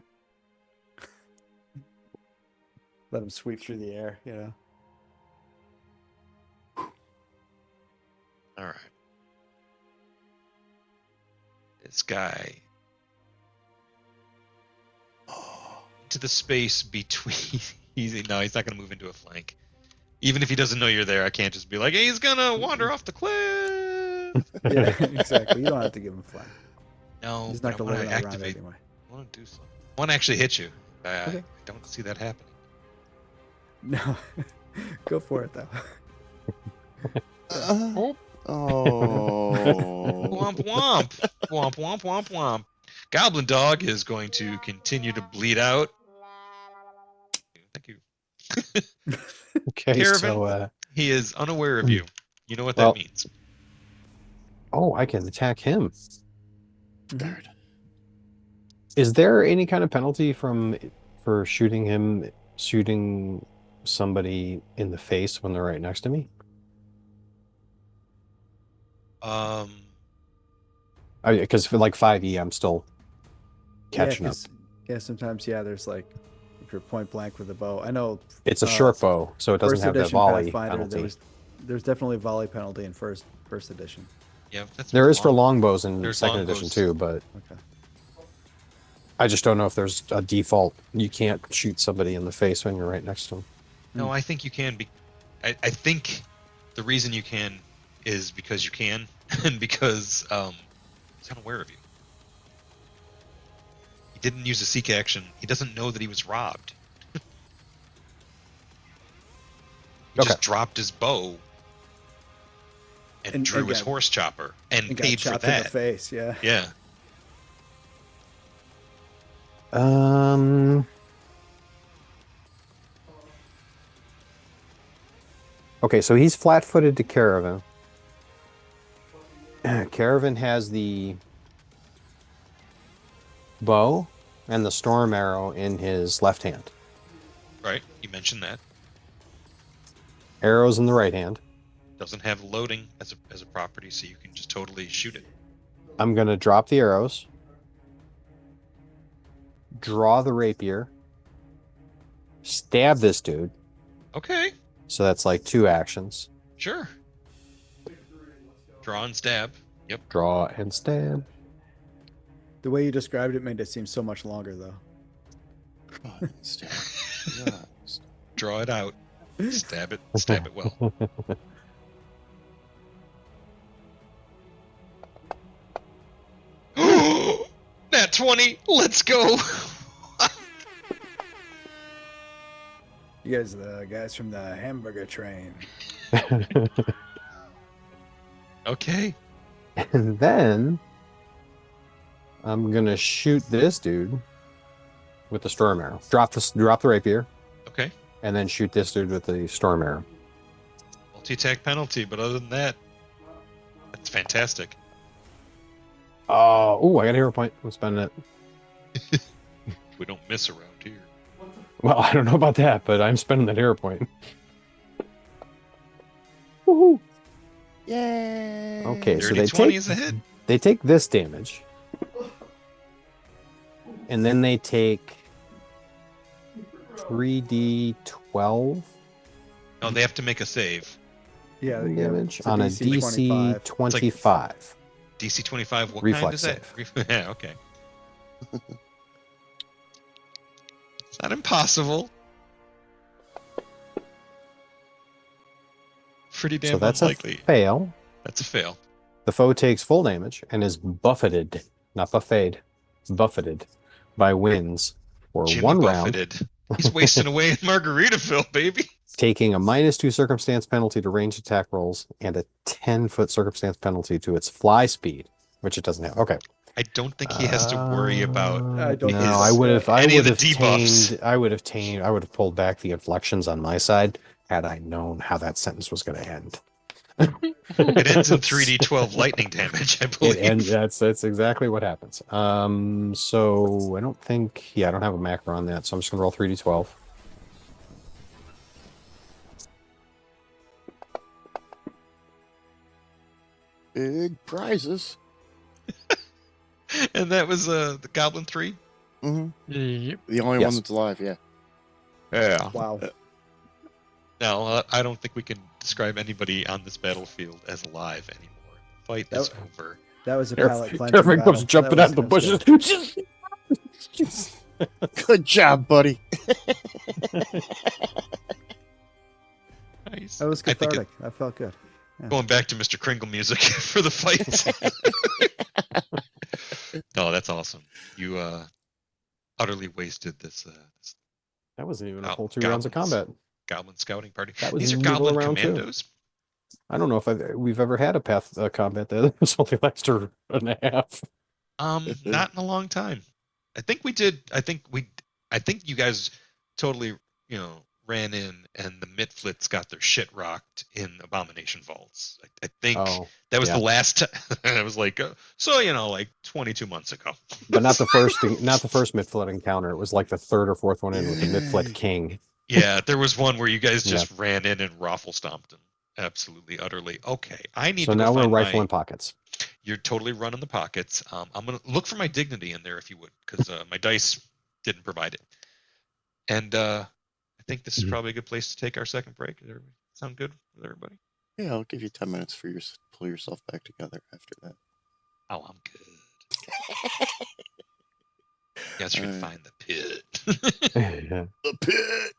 Let him sweep through the air, you know. All right. This guy to the space between. He's not going to move into a flank. Even if he doesn't know you're there, I can't just be like, hey, he's going to wander off the cliff. Yeah, exactly. You don't have to give him flank. No, He's but not I going want to to live in that round activate. anyway. I want to do something. I want to actually hit you. Okay. I don't see that happening. No. Go for it, though. Oh, Oh. Womp womp. Womp womp womp womp. Goblin Dog is going to continue to bleed out. Thank you. Okay. Okay, Caravan, so he is unaware of you. You know what Well- that means. oh, I can attack him. Third. Is there any kind of penalty for shooting somebody in the face when they're right next to me? Because for like 5e, I'm still catching up. Yeah, sometimes there's like if you're point blank with a bow. I know It's a short bow, so it doesn't first have that edition volley Pathfinder. penalty. There's definitely a volley penalty in first edition. Yeah, that's There is for long. longbows in There's second edition longbows. too, but Okay. I just don't know if there's a default. You can't shoot somebody in the face when you're right next to them. No, I think you can be. I think the reason you can is because you can, and because he's unaware of you. He didn't use a seek action. He doesn't know that he was robbed. He Okay. just dropped his bow and drew his got- horse chopper and And got paid for chopped in the that. face. Yeah. Yeah. Okay, so he's flat-footed to Caravan. Caravan has the bow and the storm arrow in his left hand. Right. You mentioned that. Arrows in the right hand. Doesn't have loading as a property, so you can just totally shoot it. I'm going to drop the arrows. Draw the rapier. Stab this dude. Okay. So that's like 2 actions. Sure. Draw and stab. Yep. Draw and stab. The way you described it made it seem so much longer, though. God, stab. Yeah. Draw it out. Stab it. Stab it well. Nat 20. Let's go. You guys are the guys from the hamburger train. Okay. And then I'm gonna shoot this dude with the storm arrow. Drop the rapier, Okay. and then shoot this dude with the storm arrow. Multi-attack penalty, but other than that, that's fantastic. Oh, I got a hero point. I'm spending it. We don't miss around here. Well, I don't know about that, but I'm spending that hero point. Woohoo! Yay! Okay, so Dirty they 20 take is a hit. they take this damage, and then they take 3d12 No, they have to make a save. Yeah, damage it's a on a DC DC 25. DC 25. What Reflex kind is that? Yeah, okay. It's not impossible. Pretty damn So that's unlikely. a fail. That's a fail. The foe takes full damage and is buffeted, not buffeted, buffeted by winds for Jimmy 1 round, buffeted. He's wasting away in Margaritaville, baby. taking a -2 circumstance penalty to range attack rolls and a 10-foot circumstance penalty to its fly speed, which it doesn't have. Okay. I don't think he has to worry about. I don't No, think I so. would have. I Any of would the have debuffs. tamed. I would have pulled back the inflections on my side had I known how that sentence was going to end. It ends in 3d12 lightning damage, I believe. And that's exactly what happens. So I don't think. Yeah, I don't have a macro on that, so I'm just gonna roll 3d12. Big prizes. And that was the Goblin 3? Mm-hmm. Yep. The only Yes. one that's alive, yeah. Yeah. Wow. No, I don't think we can describe anybody on this battlefield as alive anymore. The fight is That- over. That was a palate cleanser. Everyone battle. goes jumping That out the was bushes. good. Good job, buddy. Nice. That was I think cathartic. I felt good. going back to Mr. Kringle music for the fight. No, that's awesome. You utterly wasted this That wasn't even a Oh, full 2 rounds of goblins. combat. Goblin scouting party. That was These are middle of Goblin round 2. commandos. I don't know if we've ever had a path combat that was only lasted an half. Not in a long time. I think we did. I think you guys totally, ran in and the Mitflits got their shit rocked in Abomination Vaults. I think Oh, that was yeah. the last time. I was like, so like 22 months ago. But not the first Midflit encounter. It was like the third or fourth one in with the Midflit Yay. King. Yeah, there was one where you guys Yeah. just ran in and raffle stomped him. Absolutely, utterly. Okay, I need So to go now we're find rifling my. pockets. You're totally running the pockets. I'm gonna look for my dignity in there if you would, because my dice didn't provide it. And I think this is Mhm. probably a good place to take our second break. Does everybody sound good with everybody? Yeah, I'll give you 10 minutes for you to pull yourself back together after that. Oh, I'm good. You guys should Alright. find the pit. The pit.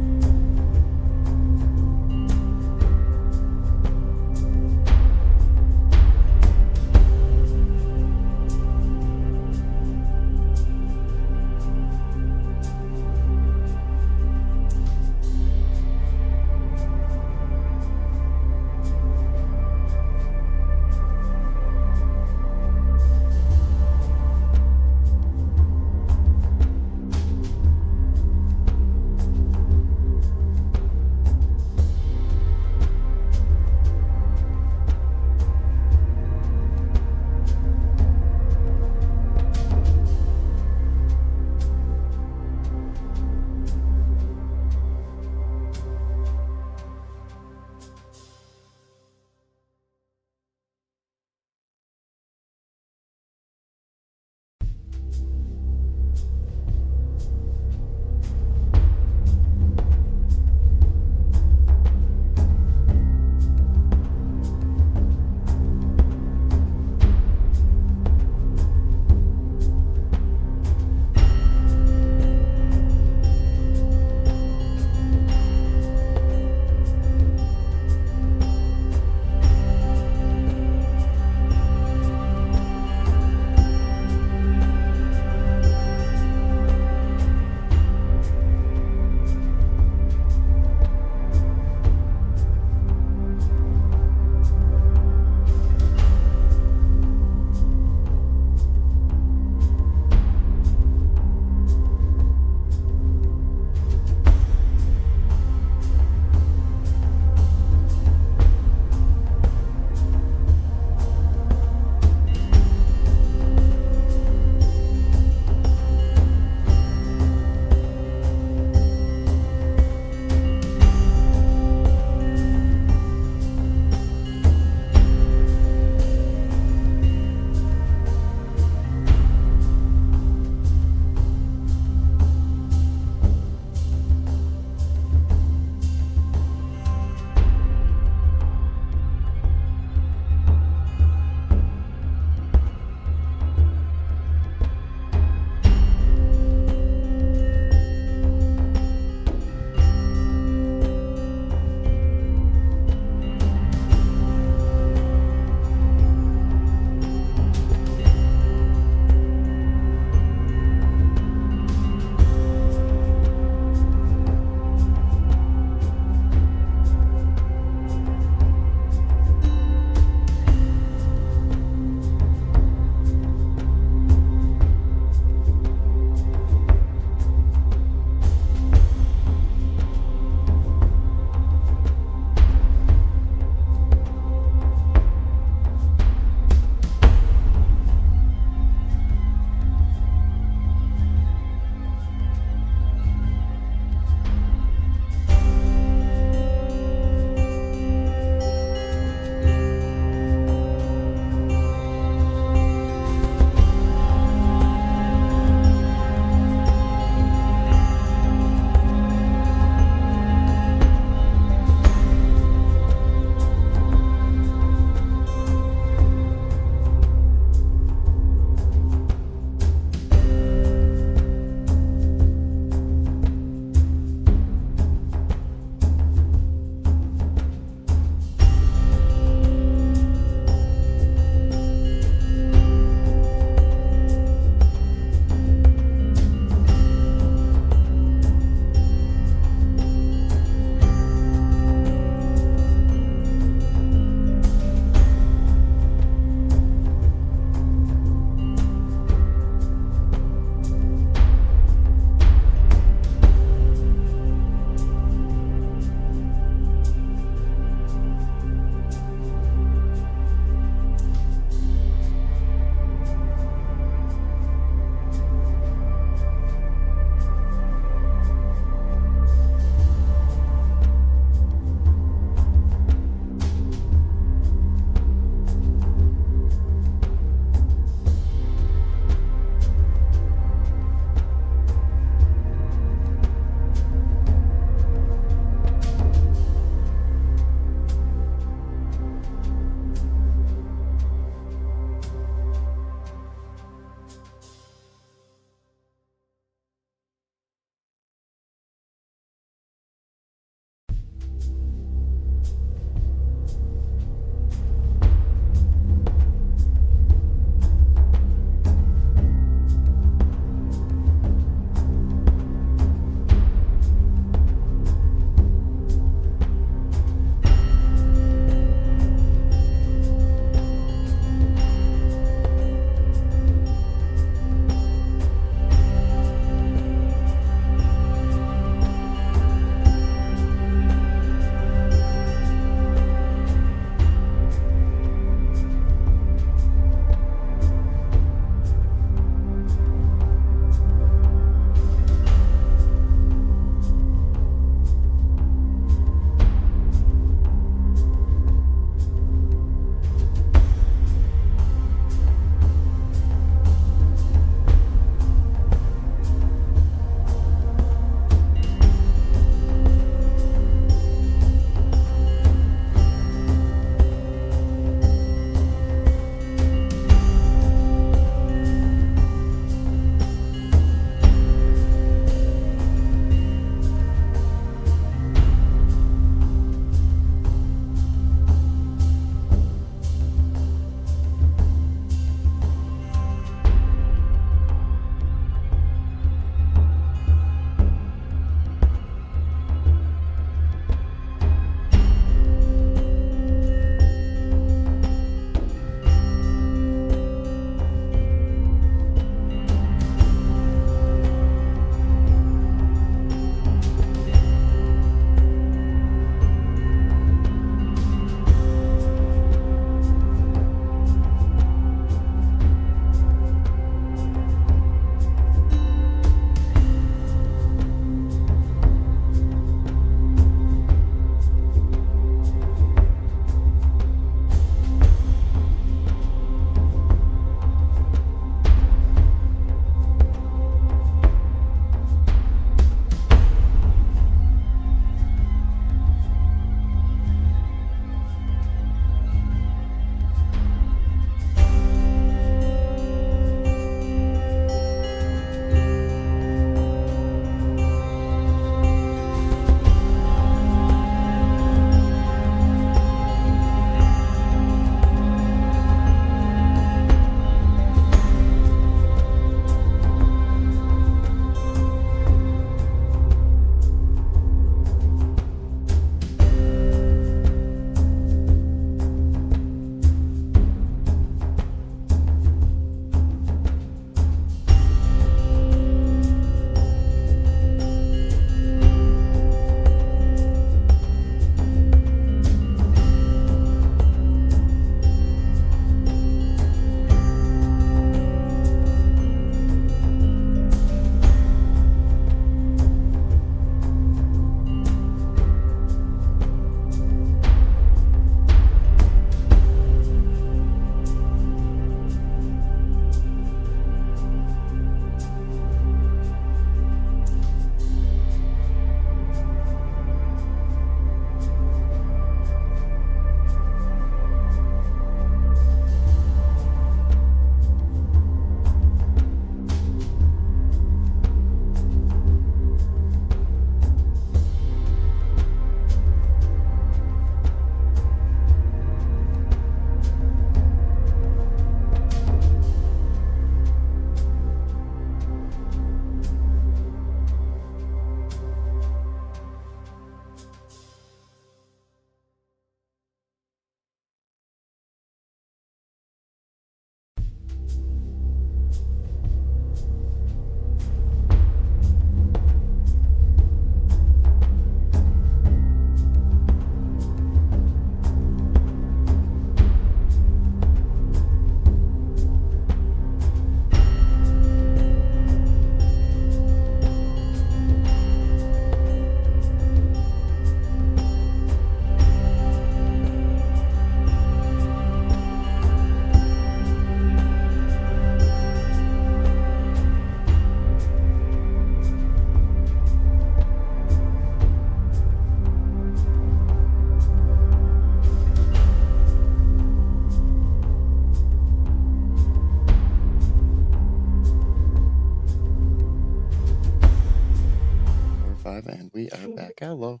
hello.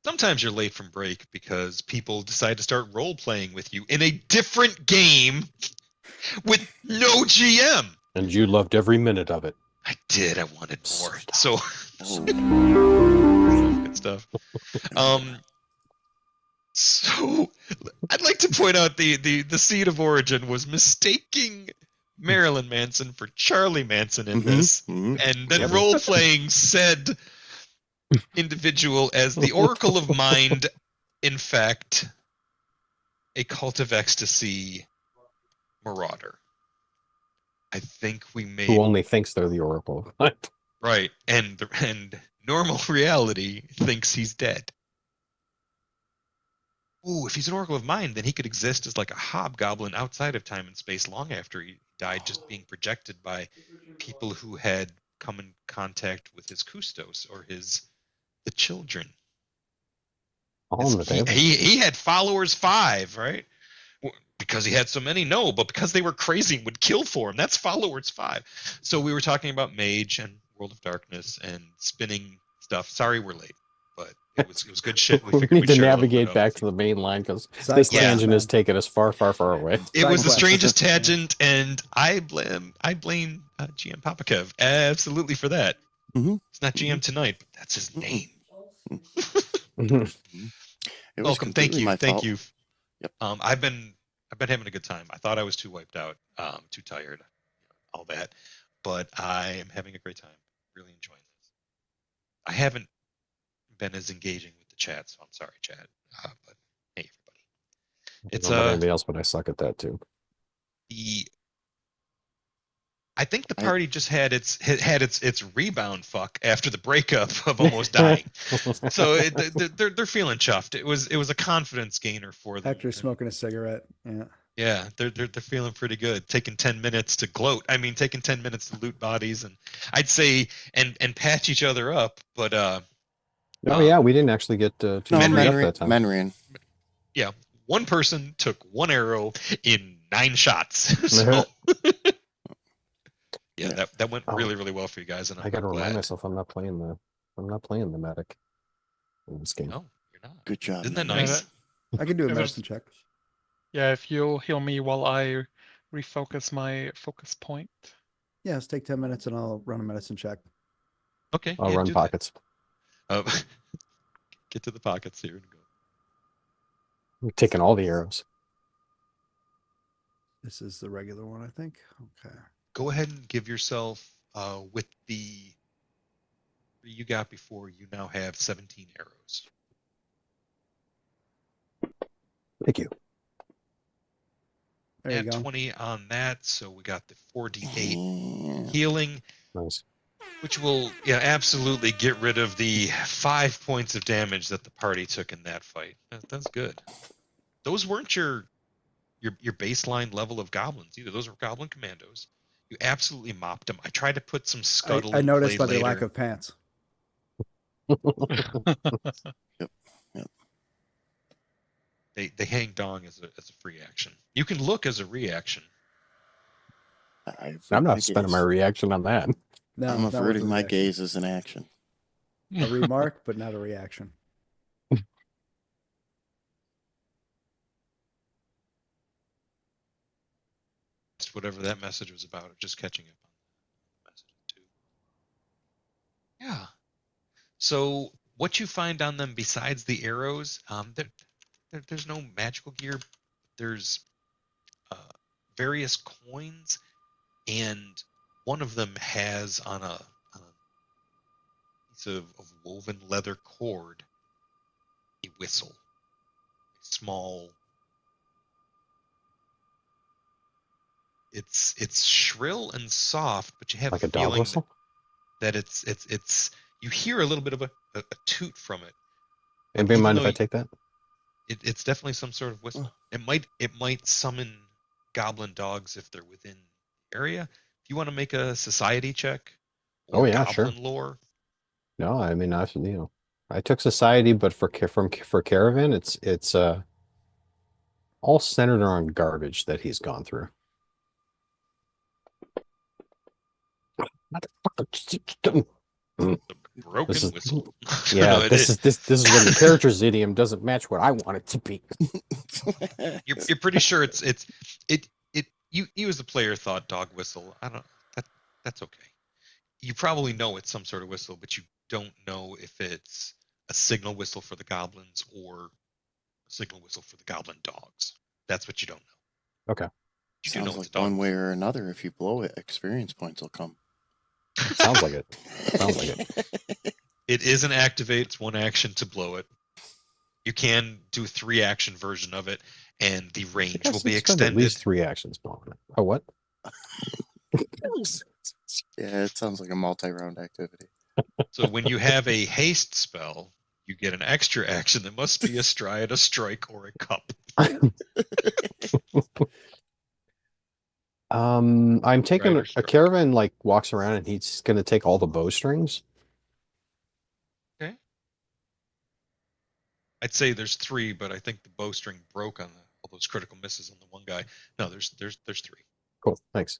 Sometimes you're late from break because people decide to start role playing with you in a different game with no GM. And you loved every minute of it. I did. I wanted more. Stop. So Oh. good stuff. So I'd like to point out the seed of origin was mistaking Marilyn Manson for Charlie Manson in this, and then Yep. role playing said individual as the Oracle of Mind, in fact, a Cult of Ecstasy marauder. I think we made Who only thinks they're the Oracle. right, and normal reality thinks he's dead. Ooh, if he's an Oracle of Mind, then he could exist as like a hobgoblin outside of time and space long after he died, just being projected by people who had come in contact with his custos or the children. All on the table. He had followers 5, right? Because he had so many, no, but because they were crazy and would kill for him. That's followers 5. So we were talking about Mage and World of Darkness and spinning stuff. Sorry, we're late, but it was good shit. We figured need we'd to share a little navigate bit of back it. to the main line because Side this quest, tangent man. has taken us far, far, far away. It Side was the quest. strangest tangent, and I blame GM Papakev absolutely for that. Mhm. It's not GM tonight, but that's his name. It was Welcome, thank completely you, my thank fault. you. Yep. I've been having a good time. I thought I was too wiped out, too tired, all that, but I am having a great time. Really enjoying this. I haven't been as engaging with the chat, so I'm sorry, chat. But hey, everybody, I it's don't know about anybody else, but I suck at that too. I think the party just had its rebound fuck after the breakup of almost dying. So they're feeling chuffed. It was a confidence gainer for them. After smoking a cigarette. Yeah. Yeah, they're feeling pretty good. Taking 10 minutes to gloat. I mean, taking 10 minutes to loot bodies, and I'd say and patch each other up. But Oh yeah, we didn't actually get too No, Menry. beat up that time. Menrian. yeah, one person took 1 arrow in 9 shots. So yeah, that went really, really well for you guys, and I gotta I'm remind glad. myself I'm not playing the medic in this game. No, you're not. Good job. Isn't that Menrian. nice? I can do a If medicine there's- check. Yeah, if you'll heal me while I refocus my focus point. Yeah, let's take 10 minutes and I'll run a medicine check. Okay, I'll yeah, run do pockets. that. Get to the pockets here and go. I'm taking all the arrows. This is the regular one, I think. Okay. Go ahead and give yourself with the you got before. You now have 17 arrows. Thank you. There you Add go. 20 on that, so we got the 4d8 Yeah. healing, Nice. which will absolutely get rid of the 5 points of damage that the party took in that fight. That's good. Those weren't your baseline level of goblins either. Those were goblin commandos. You absolutely mopped them. I tried to put some scuttle I in noticed play by their later. lack of pants. They hang dong as a free action. You can look as a reaction. I'm not spending my reaction on that. No, I'm not worth averting the my reaction. gaze as an action. A remark, but not a reaction. Just whatever that message was about, or just catching up on the messages too. Yeah. So what you find on them besides the arrows, there's no magical gear. There's various coins, and one of them has on a piece of woven leather cord a whistle, a small. It's shrill and soft, but you have Like a a dog feeling whistle? that it's you hear a little bit of a toot from it. Anybody even mind if though I take that? It's definitely some sort of whistle. It might summon goblin dogs if they're within the area. If you want to make a society check or Oh, yeah, goblin sure. lore, No, I mean I took society, but for Caravan, it's all centered around garbage that he's gone through. Motherfucker. broken whistle. Yeah, No, it this is. is when the character's idiom doesn't match what I want it to be. You're pretty sure you as the player thought dog whistle. I don't that that's okay. You probably know it's some sort of whistle, but you don't know if it's a signal whistle for the goblins or a signal whistle for the goblin dogs. That's what you don't know. Okay. You do know Sounds it's like a dog one way whistle. or another. If you blow it, experience points will come. Sounds like it. Sounds like it. It is an activate. It's one action to blow it. You can do 3-action version of it, and the I think range I will should be spend at least extended. 3 actions blowing it. Oh, what? Yeah, it sounds like a multi-round activity. So when you have a haste spell, you get an extra action that must be a stride, a strike, or a cup. I'm taking Strider a strike. caravan like walks around and he's gonna take all the bowstrings. Okay. I'd say there's 3, but I think the bowstring broke on all those critical misses on the one guy. No, there's 3. Cool, thanks.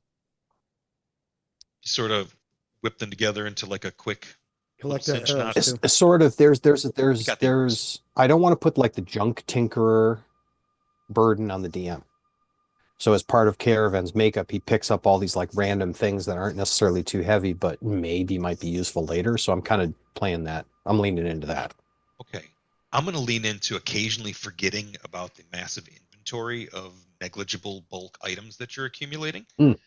You sort of whip them together into like a quick little Collect the cinch arrows knot. too. It's sort of there's You got the arrows. I don't want to put like the junk tinkerer burden on the DM. So as part of Caravan's makeup, he picks up all these like random things that aren't necessarily too heavy, but maybe might be useful later. So I'm kind of playing that. I'm leaning into that. Okay. I'm going to lean into occasionally forgetting about the massive inventory of negligible bulk items that you're accumulating, Mm.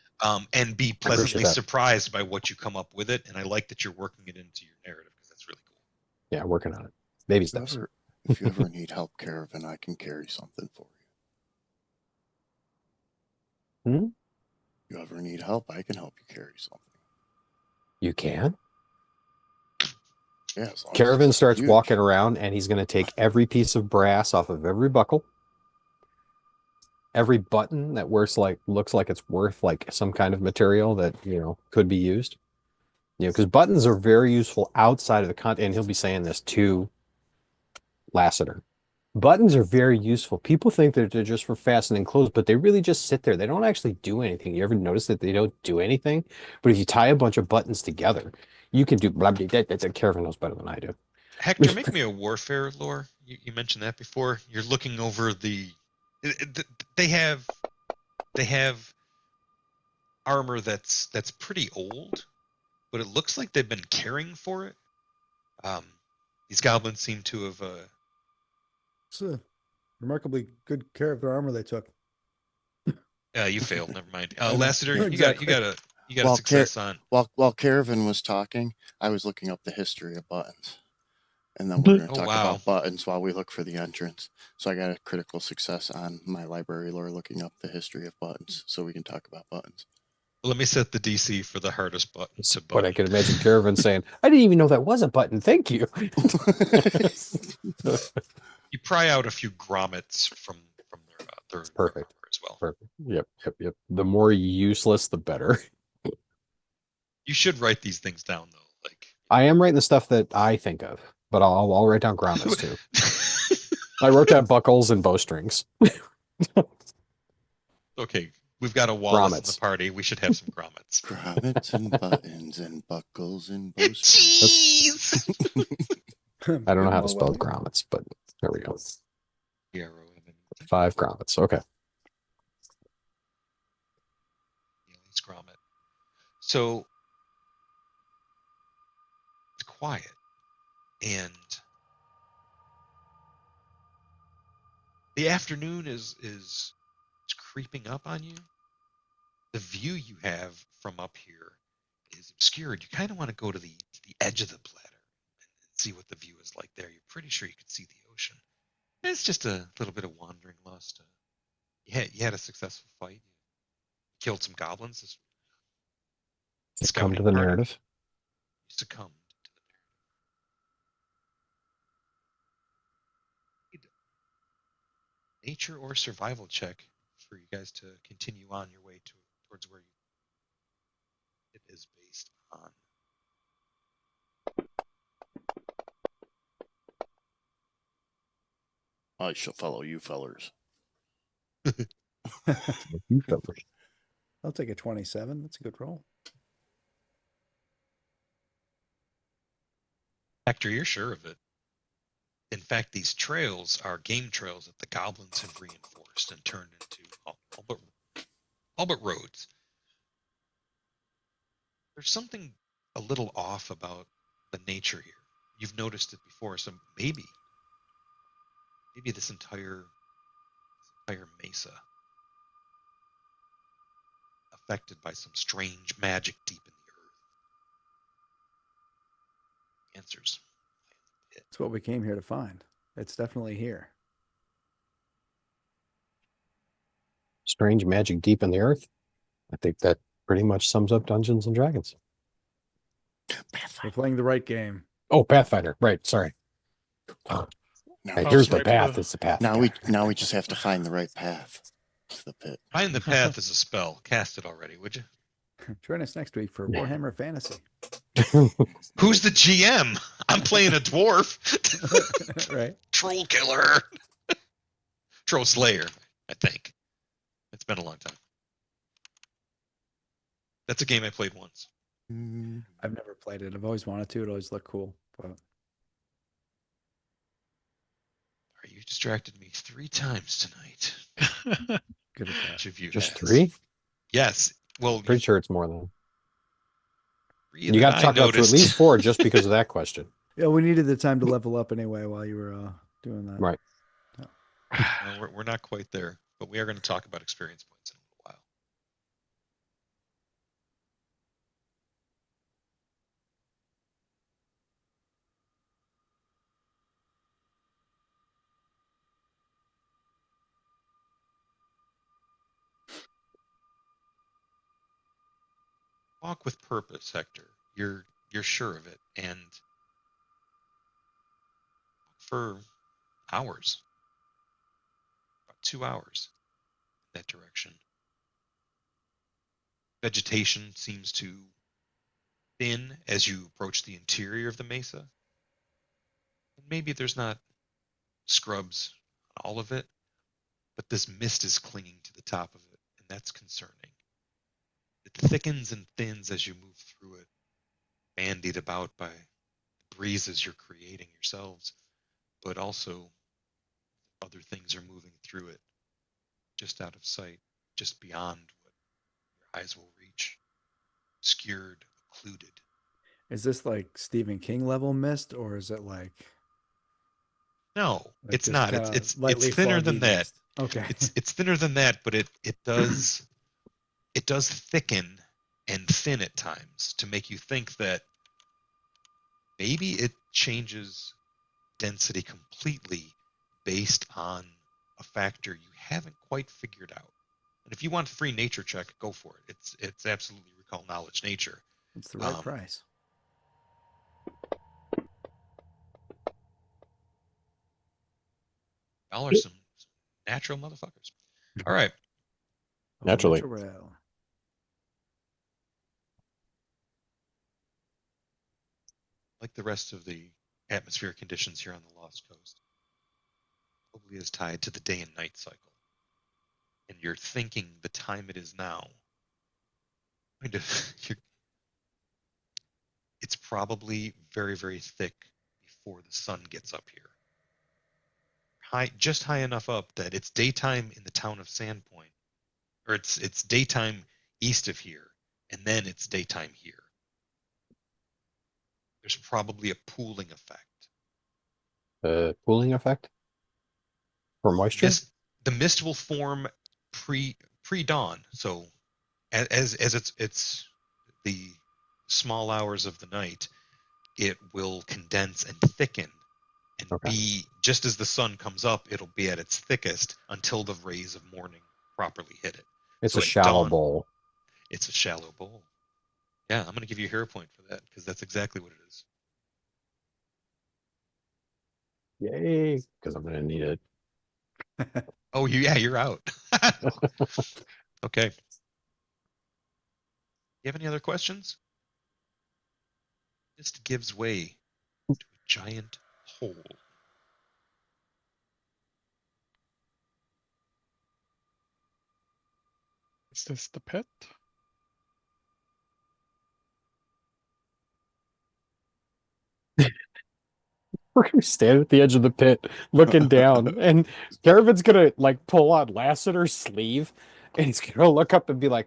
And be I appreciate pleasantly that. surprised by what you come up with it. And I like that you're working it into your narrative because that's really cool. Yeah, working on it. Baby If you steps. if you ever need help, Caravan, I can carry something for you. Hmm? If you ever need help, I can help you carry something. You can? Yeah, as long as Caravan it's starts huge. walking around and he's going to take every piece of brass off of every buckle. Every button that looks like it's worth like some kind of material that, could be used. Because buttons are very useful outside of the content. And he'll be saying this to Lassiter. Buttons are very useful. People think that they're just for fastening clothes, but they really just sit there. They don't actually do anything. You ever notice that they don't do anything? But if you tie a bunch of buttons together, you can do blah, blah, blah. That's a Caravan knows better than I do. Hector, make me a warfare lore. You mentioned that before. You're looking over they have armor that's pretty old, but it looks like they've been caring for it. These goblins seem to have It's a remarkably good care of their armor they took. you failed, never mind. I know. Lassiter, Exactly. you got a success on. While Caravan was talking, I was looking up the history of buttons. And then we're going to Oh, talk wow. about buttons while we look for the entrance. So I got a critical success on my library lore looking up the history of buttons so we can talk about buttons. Let me set the DC for the hardest button to But I button. could imagine Caravan saying, I didn't even know that was a button. Thank you. You pry out a few grommets from their Perfect. armor as well. Perfect. Yep. The more useless, the better. You should write these things down though. Like I am writing the stuff that I think of, but I'll write down grommets too. I wrote down buckles and bowstrings. Okay, we've got a Wallace in the Grommets. party. We should have some grommets. Grommets and buttons and buckles and bowstrings. Jeez. I don't know how to spell grommets, but there we go. 5 grommets. Okay. Alien's grommet. So it's quiet, and the afternoon is creeping up on you. The view you have from up here is obscured. You kind of want to go to the edge of the platter and see what the view is like there. You're pretty sure you can see the ocean. And it's just a little bit of wandering lust. You had a successful fight. You killed some goblins. This Come to scouting the party. narrative. You succumbed to the narrative. Nature or survival check for you guys to continue on your way towards where it is based on. I shall follow you fellers. You fellers. I'll take a 27. That's a good roll. Hector, you're sure of it. In fact, these trails are game trails that the goblins have reinforced and turned into all but roads. There's something a little off about the nature here. You've noticed it before, so maybe this entire mesa affected by some strange magic deep in the earth. Answers. It's what we came here to find. It's definitely here. Strange magic deep in the earth. I think that pretty much sums up Dungeons and Dragons. We're playing the right game. Oh, Pathfinder. Right. Sorry. Now, Hey, Oh, here's the right, path. It's the path. now we just have to find the right path to the pit. Find the path is a spell. Cast it already, would you? Join us next week for Warhammer Fantasy. Who's the GM? I'm playing a dwarf. Right. Troll killer. Troll slayer, I think. It's been a long time. That's a game I played once. I've never played it. I've always wanted to. It always looked cool. But You distracted me 3 times tonight. good at that. Each of you Just has. 3? Yes. Well, Pretty sure it's more than. 3 You that got to I talk about for at noticed. least 4 just because of that question. Yeah, we needed the time to level up anyway while you were doing that. Right. No, we're not quite there, but we are going to talk about experience points in a little while. Walk with purpose, Hector. You're sure of it, and for hours, about 2 hours, in that direction. Vegetation seems to thin as you approach the interior of the mesa. And maybe there's not scrubs on all of it, but this mist is clinging to the top of it, and that's concerning. It thickens and thins as you move through it, bandied about by the breezes you're creating yourselves, but also other things are moving through it, just out of sight, just beyond what your eyes will reach, obscured, occluded. Is this like Stephen King level mist, or is it like No, it's just not. kinda It's lightly thinner foggy than that. mist? Okay. It's thinner than that, but it does thicken and thin at times to make you think that maybe it changes density completely based on a factor you haven't quite figured out. And if you want a free nature check, go for it. It's absolutely recall knowledge nature. It's the right price. Y'all are some natural motherfuckers. All right. Naturally. Natural. Like the rest of the atmospheric conditions here on the Lost Coast, probably is tied to the day and night cycle. And you're thinking the time it is now. It's probably very, very thick before the sun gets up here. Just high enough up that it's daytime in the town of Sandpoint, or it's daytime east of here, and then it's daytime here. There's probably a pooling effect. Cooling effect? For moisture? The mist will form pre-dawn, so as it's the small hours of the night, it will condense and thicken and be just as the sun comes up, it'll be at its thickest until the rays of morning properly hit it. It's So a at shallow dawn, bowl. It's a shallow bowl. Yeah, I'm going to give you a hero point for that because that's exactly what it is. Yay, because I'm going to need it. Oh, you're out. Okay. You have any other questions? This gives way to a giant hole. Is this the pit? We're gonna stand at the edge of the pit, looking down, and Caravan's gonna like pull on Lassiter's sleeve, and he's gonna look up and be like,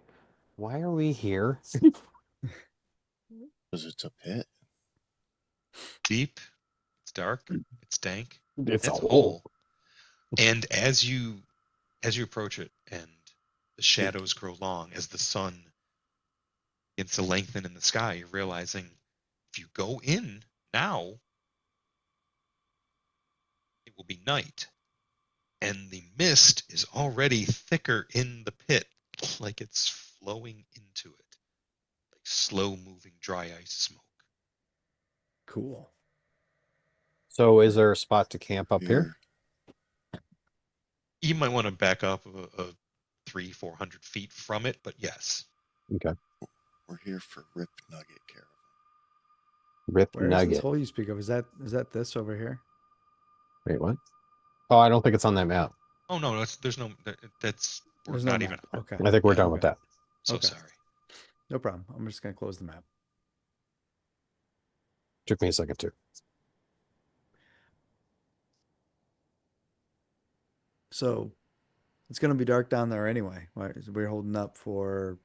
"Why are we here?" Because it's a pit. Deep, it's dark, it's dank, It's a it's a hole. hole. And as you approach it, and the shadows grow long, as the sun begins to lengthen in the sky, you're realizing if you go in now, it will be night, and the mist is already thicker in the pit, like it's flowing into it, like slow moving dry ice smoke. Cool. So, is there a spot to camp up here? You might want to back up a 300-400 feet from it, but yes. Okay. We're here for Rip Nugget Caravan. Rip Where is this Nugget. hole you speak of? Is that this over here? Wait, what? Oh, I don't think it's on that map. Oh no, there's no. That's we're There's not no even. map. Okay. I think we're Yeah, done with that. So Okay. sorry. No problem. I'm just gonna close the map. Took me a second too. So it's gonna be dark down there anyway. Right? We're holding up for.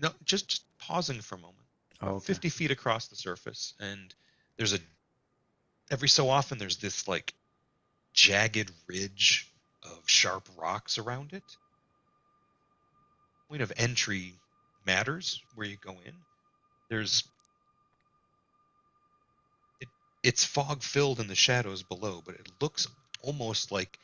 No, just pausing for a moment. Oh, About okay. 50 feet across the surface, and there's every so often there's this like jagged ridge of sharp rocks around it. Point of entry matters where you go in. It's fog filled in the shadows below, but it looks almost like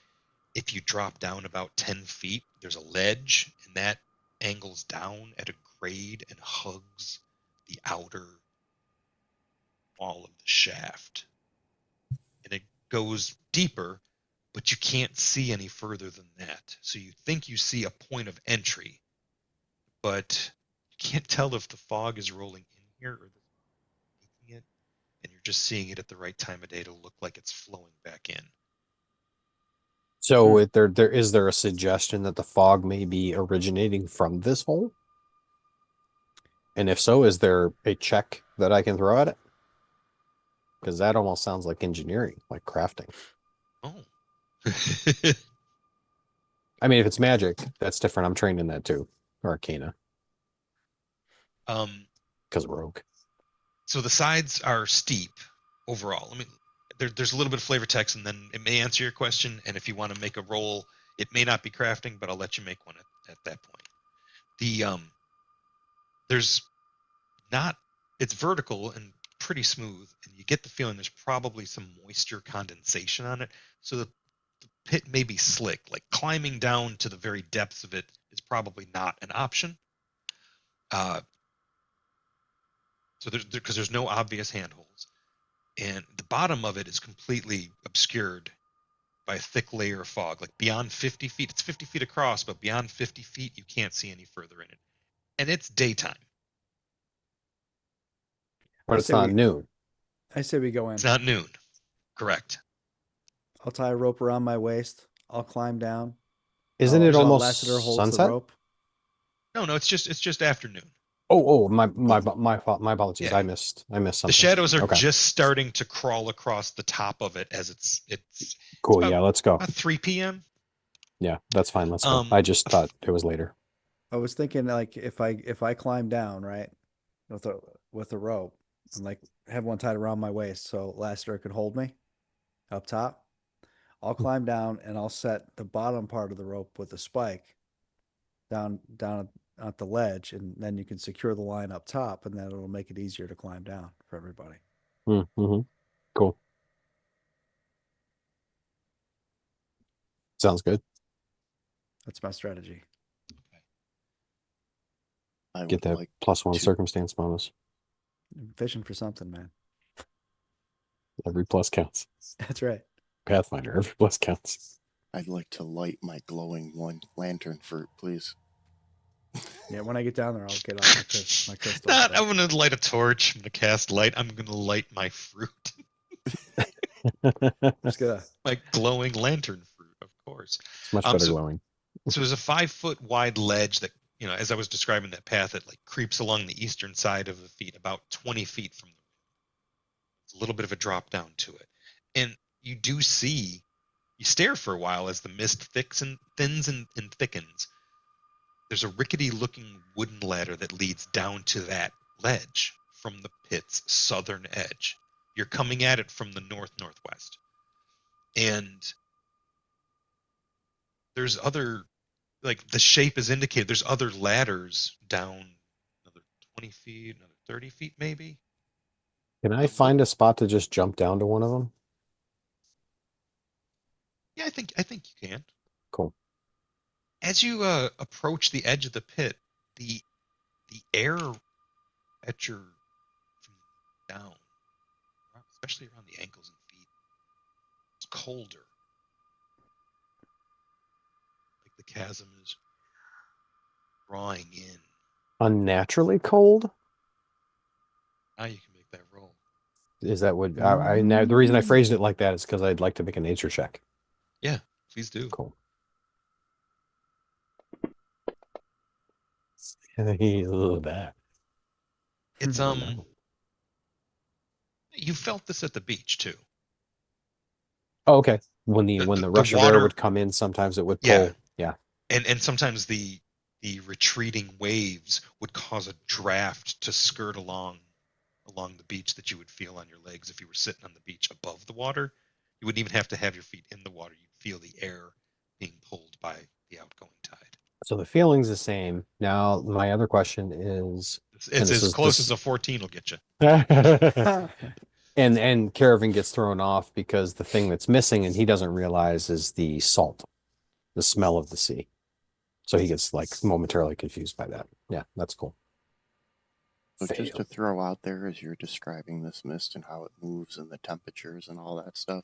if you drop down about 10 feet, there's a ledge, and that angles down at a grade and hugs the outer wall of the shaft. And it goes deeper, but you can't see any further than that. So you think you see a point of entry, but you can't tell if the fog is rolling in here or making it, and you're just seeing it at the right time of day to look like it's flowing back in. So, is there a suggestion that the fog may be originating from this hole? And if so, is there a check that I can throw at it? Because that almost sounds like engineering, like crafting. Oh. I mean, if it's magic, that's different. I'm trained in that too. Or Arcana, because rogue. So the sides are steep overall. I mean, there's a little bit of flavor text, and then it may answer your question. And if you want to make a roll, it may not be crafting, but I'll let you make one at that point. The there's not, it's vertical and pretty smooth, and you get the feeling there's probably some moisture condensation on it, so the pit may be slick. Like climbing down to the very depths of it is probably not an option. So because there's no obvious handholds, and the bottom of it is completely obscured by a thick layer of fog. Like beyond 50 feet, it's 50 feet across, but beyond 50 feet, you can't see any further in it. And it's daytime. But it's not noon. I say we go in. It's not noon. Correct. I'll tie a rope around my waist. I'll climb down. Isn't it while almost Lassiter holds sunset? the rope. No, it's just afternoon. My fault. My apologies. Yeah. I missed something. The shadows are Okay. just starting to crawl across the top of it as it's Cool. about- Yeah, let's go. about 3 p.m. Yeah, that's fine. Let's go. I just thought it was later. I was thinking like if I climb down, right, with a rope and like have one tied around my waist so Lassiter can hold me up top. I'll climb down and I'll set the bottom part of the rope with a spike down at the ledge, and then you can secure the line up top, and then it'll make it easier to climb down for everybody. Mm-hmm. Cool. Sounds good. That's my strategy. I Get would that like +1 to- circumstance bonus. I'm fishing for something, man. Every plus counts. That's right. Pathfinder, every plus counts. I'd like to light my glowing one lantern fruit, please. Yeah, when I get down there, I'll get out my crystal. Not, I'm gonna light a torch. I'm gonna cast light. I'm gonna light my fruit. Just gonna. My glowing lantern fruit, of course. It's much better so- glowing. So there's a 5-foot wide ledge that, as I was describing that path, it like creeps along the eastern side of the feet, about 20 feet from the rim. a little bit of a drop down to it. And you do see, you stare for a while as the mist thins and thickens. There's a rickety looking wooden ladder that leads down to that ledge from the pit's southern edge. You're coming at it from the northwest. And there's other, like the shape is indicated, there's other ladders down another 20 feet, another 30 feet maybe. Can I find a spot to just jump down to one of them? Yeah, I think you can. Cool. As you approach the edge of the pit, the air at your down, especially around the ankles and feet, it's colder. Like the chasm is drawing in. Unnaturally cold? Now you can make that roll. Is that what now the reason I phrased it like that is because I'd like to make a nature check. Yeah, please do. Cool. That. It's you felt this at the beach too. Oh, okay. When the rush of air water would come in, sometimes it would pull. Yeah. Yeah. And sometimes the retreating waves would cause a draft to skirt along the beach that you would feel on your legs if you were sitting on the beach above the water. You wouldn't even have to have your feet in the water. You'd feel the air being pulled by the outgoing tide. So the feeling's the same. Now, my other question is... It's as close as a 14 will get you. and Caravan gets thrown off because the thing that's missing and he doesn't realize is the salt, the smell of the sea. So he gets like momentarily confused by that. Yeah, that's cool. So just to throw out there as you're describing this mist and how it moves and the temperatures and all that stuff,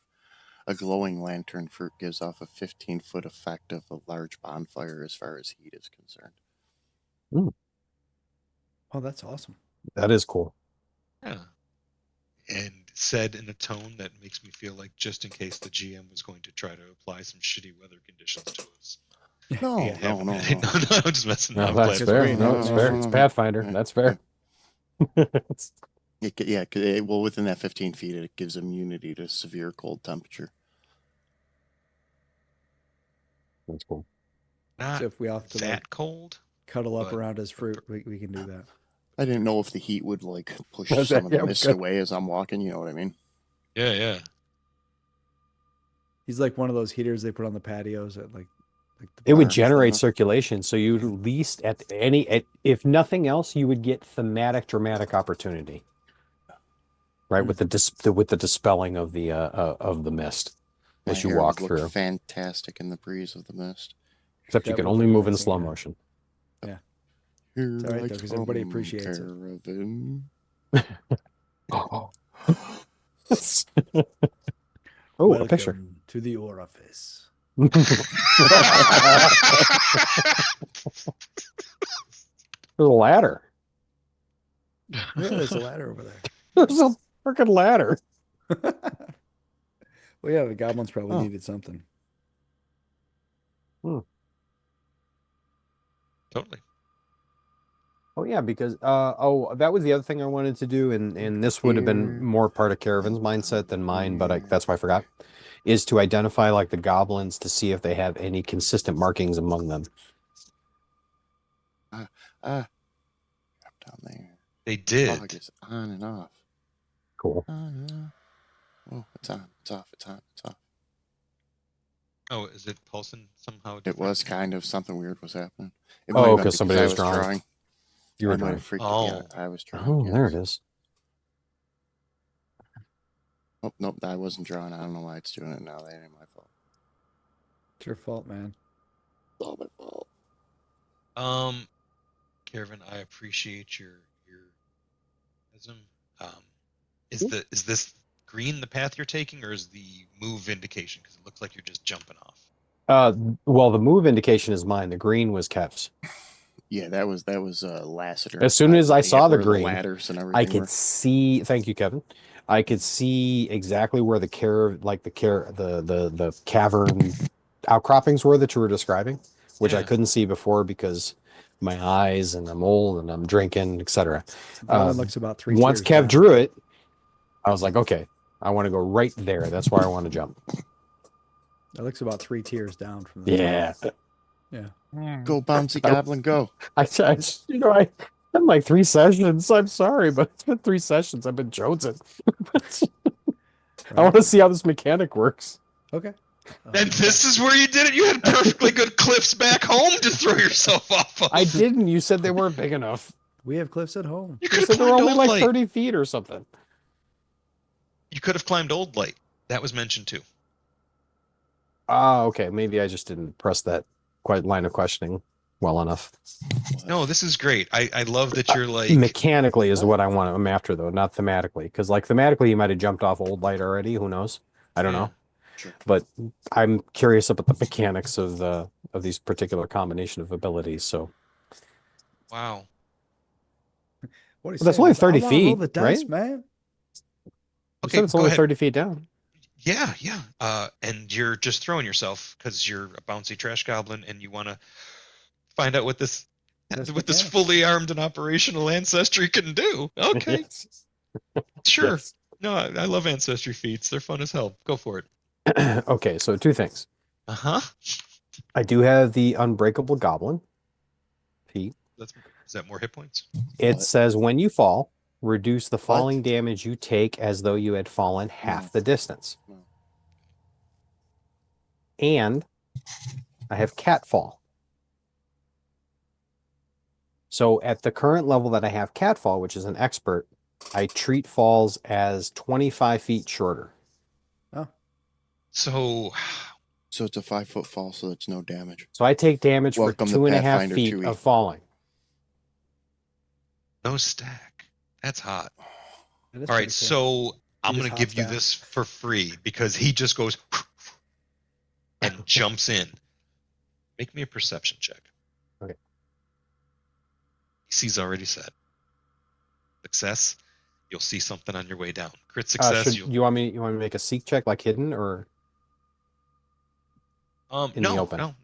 a glowing lantern fruit gives off a 15-foot effect of a large bonfire as far as heat is concerned. Oh, that's awesome. That is cool. Yeah. And said in a tone that makes me feel like just in case the GM was going to try to apply some shitty weather conditions to us. No, No, I'm just messing No, up. that's fair. No, it's fair. It's Pathfinder. That's fair. Well, within that 15 feet, it gives immunity to severe cold temperature. That's cool. Not So if we have to that cold, cuddle up around his fruit, we can do that. I didn't know if the heat would like push some of the mist away as I'm walking. You know what I mean? Yeah. He's like one of those heaters they put on the patios at like it would generate circulation, so you at least if nothing else, you would get thematic dramatic opportunity, right? With the dispelling of the mist as you walk through. Fantastic in the breeze of the mist. Except you can only move in slow motion. Yeah. It's all right, though, because everybody appreciates it. Oh, a picture. To the orifice. There's a ladder. Yeah, there's a ladder over there. There's a freaking ladder. Well, yeah, the goblins probably needed something. Totally. Oh yeah, because that was the other thing I wanted to do, and this would have been more part of Caravan's mindset than mine, but that's why I forgot. Is to identify like the goblins to see if they have any consistent markings among them. Down there. They did. Fog is on and off. Cool. Oh, it's on. It's off. It's on. It's off. Oh, is it pulsing somehow? It was kind of something weird was happening. Because somebody was drawing. You were drawing. I was drawing. Oh, there it is. Oh, nope, I wasn't drawing. I don't know why it's doing it now. That ain't my fault. It's your fault, man. It's all my fault. Caravan, I appreciate your wisdom. Is this green the path you're taking, or is the move indication? Because it looks like you're just jumping off. Well, the move indication is mine. The green was Kev's. Yeah, that was Lassiter. As soon as I saw the green, ladders and everything I could see. Thank you, Kevin. I could see exactly where the cavern outcroppings were that you were describing, which I couldn't see before because my eyes and I'm old and I'm drinking, etc. Looks about 3 Once tiers Kev down. drew it, I was like, okay, I want to go right there. That's where I want to jump. That looks about 3 tiers down from the Yeah. Yeah. Go bouncy goblin, go. I had like 3 sessions. I'm sorry, but it's been 3 sessions. I've been chosen. I want to see how this mechanic works. Okay. And this is where you did it. You had perfectly good cliffs back home to throw yourself off of. I didn't. You said they weren't big enough. We have cliffs at home. You You could have said they were climbed only Old like Light. 30 feet or something. You could have climbed Old Light. That was mentioned too. Ah, okay. Maybe I just didn't press that line of questioning well enough. No, this is great. I love that you're like Mechanically is what I'm after, though, not thematically. Because like thematically, you might have jumped off Old Light already. Who knows? I don't Yeah. know. Sure. But I'm curious about the mechanics of these particular combination of abilities. So wow. What are you But that's saying? only I 30 wanna roll feet, the dice, right? man. You Okay, said it's go only ahead. 30 feet down. Yeah, yeah. And you're just throwing yourself because you're a bouncy trash goblin and you want to find out what this That's what this mechanics. fully armed and operational ancestry can do. Okay, Yes. sure. Yes. No, I love ancestry feats. They're fun as hell. Go for it. Okay, so 2 things. Uh-huh. I do have the Unbreakable Goblin feat. Is that more hit points? It What? says when you fall, reduce the What? falling damage you take as though you had fallen half No. the distance. No. And I have Catfall. So at the current level that I have Catfall, which is an expert, I treat falls as 25 feet shorter. So So it's a 5-foot fall, so it's no damage. So I take damage Welcome for to 2.5 Pathfinder feet 2E. of falling. no stack. That's hot. That is All right, pretty cool. so I'm just gonna give hops you down. this for free because he just goes and jumps in. Make me a perception check. Okay. DC's already said. Success, you'll see something on your way down. Crit Should success, you'll you want me to make a seek check like hidden or in the no, open? no.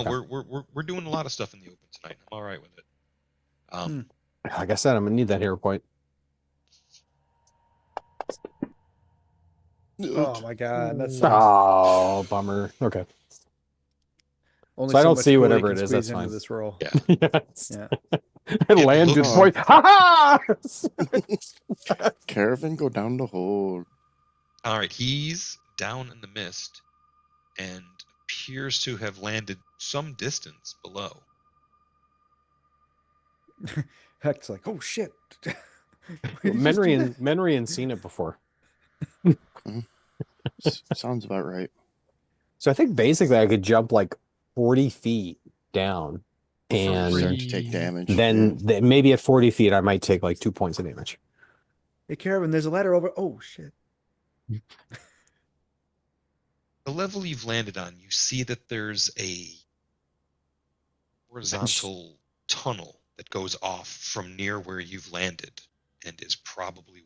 Okay. We're doing a lot of stuff in the open tonight. I'm all right with it. Like I said, I'm gonna need that hero point. Oh my god, that sucks. Oh, bummer. Okay. Only So I don't much see cooler whatever you it can is, squeeze that's into fine. this roll. Yeah. Yes. Yeah. I landed looks- point. Ha Caravan, go down the hole. All right, he's down in the mist and appears to have landed some distance below. Heck's like, oh shit. Why did you just do that? Menrian's seen it before. Sounds about right. So I think basically I could jump like 40 feet down and Start to take damage. then maybe at 40 feet I might take like 2 points of damage. Hey, Caravan, there's a ladder over. Oh shit. The level you've landed on, you see that there's a horizontal tunnel that goes off from near where you've landed and is probably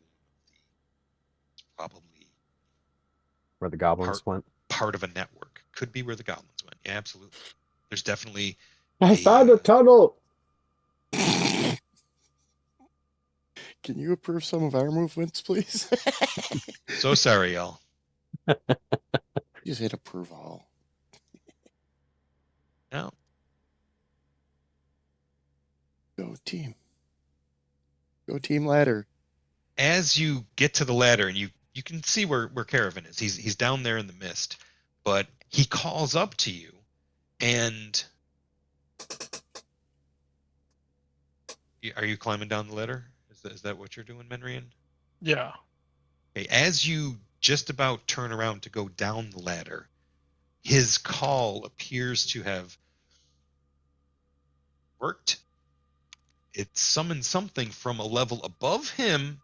Where the goblins went. part of a network. Could be where the goblins went. Yeah, absolutely. There's definitely I found a tunnel. Can you approve some of our movements, please? so sorry, y'all. Just hit approve all. No. Go team. Go team ladder. As you get to the ladder and you can see where Caravan is. He's down there in the mist, but he calls up to you and are you climbing down the ladder? Is that what you're doing, Menrian? Yeah. Okay, as you just about turn around to go down the ladder, his call appears to have worked. It summoned something from a level above him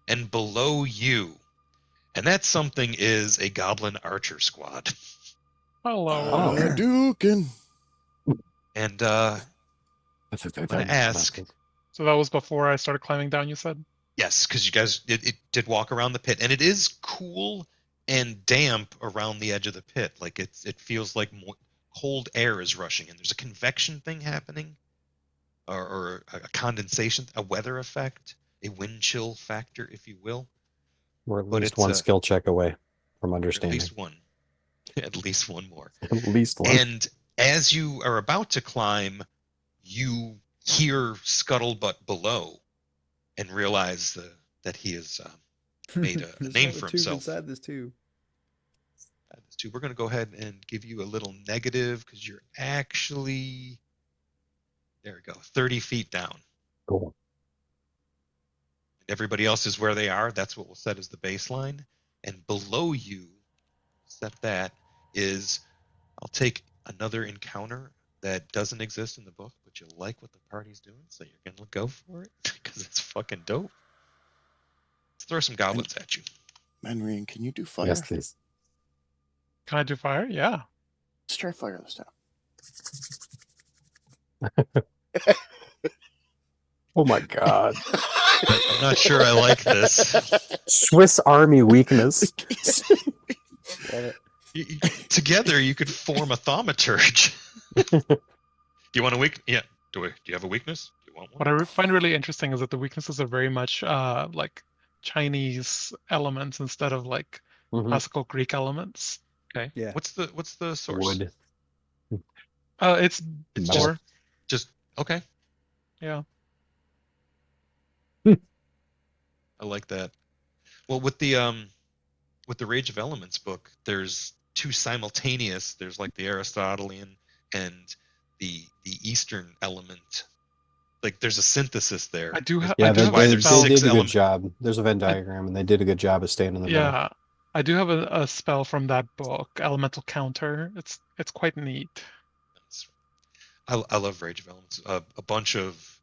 and below you. And that something is a goblin archer squad. Hello. Dukin. And I'm gonna ask. So that was before I started climbing down, you said? Yes, because you guys it did walk around the pit, and it is cool and damp around the edge of the pit. Like it feels like cold air is rushing in. There's a convection thing happening, or a condensation, a weather effect, a wind chill factor, if you will. We're at But least it's one skill check away from at understanding. least one. At least one more. At least one. And as you are about to climb, you hear scuttlebutt below and realize that he has made a There's name another for tube himself. inside this tube. We're going to go ahead and give you a little negative because you're actually, there we go, 30 feet down. Cool. Everybody else is where they are. That's what we'll set as the baseline. And below you, set that is, I'll take another encounter that doesn't exist in the book, but you like what the party's doing, so you're going to go for it because it's fucking dope. Let's throw some goblins at you. Manrian, can you do fire? Yes, please. Can I do fire? Yeah. Let's try fire this time. Oh my god. I'm not sure I like this. Swiss Army weakness. Love it. Together, you could form a thaumaturge. Do you want a weak? Yeah. Do you have a weakness? Do you want one? What I find really interesting is that the weaknesses are very much like Chinese elements instead of like Mhm. classical Greek elements. Okay. Yeah. What's the source? Wood. It's It's Metal. four. just okay. Yeah. I like that. Well, with the Rage of Elements book, there's two simultaneous. There's like the Aristotelian and the Eastern element. Like there's a synthesis there. I do have. Yeah, I do they, have why a they, there's spell. they did a good element- job. There's a Venn diagram, and they did a good job of staying in the middle. Yeah, I do have a spell from that book, Elemental Counter. It's quite neat. I love Rage of Elements. A bunch of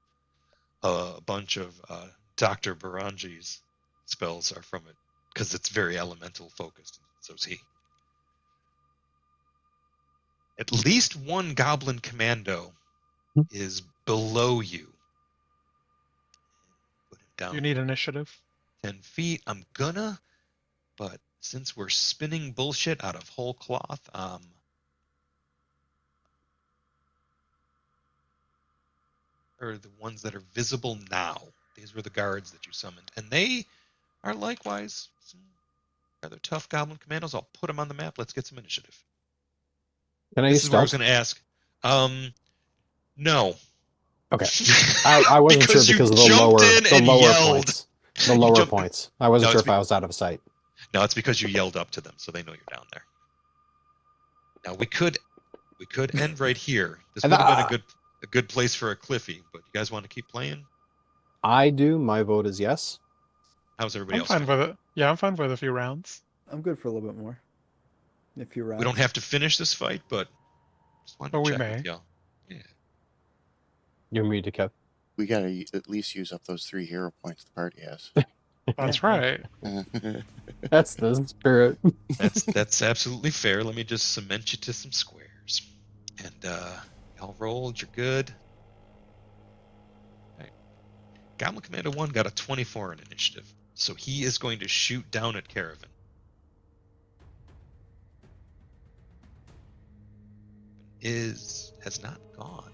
Dr. Barangi's spells are from it because it's very elemental focused. So is he. At least one Goblin Commando Hmm. is below you. Put him down You need initiative. 10 feet. I'm gonna, but since we're spinning bullshit out of whole cloth, are the ones that are visible now. These were the guards that you summoned, and they are likewise some rather tough Goblin Commandos. I'll put them on the map. Let's get some initiative. Can I This use is where I was stealth? going to ask. No. Okay. I wasn't Because sure you because of the jumped in and lower yelled. points. The lower jumped- points. I wasn't No, sure it's if I was out of sight. No, it's because you yelled up to them, so they know you're down there. Now we could end right here. This would have been a good place for a Cliffy, but you guys want to keep playing? I do. My vote is yes. How's everybody I'm else? fine Feel? with it. Yeah, I'm fine with a few rounds. I'm good for a little bit more. A few rounds. We don't have to finish this fight, but just wanted But to we check may. with y'all. Yeah. You and me to Kev. We gotta at least use up those 3 hero points the party has. That's right. That's the spirit. That's absolutely fair. Let me just cement you to some squares. And y'all rolled, you're good. Right. Goblin Commander 1 got a 24 in initiative. So he is going to shoot down at Caravan. Has not gone.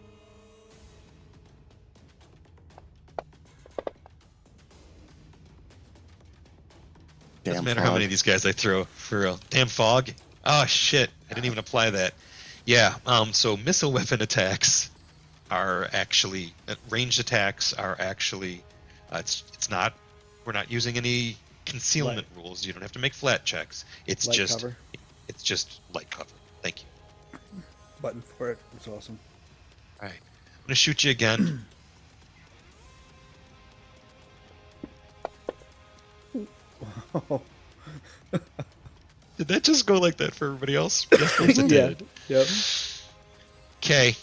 Doesn't matter how many of these guys I throw for real. Damn fog. Oh shit. I didn't even apply that. Yeah, so missile weapon attacks are actually ranged attacks are actually it's not we're not using any concealment rules. You don't have to make flat checks. It's Light just cover. it's just light cover. Thank you. Button for it. It's awesome. All right. I'm going to shoot you again. Did that just go like that for everybody else? Yes, folks, it Yeah. did. Yep. Okay.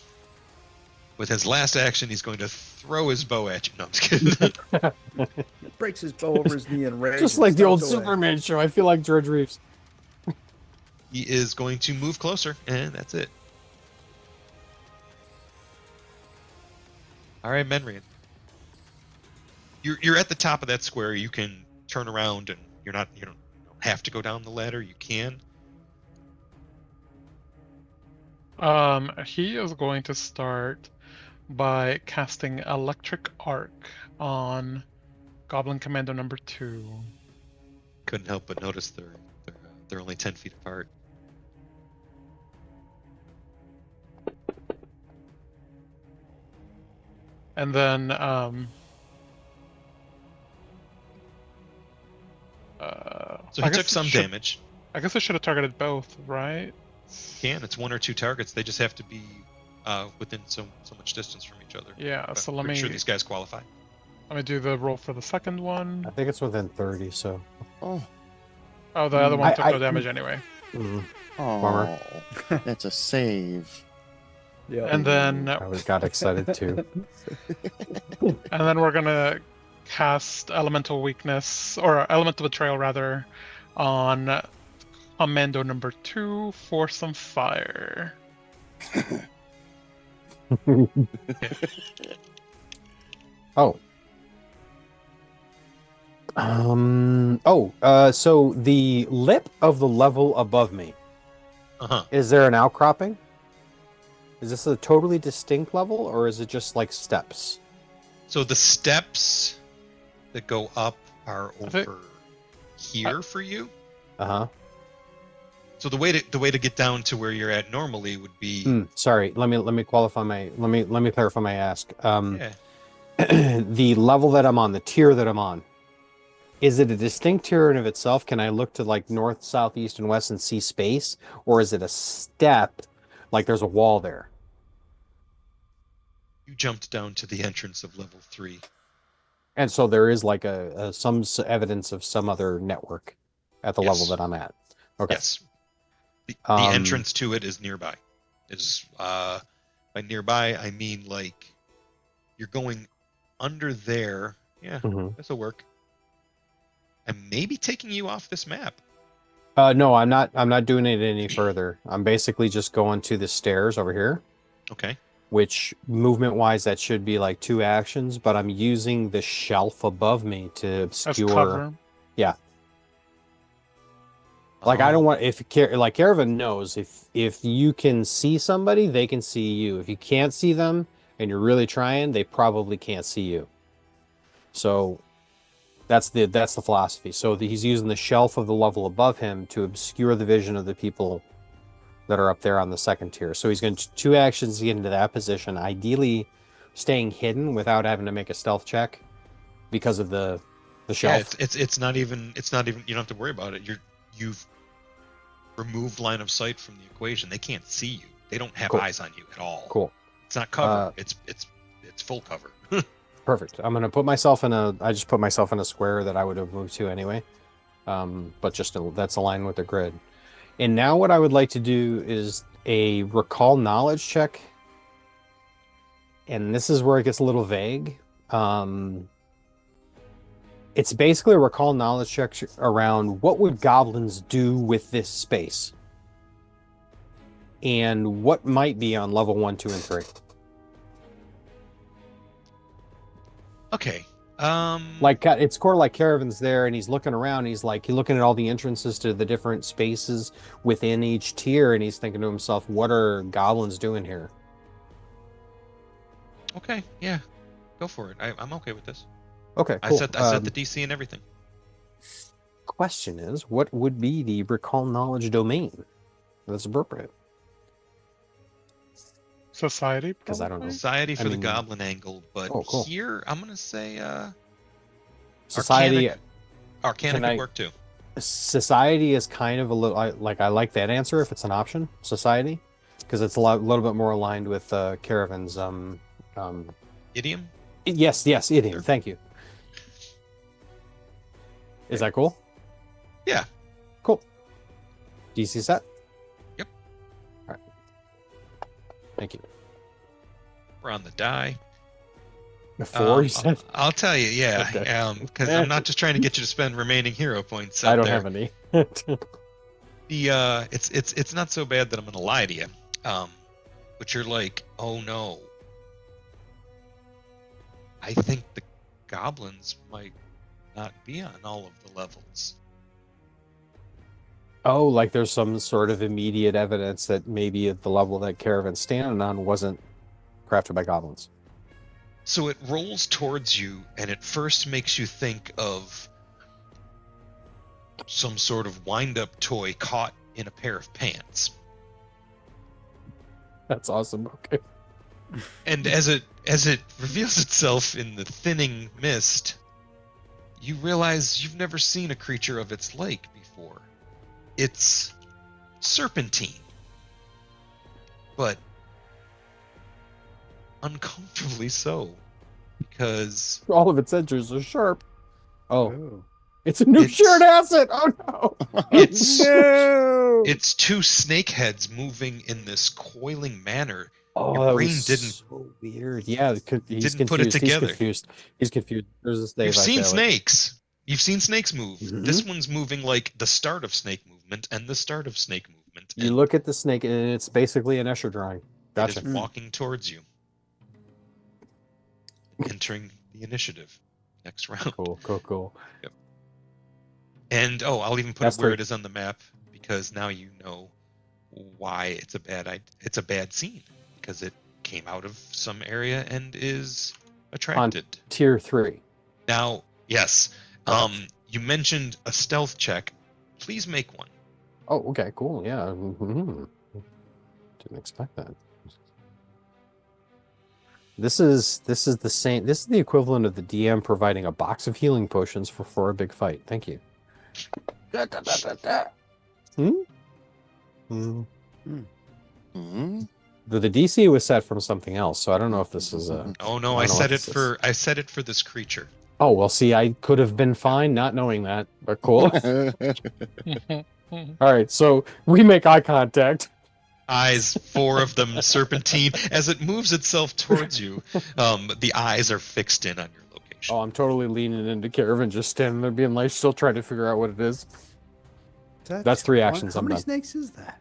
With his last action, he's going to throw his bow at you. No, I'm just kidding. Breaks his bow over his knee and rage. Just and like the old stomps away. Superman show. I feel like George Reeves. He is going to move closer, and that's it. All right, Menrian. You're at the top of that square. You can turn around, and you don't have to go down the ladder. You can. He is going to start by casting Electric Arc on Goblin Commando number 2. couldn't help but notice they're only 10 feet apart. And then So I he guess took some should- damage. I guess I should have targeted both, right? It's 1 or 2 targets. They just have to be within so much distance from each other. Yeah, But so I'm let pretty me sure these guys qualify. do the roll for the second I one. think it's within 30, so. Oh, Oh, the other one I- took I- no damage anyway. Mm, oh, Bummer. that's a save. Yeah. And then I got excited too. and then we're gonna cast Elemental Weakness or Elemental Betrayal rather on Commando number 2 for some fire. Oh. So the lip of the level above me, Uh-huh. is there an outcropping? Is this a totally distinct level, or is it just like steps? So the steps that go up are I think- over here for you. Uh-huh. So the way to get down to where you're at normally would be Sorry, let me qualify my let me clarify my ask. yeah. The level that I'm on, the tier that I'm on, is it a distinct tier in of itself? Can I look to like north, south, east, and west and see space? Or is it a step, like there's a wall there? You jumped down to the entrance of level 3. And so there is like some evidence of some other network at the level Yes. that I'm at. Okay. Yes. The Um, entrance to it is nearby. Is by nearby I mean like you're going under there. Yeah, Mhm. this'll work. I'm maybe taking you off this map. No, I'm not. I'm not doing it any further. I'm basically just going to the stairs over here, Okay. which movement-wise that should be like 2 actions, but I'm using the shelf above me to As obscure. cover. Yeah. Like I don't Oh, want like Caravan knows if you can see somebody, they can see you. If you can't see them and you're really trying, they probably can't see you. So that's the philosophy. So he's using the shelf of the level above him to obscure the vision of the people that are up there on the second tier. So he's going to 2 actions to get into that position, ideally staying hidden without having to make a stealth check because of the yeah. shelf. It's not even. It's not even. You don't have to worry about it. You've removed line of sight from the equation. They can't see you. They don't have Cool. eyes on you at all. Cool. It's not cover. It's full cover. Perfect. I'm gonna put myself in a. I just put myself in a square that I would have moved to anyway, but just that's aligned with the grid. And now what I would like to do is a recall knowledge check, and this is where it gets a little vague. It's basically a recall knowledge check around what would goblins do with this space, and what might be on level 1, 2, and 3. Okay. Like it's core like Caravan's there and he's looking around, he's looking at all the entrances to the different spaces within each tier, and he's thinking to himself, what are goblins doing here? Okay. Yeah. Go for it. I'm okay with this. Okay, I cool. set the DC and everything. Question is, what would be the recall knowledge domain that's appropriate? Society. 'Cause I don't know. probably? Society for the mean- goblin angle, but Oh, cool. here I'm gonna say Society. Arcana Can I- could work too. Society is kind of a little. I like that answer if it's an option. Society, because it's a little bit more aligned with Caravan's. Idiom. Yes, idiom. Sure. Thank you. Is that cool? Yeah. Cool. DC set? Yep. All right. Thank you. We're on the die. Before you said I'll tell you, yeah, Okay. because I'm not just trying to get you to spend remaining hero points. I out don't there. have any. It's not so bad that I'm gonna lie to you, but you're like, oh no, I think the goblins might not be on all of the levels. Oh, like there's some sort of immediate evidence that maybe at the level that Caravan's standing on wasn't crafted by goblins. So it rolls towards you, and it first makes you think of some sort of wind-up toy caught in a pair of pants. That's awesome. Okay. And as it reveals itself in the thinning mist, you realize you've never seen a creature of its like before. It's serpentine, but uncomfortably so, because All of its edges are sharp. Oh, Ooh. it's a new It's- shared asset. Oh no. it's No. it's two snake heads moving in this coiling manner. Oh, Your that brain was didn't- so weird. Yeah, he's didn't put it confused. He's together. confused. He's confused. There's a save. You've I seen fail it. snakes. You've seen snakes move. Mhm. This one's moving like the start of snake movement and the start of snake movement. You and look at the snake, and it's basically an Escher drawing. it Gotcha. is walking towards you, entering the initiative next round. Cool. And I'll even put That's it where three. it is on the map, because now you know why it's a bad scene, because it came out of some area and is attracted. Tier 3. Now, yes, Okay. you mentioned a stealth check. Please make one. Oh, okay, cool. Yeah. Mhm. Didn't expect that. This is the same. This is the equivalent of the DM providing a box of healing potions for a big fight. Thank you. Hmm? Hmm? The DC was set from something else, so I don't know if this is a. Oh no, I I don't know set what it this for I set it for this creature. Oh well, see, I could have been fine not knowing that, but cool. All right, so we make eye contact. Eyes, four of them, serpentine. As it moves itself towards you, the eyes are fixed in on your location. Oh, I'm totally leaning into Caravan, just standing there being like, still trying to figure out what it is. That's 3 actions. How I'm many done. snakes is that?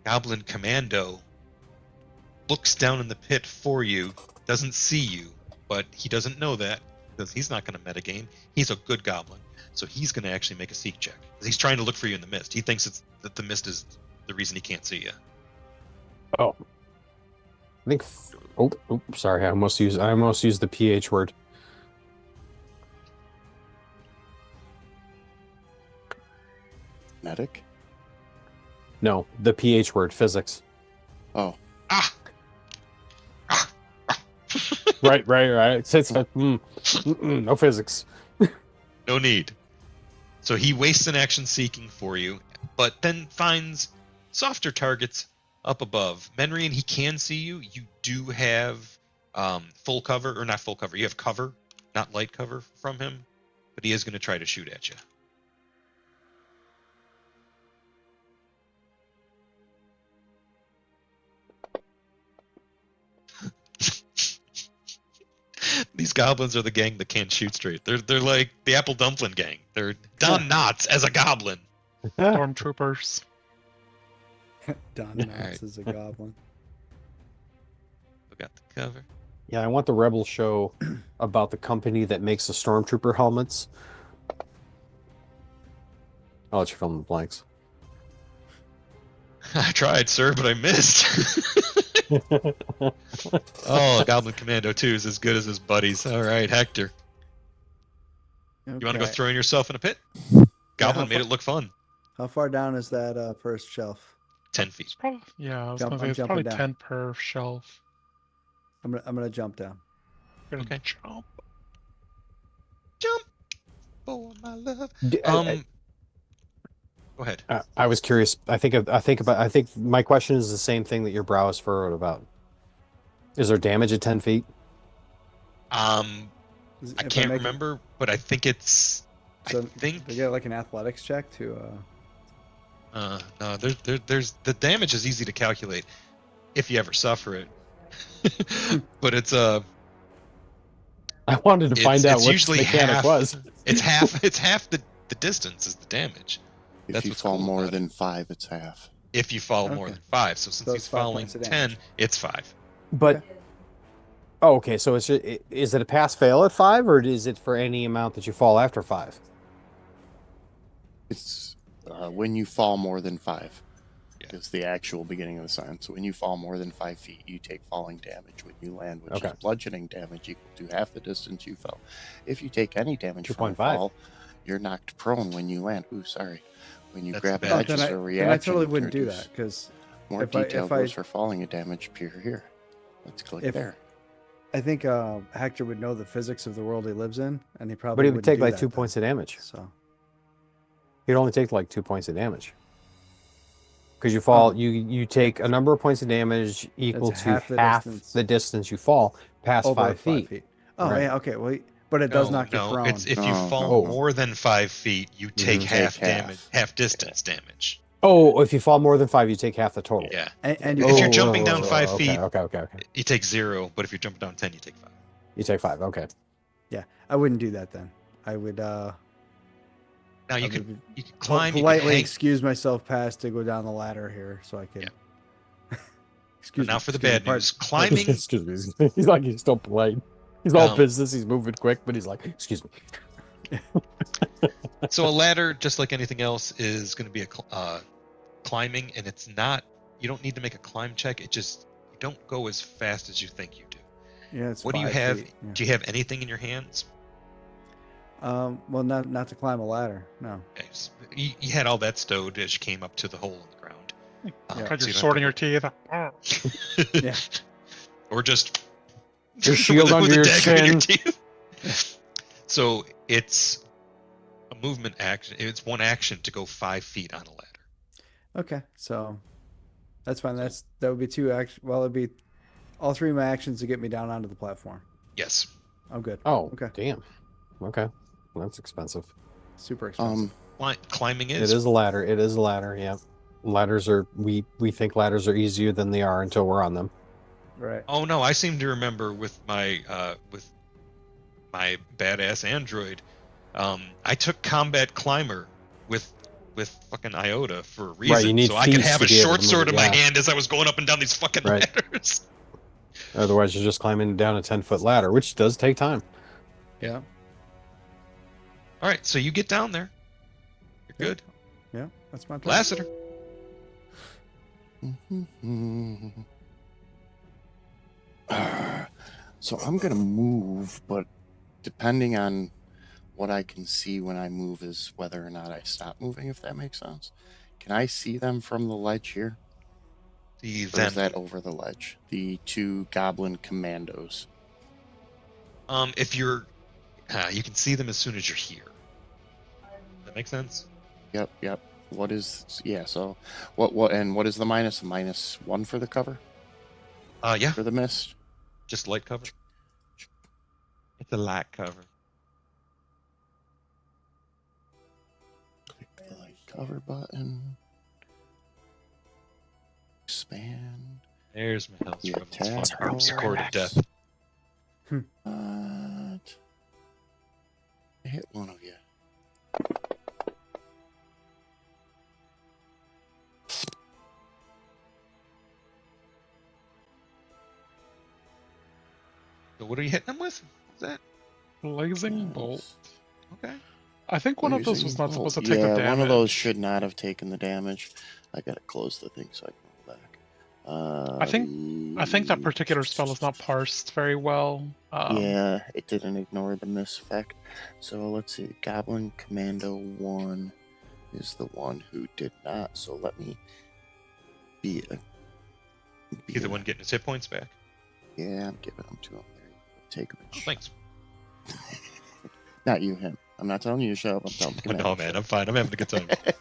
Goblin Commando looks down in the pit for you, doesn't see you, but he doesn't know that because he's not going to metagame. He's a good goblin, so he's going to actually make a seek check. 'Cause he's trying to look for you in the mist. He thinks that the mist is the reason he can't see you. Oh, I think. Oh, sorry. I almost used the PH word. Medic? No, the PH word, physics. Oh. Ah! Right. It's no physics. No need. So he wastes an action seeking for you, but then finds softer targets up above. Menrian, he can see you. You do have full cover, or not full cover. You have cover, not light cover from him, but he is going to try to shoot at you. These goblins are the gang that can't shoot straight. They're like the Apple Dumpling gang. They're Don Knotts as a goblin. Stormtroopers. Don All Knotts right. is a goblin. We got the cover. Yeah, I want the Rebel show about the company that makes the Stormtrooper helmets. I'll let you fill in the blanks. I tried, sir, but I missed. Oh, Goblin Commando 2 is as good as his buddies. All right, Hector. You want to go Okay. throwing yourself in a pit? Goblin how made far- it look fun. How far down is that first shelf? 10 feet. It's probably, yeah, I was Jump- gonna say I'm it's jumping probably down. 10 per shelf. I'm gonna jump down. Gonna Okay. jump. Jump for my love. D- Go ahead. I was curious. I think my question is the same thing that your brow is furrowed about. Is there damage at 10 feet? I If can't make it- remember, but I think it's. So I think. they get like an athletics check to. No, there's the damage is easy to calculate if you ever suffer it. But it's I wanted to find out it's what usually the mechanic half- was. it's half the distance is the damage. If That's you what's fall cool more about it. than 5, it's half. If you fall more Okay. than 5, so since So he's it's 5 falling points of 10, damage. it's 5. But Okay. oh, okay. So is it a pass fail at 5, or is it for any amount that you fall after 5? It's when you fall more than 5. Yeah. is the actual beginning of the sign. So when you fall more than 5 feet, you take falling damage. When you land, which Okay. is bludgeoning damage equal to half the distance you fell. If you take any damage from a 2.5. fall, you're knocked prone when you land. Ooh, sorry. When you That's grab bad. Oh, edges then or I reaction, totally to wouldn't do reduce. that because More if detail I goes for falling damage appear here. Let's click If- there. I think Hector would know the physics of the world he lives in, and he probably But he would wouldn't take do like that 2 then. points of damage. So He'd only take like 2 points of damage. Because you fall, you take a number of points of damage equal That's to half half the the distance you fall past over 5 feet. Oh Right. yeah, okay. Well, but it does knock you no. prone. It's if you No, fall no. more than 5 feet, you take Take half half. damage, half distance damage. Oh, if you fall more than 5, you take half the total. Yeah. And If you're oh, jumping oh, down oh, 5 okay, feet, okay. you take 0. But if you're jumping down 10, you take 5. You take 5. Okay. Yeah, I wouldn't do that then. I would Now I you would can climb. You can politely hang. excuse myself past to go down the ladder here so I can. Yeah. Excuse Now me. for the excuse me, bad pardon- news. Climbing. Excuse me. He's like, he's still polite. He's all Um, business. He's moving quick, but he's like, excuse me. So a ladder, just like anything else, is going to be climbing, and it's not. You don't need to make a climb check. It just you don't go as fast as you think you do. Yeah, it's What do you 5 have? feet, yeah. Do you have anything in your hands? Well, not to climb a ladder. No. Okay, so you had all that stowed as you came up to the hole in the ground. Yeah. Got so your you don't sword in your have teeth. to- Yeah. Or just Your shield with under a your dagger in chin. teeth. So it's a movement action. It's one action to go 5 feet on a ladder. Okay, so that's fine. That would be 2 action. Well, it'd be all 3 of my actions to get me down onto the platform. Yes. I'm good. Oh, Okay. damn. Okay. Well, that's expensive. Super expensive. Climbing It is. is a ladder. It is a ladder, yeah. Ladders are, we think ladders are easier than they are until we're on them. Right. Oh no, I seem to remember with my badass android, I took combat climber with fucking Iota for a reason, Right, you need so I could feats have to a be able short to move sword it, in my yeah. hand as I was going up and down these fucking Right. ladders. Otherwise, you're just climbing down a 10-foot ladder, which does take time. Yeah. All right, so you get down there. You're good. Yeah. That's my turn. Lassiter. So I'm gonna move, but depending on what I can see when I move is whether or not I stop moving, if that makes sense. Can I see them from the ledge here? The Or is that over the ledge? The 2 goblin commandos. if you're, you can see them as soon as you're here. That makes sense. Yep. What is so what is the minus? -1 for the cover? Yeah, For the mist? just light cover. It's a light cover. Click the light cover button. Expand. There's my health The from its attack fucking harpsichord of rolls. death. What? I hit one of you. So what are you hitting them with? What's that? Blazing bolt. Okay. I think one of those was not supposed to take the damage. one of those should not have taken the damage. I gotta close the thing so I can go back. I think that particular spell is not parsed very well. Yeah, it didn't ignore the miss effect. So let's see. Goblin Commando 1 is the one who did not. So let me be He's the one getting his hit points back. Yeah, I'm giving them to him. There you go. Take them. Oh, thanks. Not you, him. I'm not telling you to shut up. I'm telling the Oh, no, commander man, to I'm fine. I'm having a good time. shut up.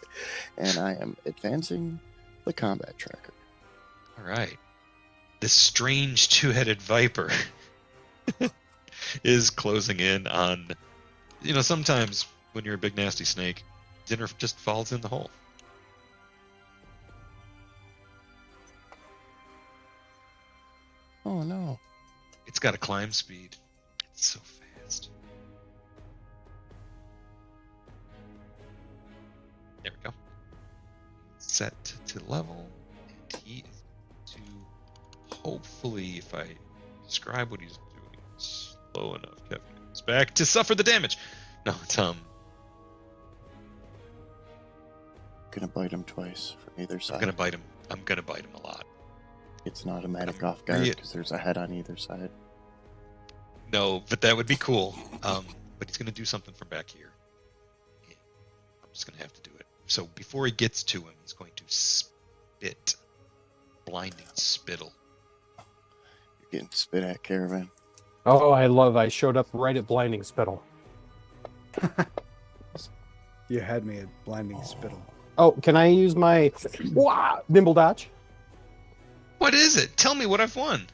And I am advancing the combat tracker. All right. This strange 2-headed viper is closing in on. Sometimes when you're a big nasty snake, dinner just falls in the hole. Oh no. It's got a climb speed. It's so fast. There we go. Set to level, and he is going to hopefully, if I describe what he's doing slow enough, Kevin comes back to suffer the damage. No, it's Gonna bite him twice from either side. I'm gonna bite him I'm gonna bite him a lot. It's an automatic off guard Re- because there's a head on either side. No, but that would be cool. But he's gonna do something from back here. I'm just gonna have to do it. So before he gets to him, he's going to spit. Blinding spittle. You're getting spit at, Caravan. Oh, I showed up right at blinding spittle. You had me at blinding spittle. Oh, can I use my nimble dodge? What is it? Tell me what I've won.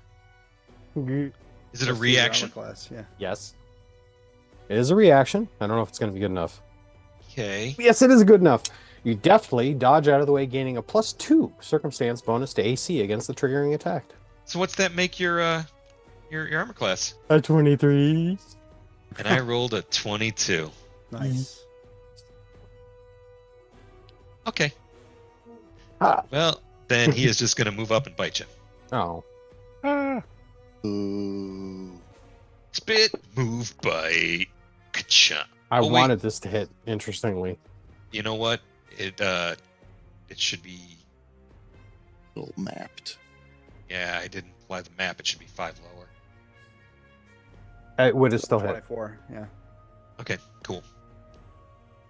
Is it a That's the armor reaction? class, yeah. Yes. It is a reaction. I don't know if it's going to be good enough. Okay. Yes, it is good enough. You deftly dodge out of the way, gaining a +2 circumstance bonus to AC against the triggering attack. So what's that make your armor class? A 23. And I rolled a 22. Nice. Okay. Ah. Well, then he is just going to move up and bite you. Oh. Ooh. Spit, move, bite. Ka-cha. I Oh, wait. wanted this to hit, interestingly. You know what? It should be. Little mapped. Yeah, I didn't apply the map. It should be 5 lower. It would have still hit. 24, yeah. Okay, cool.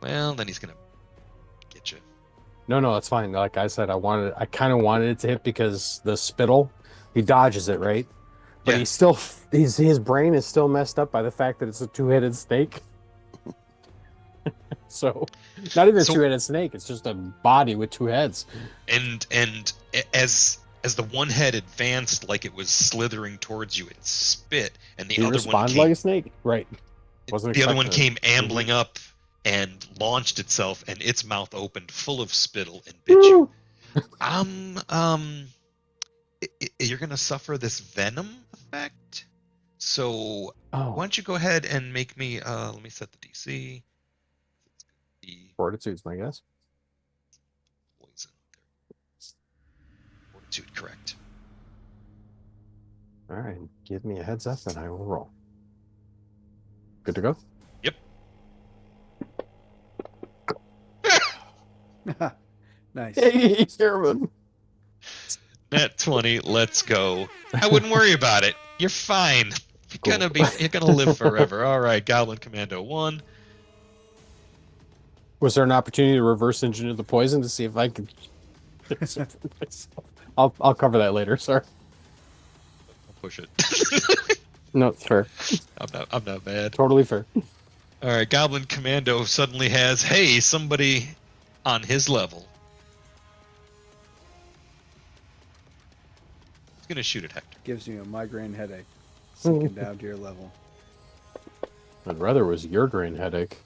Well, then he's gonna get you. No, it's fine. Like I said, I kind of wanted it to hit because the spittle, he dodges it, right? But Yeah. he's still, his brain is still messed up by the fact that it's a two-headed snake. So, not even a So- two-headed snake. It's just a body with two heads. And as the one head advanced, like it was slithering towards you, it spit, and the He other one responded came. like a snake, right? Wasn't The other one expecting came ambling up and launched itself, and its mouth opened full of spittle and bit you. You're gonna suffer this venom effect. So Oh, why don't you go ahead and make me? Let me set the DC. It's gonna be fortitude's my guess. poison. Fortitude, correct. All right, give me a heads up, and I will roll. Good to go. Nice. Hey, Sherman. Nat 20. Let's go. I wouldn't worry about it. You're fine. You're gonna live forever. All right, Goblin Commando 1. Was there an opportunity to reverse engineer the poison to see if I could? I'll cover that later. Sorry. I'll push it. No, it's fair. I'm not mad. Totally fair. All right, Goblin Commando suddenly has, hey, somebody on his level. He's gonna shoot at Hector. Gives you a migraine headache. Sinking down to your level. I'd rather it was your grain headache.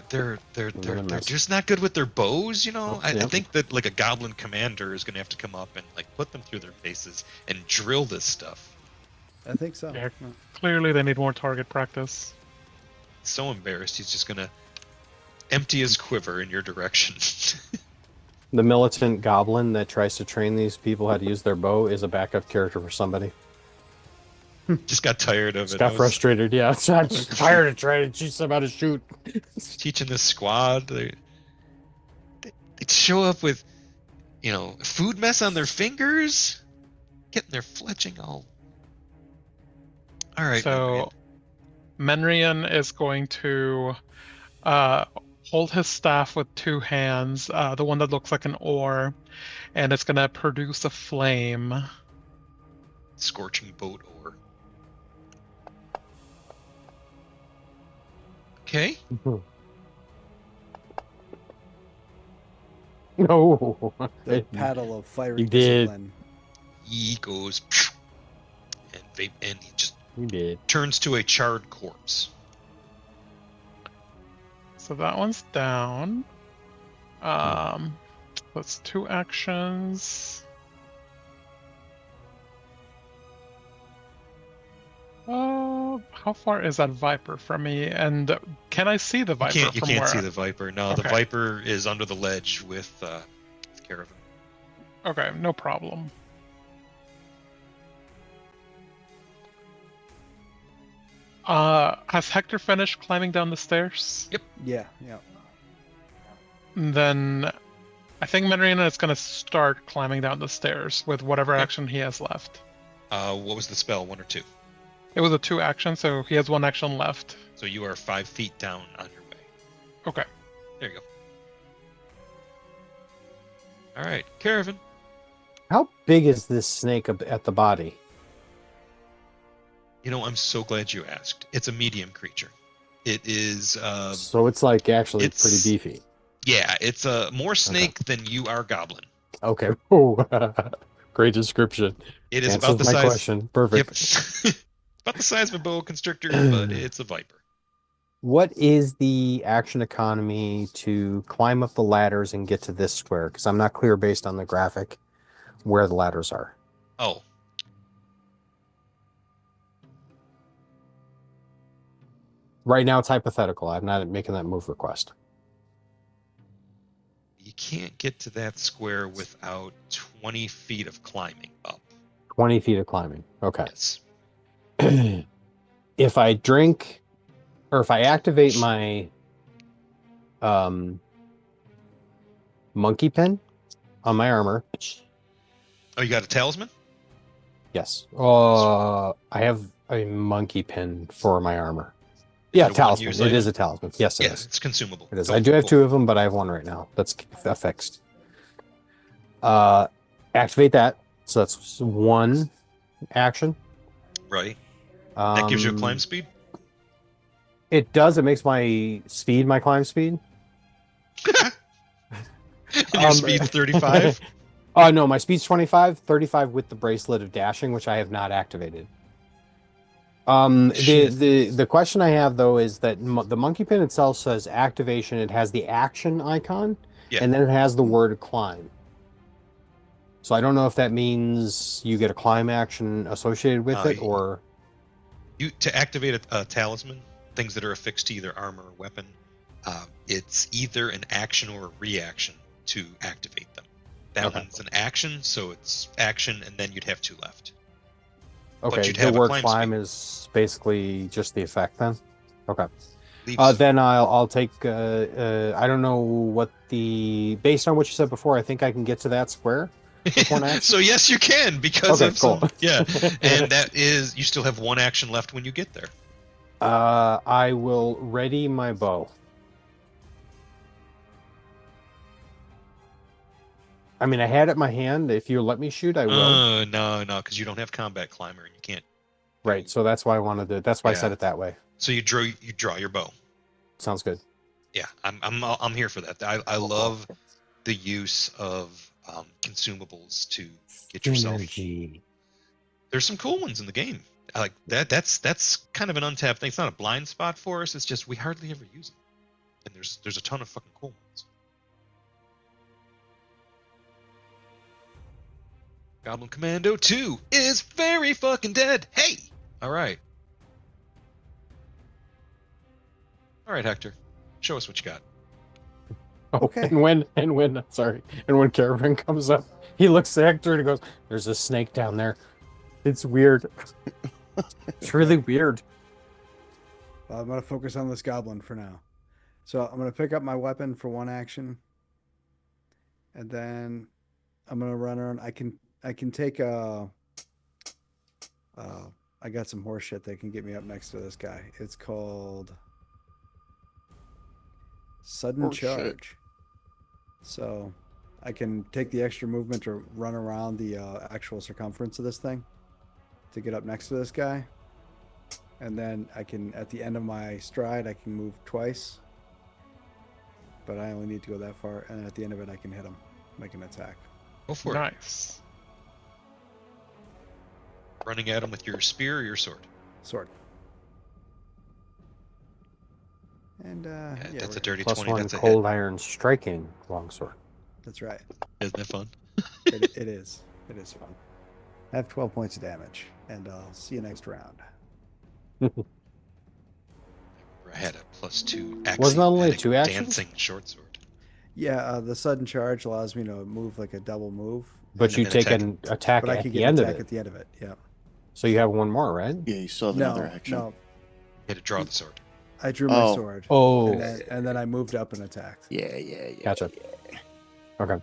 They're mess. just not good with their bows, you know. Oh, I yep. think that like a Goblin Commander is gonna have to come up and like put them through their faces and drill this stuff. I think so. Yeah. Clearly, they need more target practice. So embarrassed, he's just gonna empty his quiver in your direction. The militant goblin that tries to train these people how to use their bow is a backup character for somebody. Just got tired of Just it. got I was frustrated. Yeah, I'm just tired of trying to teach them how to shoot. teaching this squad. They'd show up with, you know, food mess on their fingers, getting their fletching all. All right. So, Menrian is going to hold his staff with two hands, the one that looks like an oar, and it's going to produce a flame. Scorching boat or. Okay. No. The paddle of fiery You did. discipline. He goes and he just You did. turns to a charred corpse. So that one's down. That's 2 actions. How far is that Viper from me? And can I see the Viper You from can't where? see the Viper. No, the Okay. Viper is under the ledge with Caravan. Okay, no problem. Has Hector finished climbing down the stairs? Yep. Yeah, yeah. Then I think Marina is gonna start climbing down the stairs with whatever Okay. action he has left. What was the spell? 1 or 2? It was a 2 action, so he has 1 action left. So you are 5 feet down on your way. Okay. There you go. All right, Caravan. How big is this snake at the body? You know, I'm so glad you asked. It's a medium creature. It is. So it's like actually it's- pretty beefy. Yeah, it's more snake than you are goblin. Okay. Oh, great description. It is Answers about the my size. question. Perfect. Yep. About the size of a boa constrictor, but it's a viper. What is the action economy to climb up the ladders and get to this square? Because I'm not clear based on the graphic where the ladders are. Oh. Right now it's hypothetical. I'm not making that move request. You can't get to that square without 20 feet of climbing up. 20 feet of climbing. Okay. Yes. If I drink or if I activate my monkey pen on my armor. Oh, you got a talisman? Yes. I have a monkey pin for my armor. Yeah, it a one-use talisman. It item? is a talisman. Yes, it Yeah, is. it's consumable. It is. Cool, I do have cool. 2 of them, but I have 1 right now. That's fixed. Activate that. So that's 1 action. Right. That gives you a climb Um, speed? It does. It makes my speed my climb speed. And your speed's 35? Oh, no, my speed's 25, 35 with the bracelet of dashing, which I have not activated. Shit. The question I have though is that the monkey pin itself says activation. It has the action icon, Yeah. and then it has the word climb. So I don't know if that means you get a climb action associated with it, or To activate a talisman, things that are affixed to either armor or weapon, it's either an action or a reaction to activate them. That Okay. one's an action, so it's action, and then you'd have 2 left. okay, you'd the have a word climb climb speed. is basically just the effect then. Okay. Leaves. Then I'll take. I don't know what based on what you said before. I think I can get to that square. with 1 action? So yes, you can because Okay, of some. cool. Yeah, and that is you still have 1 action left when you get there. I will ready my bow. I mean, I had it in my hand. If you let me shoot, I will. No, because you don't have combat climber and you can't. Right. So that's why I wanted to. That's why I said Yeah. it that way. So you draw your bow. Sounds good. Yeah, I'm here for that. I love the use of consumables to get yourself. Energy. There's some cool ones in the game. I like that. That's kind of an untapped thing. It's not a blind spot for us. It's just we hardly ever use them, and there's a ton of fucking cool ones. Goblin Commando 2 is very fucking dead. Hey, all right, Hector, show us what you got. Okay. And when Caravan comes up, he looks at Hector and he goes, "There's a snake down there. It's weird. It's really weird." Well, I'm gonna focus on this goblin for now. So I'm gonna pick up my weapon for 1 action, and then I'm gonna run around. I can take I got some horse shit that can get me up next to this guy. It's called Sudden Horse shit. Charge. So I can take the extra movement to run around the actual circumference of this thing to get up next to this guy. And then I can, at the end of my stride, I can move twice. But I only need to go that far. And at the end of it, I can hit him, make an attack. Go for it. Nice. Running at him with your spear or your sword. Sword. And Yeah, yeah, that's a we're- dirty Plus 20. 1 That's a cold hit. iron striking longsword. that's right. Isn't that fun? It is. It is fun. I have 12 points of damage, and I'll see you next round. I had a +2 axiom. Wasn't that only had a 2 actions? Dancing short sword. Yeah, the sudden charge allows me to move like a double move, But And you an take attack. an attack but I at can the get an end of attack it. at the end of it. Yeah. So you have 1 more, right? Yeah, you still have No, another action. no. had to draw the sword. I drew my Oh. sword. Oh, And then I moved up and attacked. Yeah. gotcha. Okay.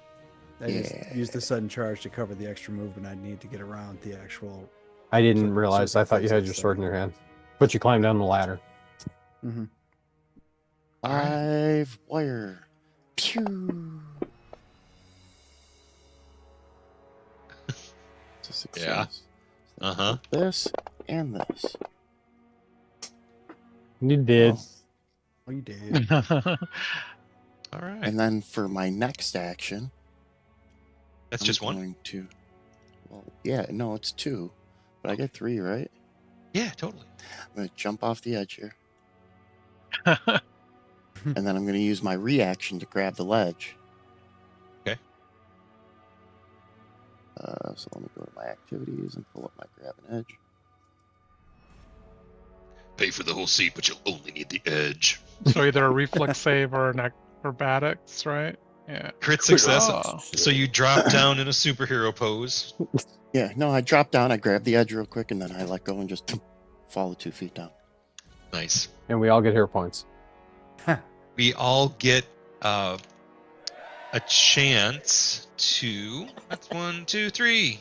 I just Yeah. used the sudden charge to cover the extra movement I need to get around the actual. I didn't Circle- realize. I circle thought you had fences your thing. sword in your hand. But you climbed down the ladder. Mm-hmm. All right. 5 wire. Pew. It's a success. Uh-huh. This and this. You did. Oh. Oh, you did. All right. And then for my next action, That's I'm just one. going to. Well, yeah, no, it's 2, but I get 3, right? Yeah, totally. I'm going to jump off the edge here, and then I'm going to use my reaction to grab the ledge. Okay. So let me go to my activities and pull up my grab an edge. Pay for the whole seat, but you'll only need the edge. So either a reflex save or an acrobatics, right? Yeah. Crit success. Oh. So you drop down in a superhero pose. Yeah, no, I drop down, I grab the edge real quick, and then I let go and just fall 2 feet down. Nice. And we all get hero points. We all get a chance to. That's 1, 2, 3.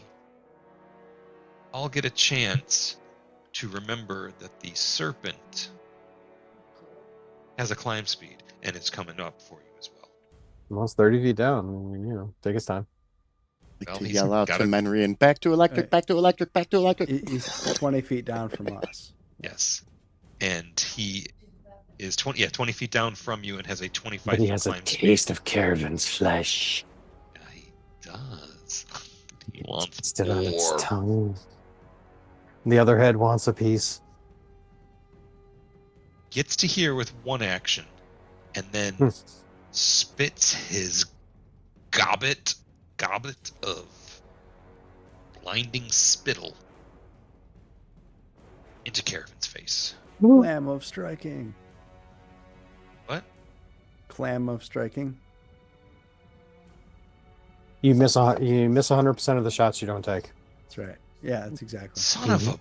All get a chance to remember that the serpent has a climb speed and it's coming up for you as well. Well, it's 30 feet down. I mean, take his time. Like Well, to he's yell out gotta- to Menrian, back to electric, Right. back to electric, back to electric. He's 20 feet down from us. Yes. And he is 20 feet down from you and has a 25 But he foot has a climb speed. taste of Caravan's flesh. Yeah, he does. He wants Still on its more. tongue. The other head wants a piece. Gets to here with one action and then Hmm. spits his goblet of blinding spittle into Caravan's face. Clam of striking. What? Clam of striking. You miss 100% of the shots you don't take. That's right. Yeah, that's exactly. Son of a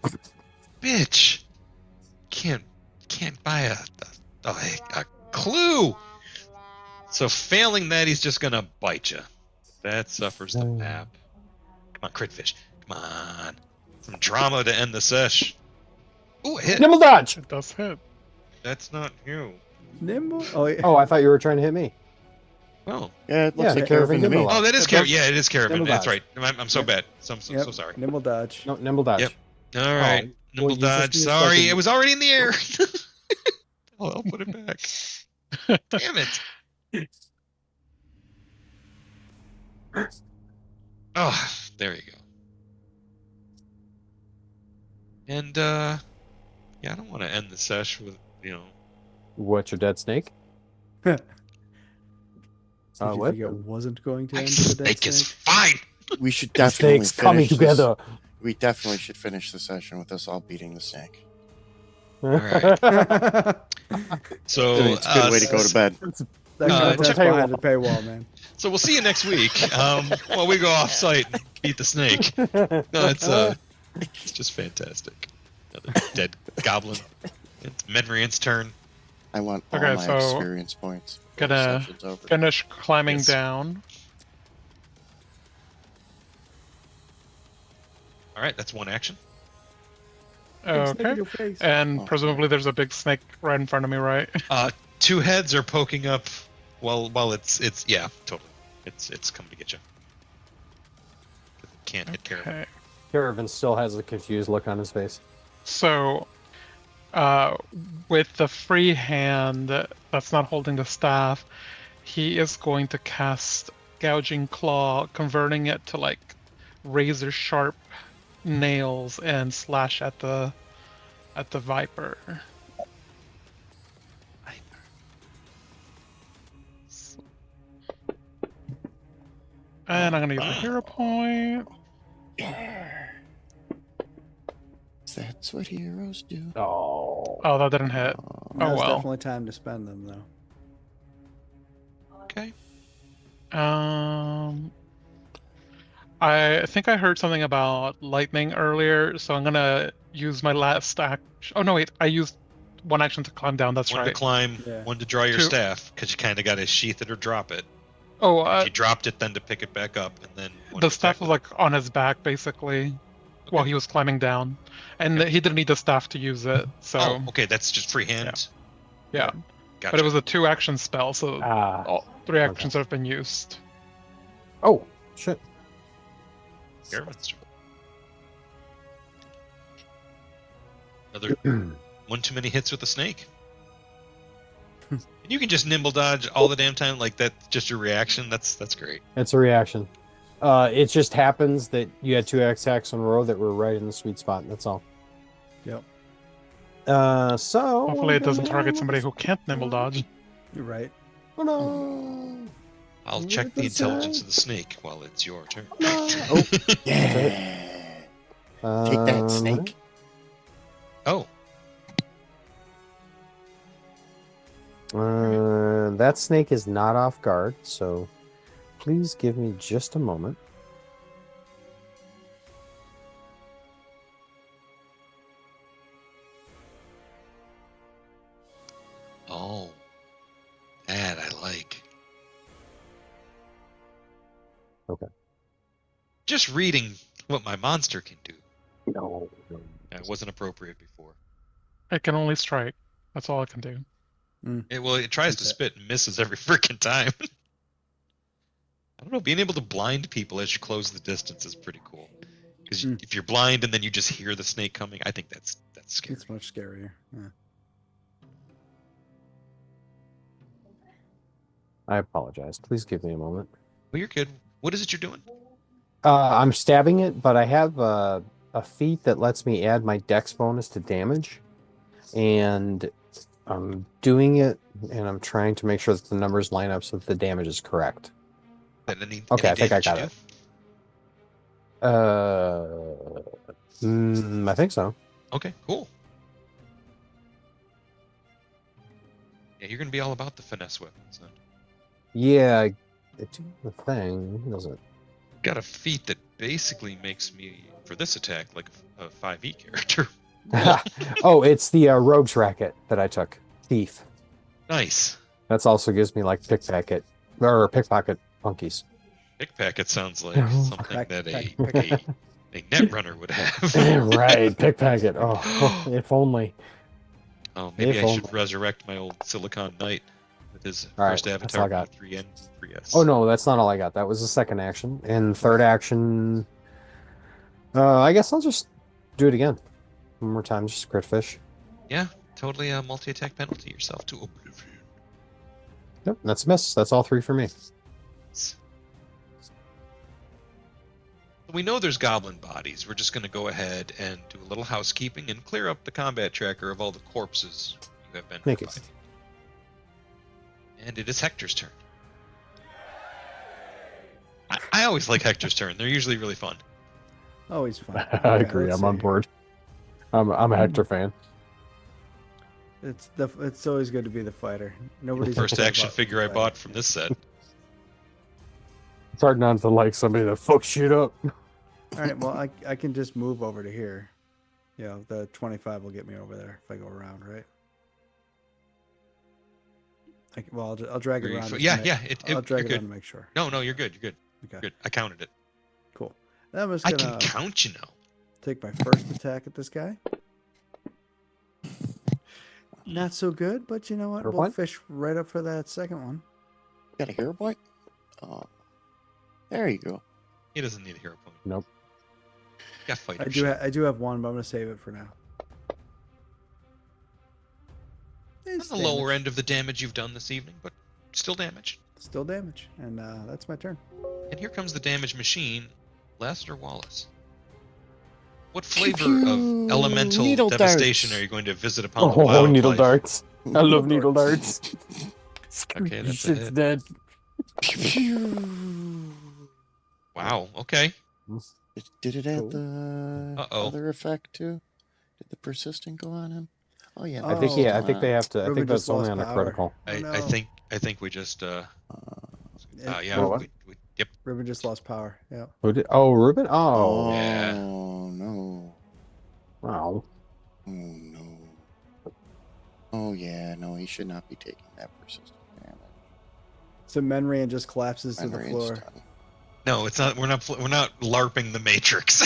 bitch! Can't buy a clue. So failing that, he's just gonna bite you. That suffers the map. Come on, crit fish. Come on, some drama to end the sesh. Ooh, a hit. Nimble dodge! It does hit. That's not you. Nimble. Oh, yeah. Oh, I thought you were trying to hit me. Oh, Yeah, it looks Yeah, like Caravan Caravan to me. Nimble. oh, that is That Caravan. does- Yeah, it is Caravan. Nimble That's dodge. right. I'm so Yep. bad. I'm so Yep. sorry. Nimble dodge. No, nimble dodge. Yep. All right, nimble well, you just dodge. used Sorry, like a- it was already in the air. I'll put it back. Damn it. Oh, there you go. And yeah, I don't want to end the sesh with What, your dead snake? Did you What? think it wasn't going to my end with a dead snake is snake? fine. We should The definitely snakes coming finish this. together. We definitely should finish the session with us all beating the snake. right. So It's a good way to go to bed. That content's check- behind the paywall, man. So we'll see you next week. While we go off site and beat the snake. No, it's just fantastic. Another dead goblin. It's Menrian's turn. I want all Okay, my so experience points. before the gonna session's over. Finish climbing Yes. down. All right, that's one action. Big snake in Okay. your face. And Oh. presumably there's a big snake right in front of me, right? Two heads are poking up. While it's yeah, totally. It's coming to get you. Can't hit Caravan. Okay. Caravan still has a confused look on his face. So, with the free hand that's not holding the staff, he is going to cast Gouging Claw, converting it to like razor sharp nails and slash at the Viper. And I'm gonna use a hero point. That's what heroes do. Oh. Oh, that didn't hit. Now's well. definitely time to spend them, though. Okay. I think I heard something about lightning earlier, so I'm gonna use my last act. Oh no, wait! I used one action to climb down. That's One to right. climb, Yeah. one to draw your Two. staff, because you kind of got to sheath it or drop it. Oh, If you dropped it, then to pick it back up, and then one the to staff attack was with like on his back basically while Okay. he was climbing down, and Okay. he didn't need the staff to use it. So Oh, okay, that's just free hand. yeah. Gotcha. But it was a 2-action spell, so Ah. all 3 okay. actions have been used. Oh, shit. Scaremonster. Another one too many hits with the snake. And you can just nimble dodge all the damn time, like that's just your reaction. That's great. It's a reaction. It just happens that you had 2 attacks in a row that were right in the sweet spot. That's all. Yep. So Hopefully, it doesn't target somebody who can't nimble dodge. You're right. Oh no! I'll What check the did it say? intelligence of the snake while it's your turn. No. Oh, Yeah. Take that, snake. Oh, That snake is not off guard, so please give me just a moment. oh, that I like. Okay. Just reading what my monster can do. No. That wasn't appropriate before. It can only strike. That's all it can do. It tries to That's it. spit and misses every freaking time. I don't know. Being able to blind people as you close the distance is pretty cool. Because if you're blind and then you just hear the snake coming, I think that's scary. It's much scarier. Yeah. I apologize. Please give me a moment. Well, you're good. What is it you're doing? I'm stabbing it, but I have a feat that lets me add my dex bonus to damage. And I'm doing it, and I'm trying to make sure that the numbers line up so that the damage is correct. That any Okay, I think I damage got you it. do? I think so. Okay, cool. Yeah, you're gonna be all about the finesse weapons. Huh? Yeah, it's the thing, doesn't Got a feat that basically makes me, for this attack, like a 5e character. it? Oh, it's the rogue's racket that I took. Thief. Nice. That's also gives me like pickpocket punkies. Pickpacket sounds like Oh. something that a Pickpacket. net runner would have. Right, pickpocket. Oh, if only. Oh, maybe If I should only. resurrect my old Silicon Knight with his All right, first that's all I avatar got. 3N, 3S. Oh no, that's not all I got. That was the second action. And third action, I guess I'll just do it again. One more time, just crit fish. Yeah, totally a multi-attack penalty yourself to oblivion. Yep, that's a miss. That's all 3 for me. We know there's goblin bodies. We're just going to go ahead and do a little housekeeping and clear up the combat tracker of all the corpses you have been Make it. providing. And it is Hector's turn. I always like Hector's turn. They're usually really fun. Always fun. I Okay, agree. let's I'm on see. board. I'm a Hector fan. It's always good to be the fighter. Nobody's First upset action about figure I fighting. bought from this set. It's hard not to like somebody that fucks shit up. All right, well, I can just move over to here. You know, the 25 will get me over there if I go around, right? I'll drag it around. just to Yeah, make- yeah. I'll drag you're it good. around to make sure. No, you're good. You're good. Okay, Good. I counted it. cool. Then I'm just I gonna can count, you know. take my first attack at this guy. Not so good, but you know what? For We'll what? fish right up for that second one. Got a hero point? Oh, there you go. He doesn't need a hero point. Nope. Got fighter I do. shit. I do have one, but I'm gonna save it for now. On the lower end of the damage you've done this evening, but still damage. Still damage, and that's my turn. And here comes the damage machine, Lester Wallace. What Pew, flavor pew. of elemental Needle devastation darts. are you going to visit upon the Oh, wildlife? needle darts. I love needle darts. Okay, that's a Shit's hit. dead. Pew, pew. Wow. Okay. Did it have Cool. the Uh-oh. other effect too? Did the persistent go on him? Oh yeah. Oh, I think I think they have to. I Ruben think that's just only lost on a power. critical. Oh, I no. think we just It- yeah. Well, what? Yep. Ruben just lost power. Yeah. Who did? Oh, Ruben. Oh Oh, Yeah. no. wow. Oh no. Oh yeah, no, he should not be taking that persistent damage. So Menrian just collapses to the Menrian's floor. done. No, it's not. We're not larping the Matrix.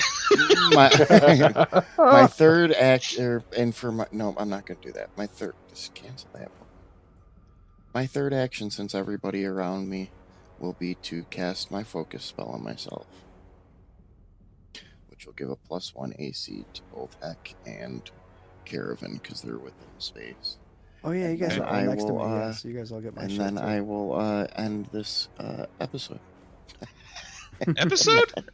My third action, and for my no, I'm not gonna do that. My third, just cancel that one. My third action, since everybody around me, will be to cast my focus spell on myself, which will give a +1 AC to both Heck and Caravan because they're within the space. Oh yeah, you guys then are all I next to will, me. Yeah, so you guys all get my And shit then too. I will end this episode. Episode?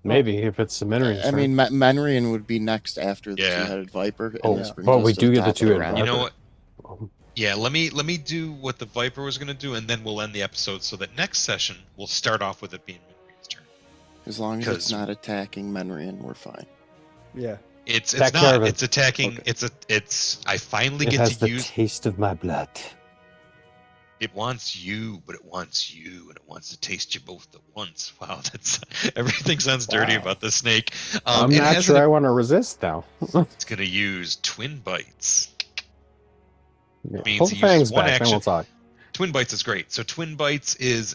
Maybe if it's Menrian's I turn. mean, Menrian would be next after the Yeah. two-headed viper. And Oh, this brings but us we to do get the top of two-headed round. You know Viper. what? Yeah, let me do what the Viper was gonna do, and then we'll end the episode so that next session we'll start off with it being Minri's turn. As long as 'Cause- it's not attacking Menrian, we're fine. Yeah. It's Attack not. Caravan. It's attacking. Okay. It's. I finally It get has to the use. taste of my blood. It wants you, but it wants you, and it wants to taste you both at once. Wow, that's everything sounds dirty Wow. about the snake. I'm It not has sure I want to resist now. It's gonna use twin bites. Means Hold he the fangs uses one back, then action. we'll talk. Twin bites is great. So twin bites is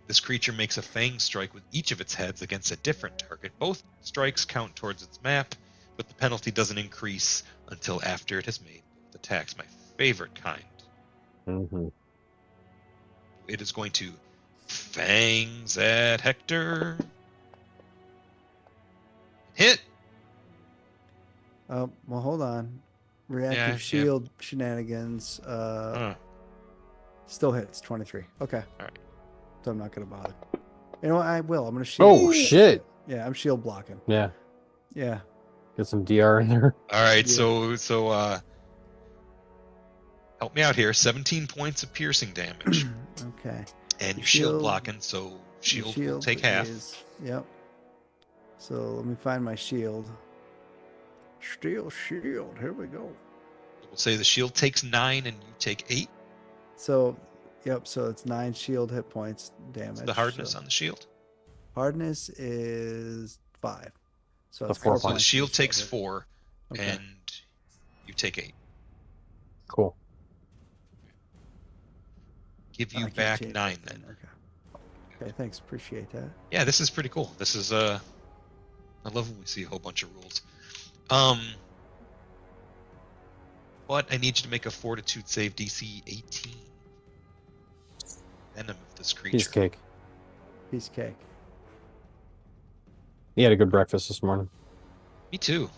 this creature makes a fang strike with each of its heads against a different target. Both strikes count towards its map, but the penalty doesn't increase until after it has made both attacks. My favorite kind. Mm-hmm. It is going to fangs at Hector. Hit. Well, hold on. Reactive Yeah, yeah. shield shenanigans. Still hits 23. Okay. All right. So I'm not gonna bother. You know what? I will. I'm gonna shield. Oh, block that shit. Yeah, I'm shield blocking. Yeah, Yeah. get some DR in there. All right. Yeah. So help me out here. 17 points of piercing damage, Okay. and The you're shield shield- blocking, so The shield will take half. Yep. So let me find my shield. Steel shield. Here we go. We'll say the shield takes 9 and you take 8. So, yep. So it's 9 shield hit points damage. What's the hardness so on the shield? hardness is 5. So So it's 4 4 So the points. shield of takes hit. 4, Okay. and you take 8. Cool. Give Oh, you I can't back change 9 that then. thing. Okay. Okay. Thanks. Appreciate that. Yeah, this is pretty cool. This is I love when we see a whole bunch of rules. But I need you to make a fortitude save DC 18. Venom of this creature. Piece of cake. Piece of cake. He had a good breakfast this morning. Me too.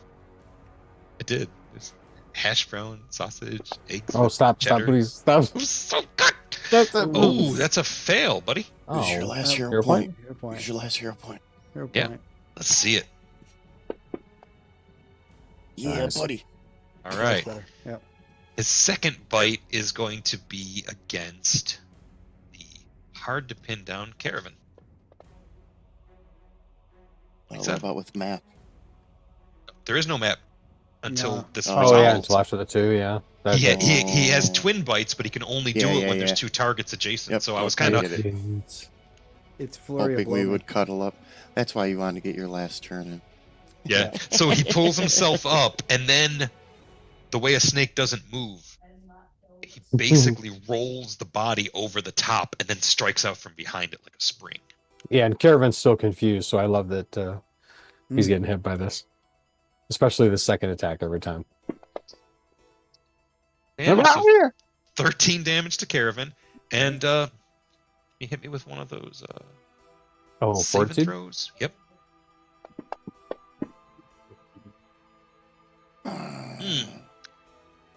I did. It's hash brown, sausage, eggs. Oh, with stop, cheddar. please, stop. It was so good. That's a, Oh, that's a fail, buddy. Use your oh, last Oh, hero hero point. point? Hero point. Use your last hero point. Hero Yeah. point. Let's see it. Yeah, Nice. buddy. All That's right. better. Yep. His second bite is going to be against the hard to pin down Caravan. What about with map? There is no map until No. this Oh, oh resolves. yeah, until after the 2, yeah. That- He has Oh. twin bites, but he can only Yeah, do it yeah, when yeah. there's 2 targets adjacent. Yep, So I was okay, kind I of get it. It's flurry of Hoping we blow. would cuddle up. That's why you wanted to get your last turn in. yeah. So he pulls himself up, and then the way a snake doesn't move, he basically rolls the body over the top and then strikes out from behind it like a spring. Yeah, and Caravan's still confused, so I love that he's Mm. getting hit by this. Especially the second attack every time. And Come out also here! 13 damage to Caravan, and he hit me with one of those Oh, save and fortitude? throws. Yep.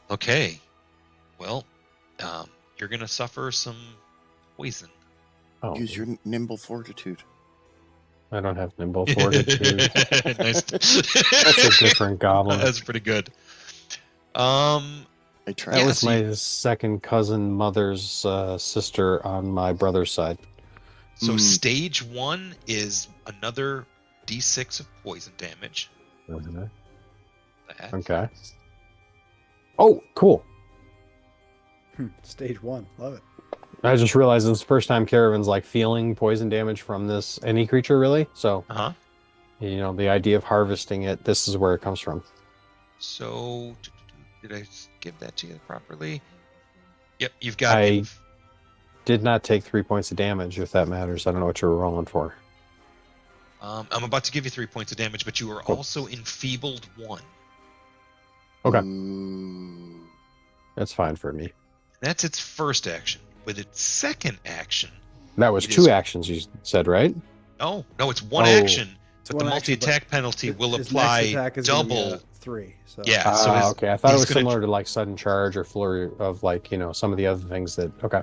Okay. Well, you're gonna suffer some poison. Oh, Use your nimble fortitude. I don't have nimble fortitude. Nice. That's a different goblin. That's pretty good. I tried. That Yeah, was so my second cousin mother's sister on my brother's side. So stage 1 is another d6 of poison damage. That. Okay. Oh, cool. Stage 1. Love it. I just realized this is the first time Caravan's like feeling poison damage from this any creature really. So Uh-huh. you know the idea of harvesting it. This is where it comes from. So Did I give that to you properly? Yep, you've got. I did not take 3 points of damage, if that matters. I don't know what you were rolling for. I'm about to give you 3 points of damage, but you are Cool. also enfeebled 1. Okay. Ooh. That's fine for me. That's its first action. With its second action, That was It 2 is- actions, you said, right? no, it's 1 Oh. action, It's but the one action, multi-attack penalty will his apply next attack is gonna be double. a 3. So Yeah, so his, Okay. I thought it he's was gonna- similar to like sudden charge or flurry of like, some of the other things that. Okay.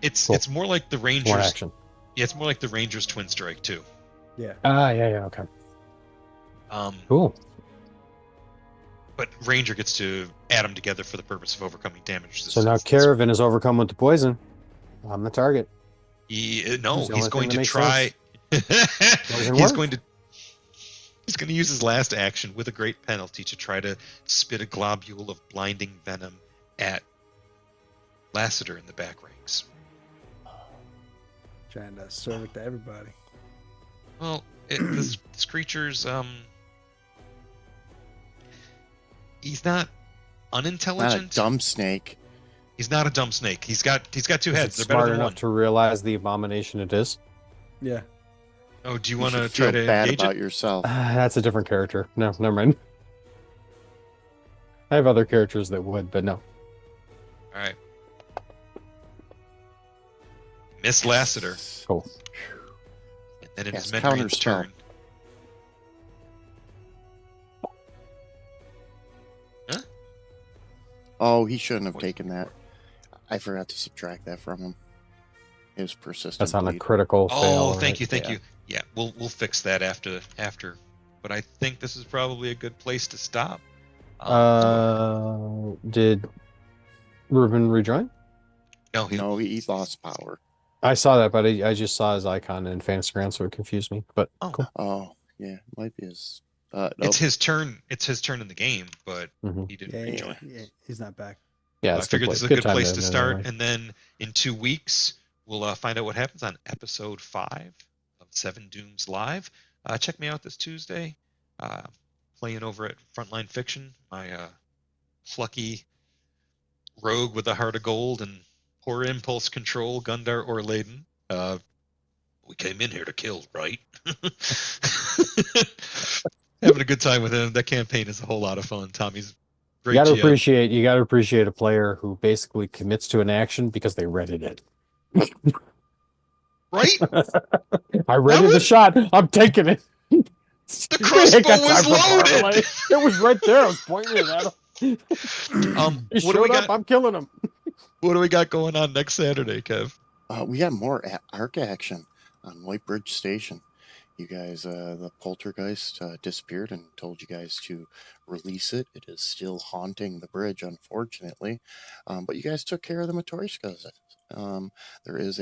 it's Cool. it's more like the One Rangers. action. Yeah, it's more like the Rangers Twin Strike too. yeah. Yeah. Okay. Cool. But Ranger gets to add them together for the purpose of overcoming damage So now resistance. Caravan is overcome with the poison. I'm the target. No, That's the only he's thing going that to makes try. Poison he's work. going to. He's going to use his last action with a great penalty to try to spit a globule of blinding venom at Lassiter in the back ranks. Trying to serve it to everybody. Well, this creature's he's not Not a unintelligent. dumb snake. He's not a dumb snake. He's got 2 Is heads. it They're smart better than enough one. to realize the abomination it is? Yeah. Oh, do you You want to should try feel to bad engage about it? yourself. That's a different character. No, never mind. I have other characters that would, but no. All right. Miss Lassiter. Cool. And then it Yes, is Menrien's counterspell. turn. Oh, he shouldn't have What? taken that. I forgot to subtract that from him. His persistent That's on a bleed. critical fail. Oh, thank right? you, thank Yeah. you. Yeah, we'll fix that after. But I think this is probably a good place to stop. Did Ruben rejoin? No, No, he lost power. I saw that, but I just saw his icon in Fantasy Ground, so it confused me. But Oh. cool. Oh, yeah, might be his. it's Nope. his turn. It's his turn in the game, but Mhm. he didn't Yeah, rejoin. yeah. He's not back. Yeah, I it's figured good this is a play. good time place to end start, anyway. and then in 2 weeks we'll find out what happens on episode 5 of 7 Dooms Live. Check me out this Tuesday, playing over at Frontline Fiction. My plucky rogue with a heart of gold and poor impulse control, Gundar Orladen. We came in here to kill, right? Having a good time with him. That campaign is a whole lot of fun. Tommy's great. You GM. gotta appreciate a player who basically commits to an action because they readied it. Right? I readied the was- shot. I'm taking it. The crossbow Got was time for parlay. loaded. It was right there. I was pointing it at him. He What do showed we up. got? I'm killing him. What do we got going on next Saturday, Kev? We got more arc action on White Bridge Station. You guys, the poltergeist disappeared and told you guys to release it. It is still haunting the bridge, unfortunately. But you guys took care of the Matryoshkas. There is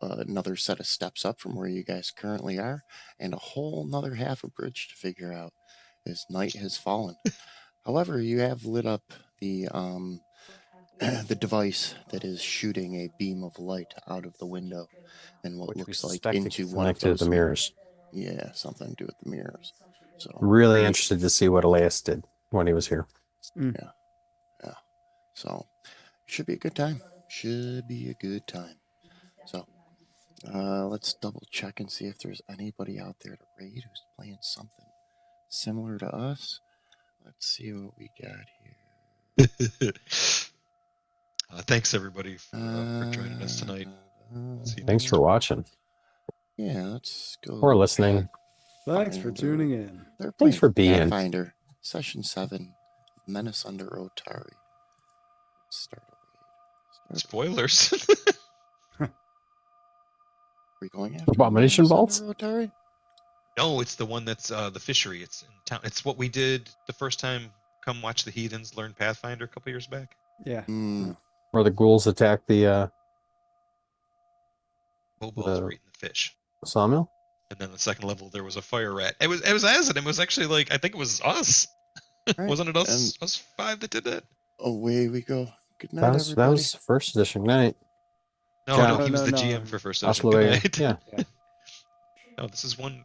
another set of steps up from where you guys currently are, and a whole another half a bridge to figure out as night has fallen. However, you have lit up the the device that is shooting a beam of light out of the window and what Which we looks like suspect into is one of connected to those the mirrors. Yeah, something to do with the mirrors. So Really interested to see what Elias did when he was here. So should be a good time. Should be a good time. So let's double check and see if there's anybody out there to raid who's playing something similar to us. Let's see what we got here. Thanks everybody for joining us tonight. See you Thanks for watching Yeah, let's go. or listening. Thanks for tuning in. They're Thanks playing for being. Pathfinder Session 7, Menace under Otari. Let's start a raid. Spoilers. Are we going after Abomination Menace Vaults? under Otari? No, it's the one that's the fishery. It's in town. It's what we did the first time. Come watch the Heathens learn Pathfinder a couple years back. Yeah. Hmm. Where the ghouls attack the Mobiles were eating the fish. sawmill? And then the second level there was a fire rat. It was Azad. It was actually like I think it was us. Right. Wasn't it us us 5 that did that? Away we go. Good night, That everybody. was first edition. Good night. No, John. no, he was No, the no. GM for first Hasta edition. Good luego. night. Yeah. No, this is one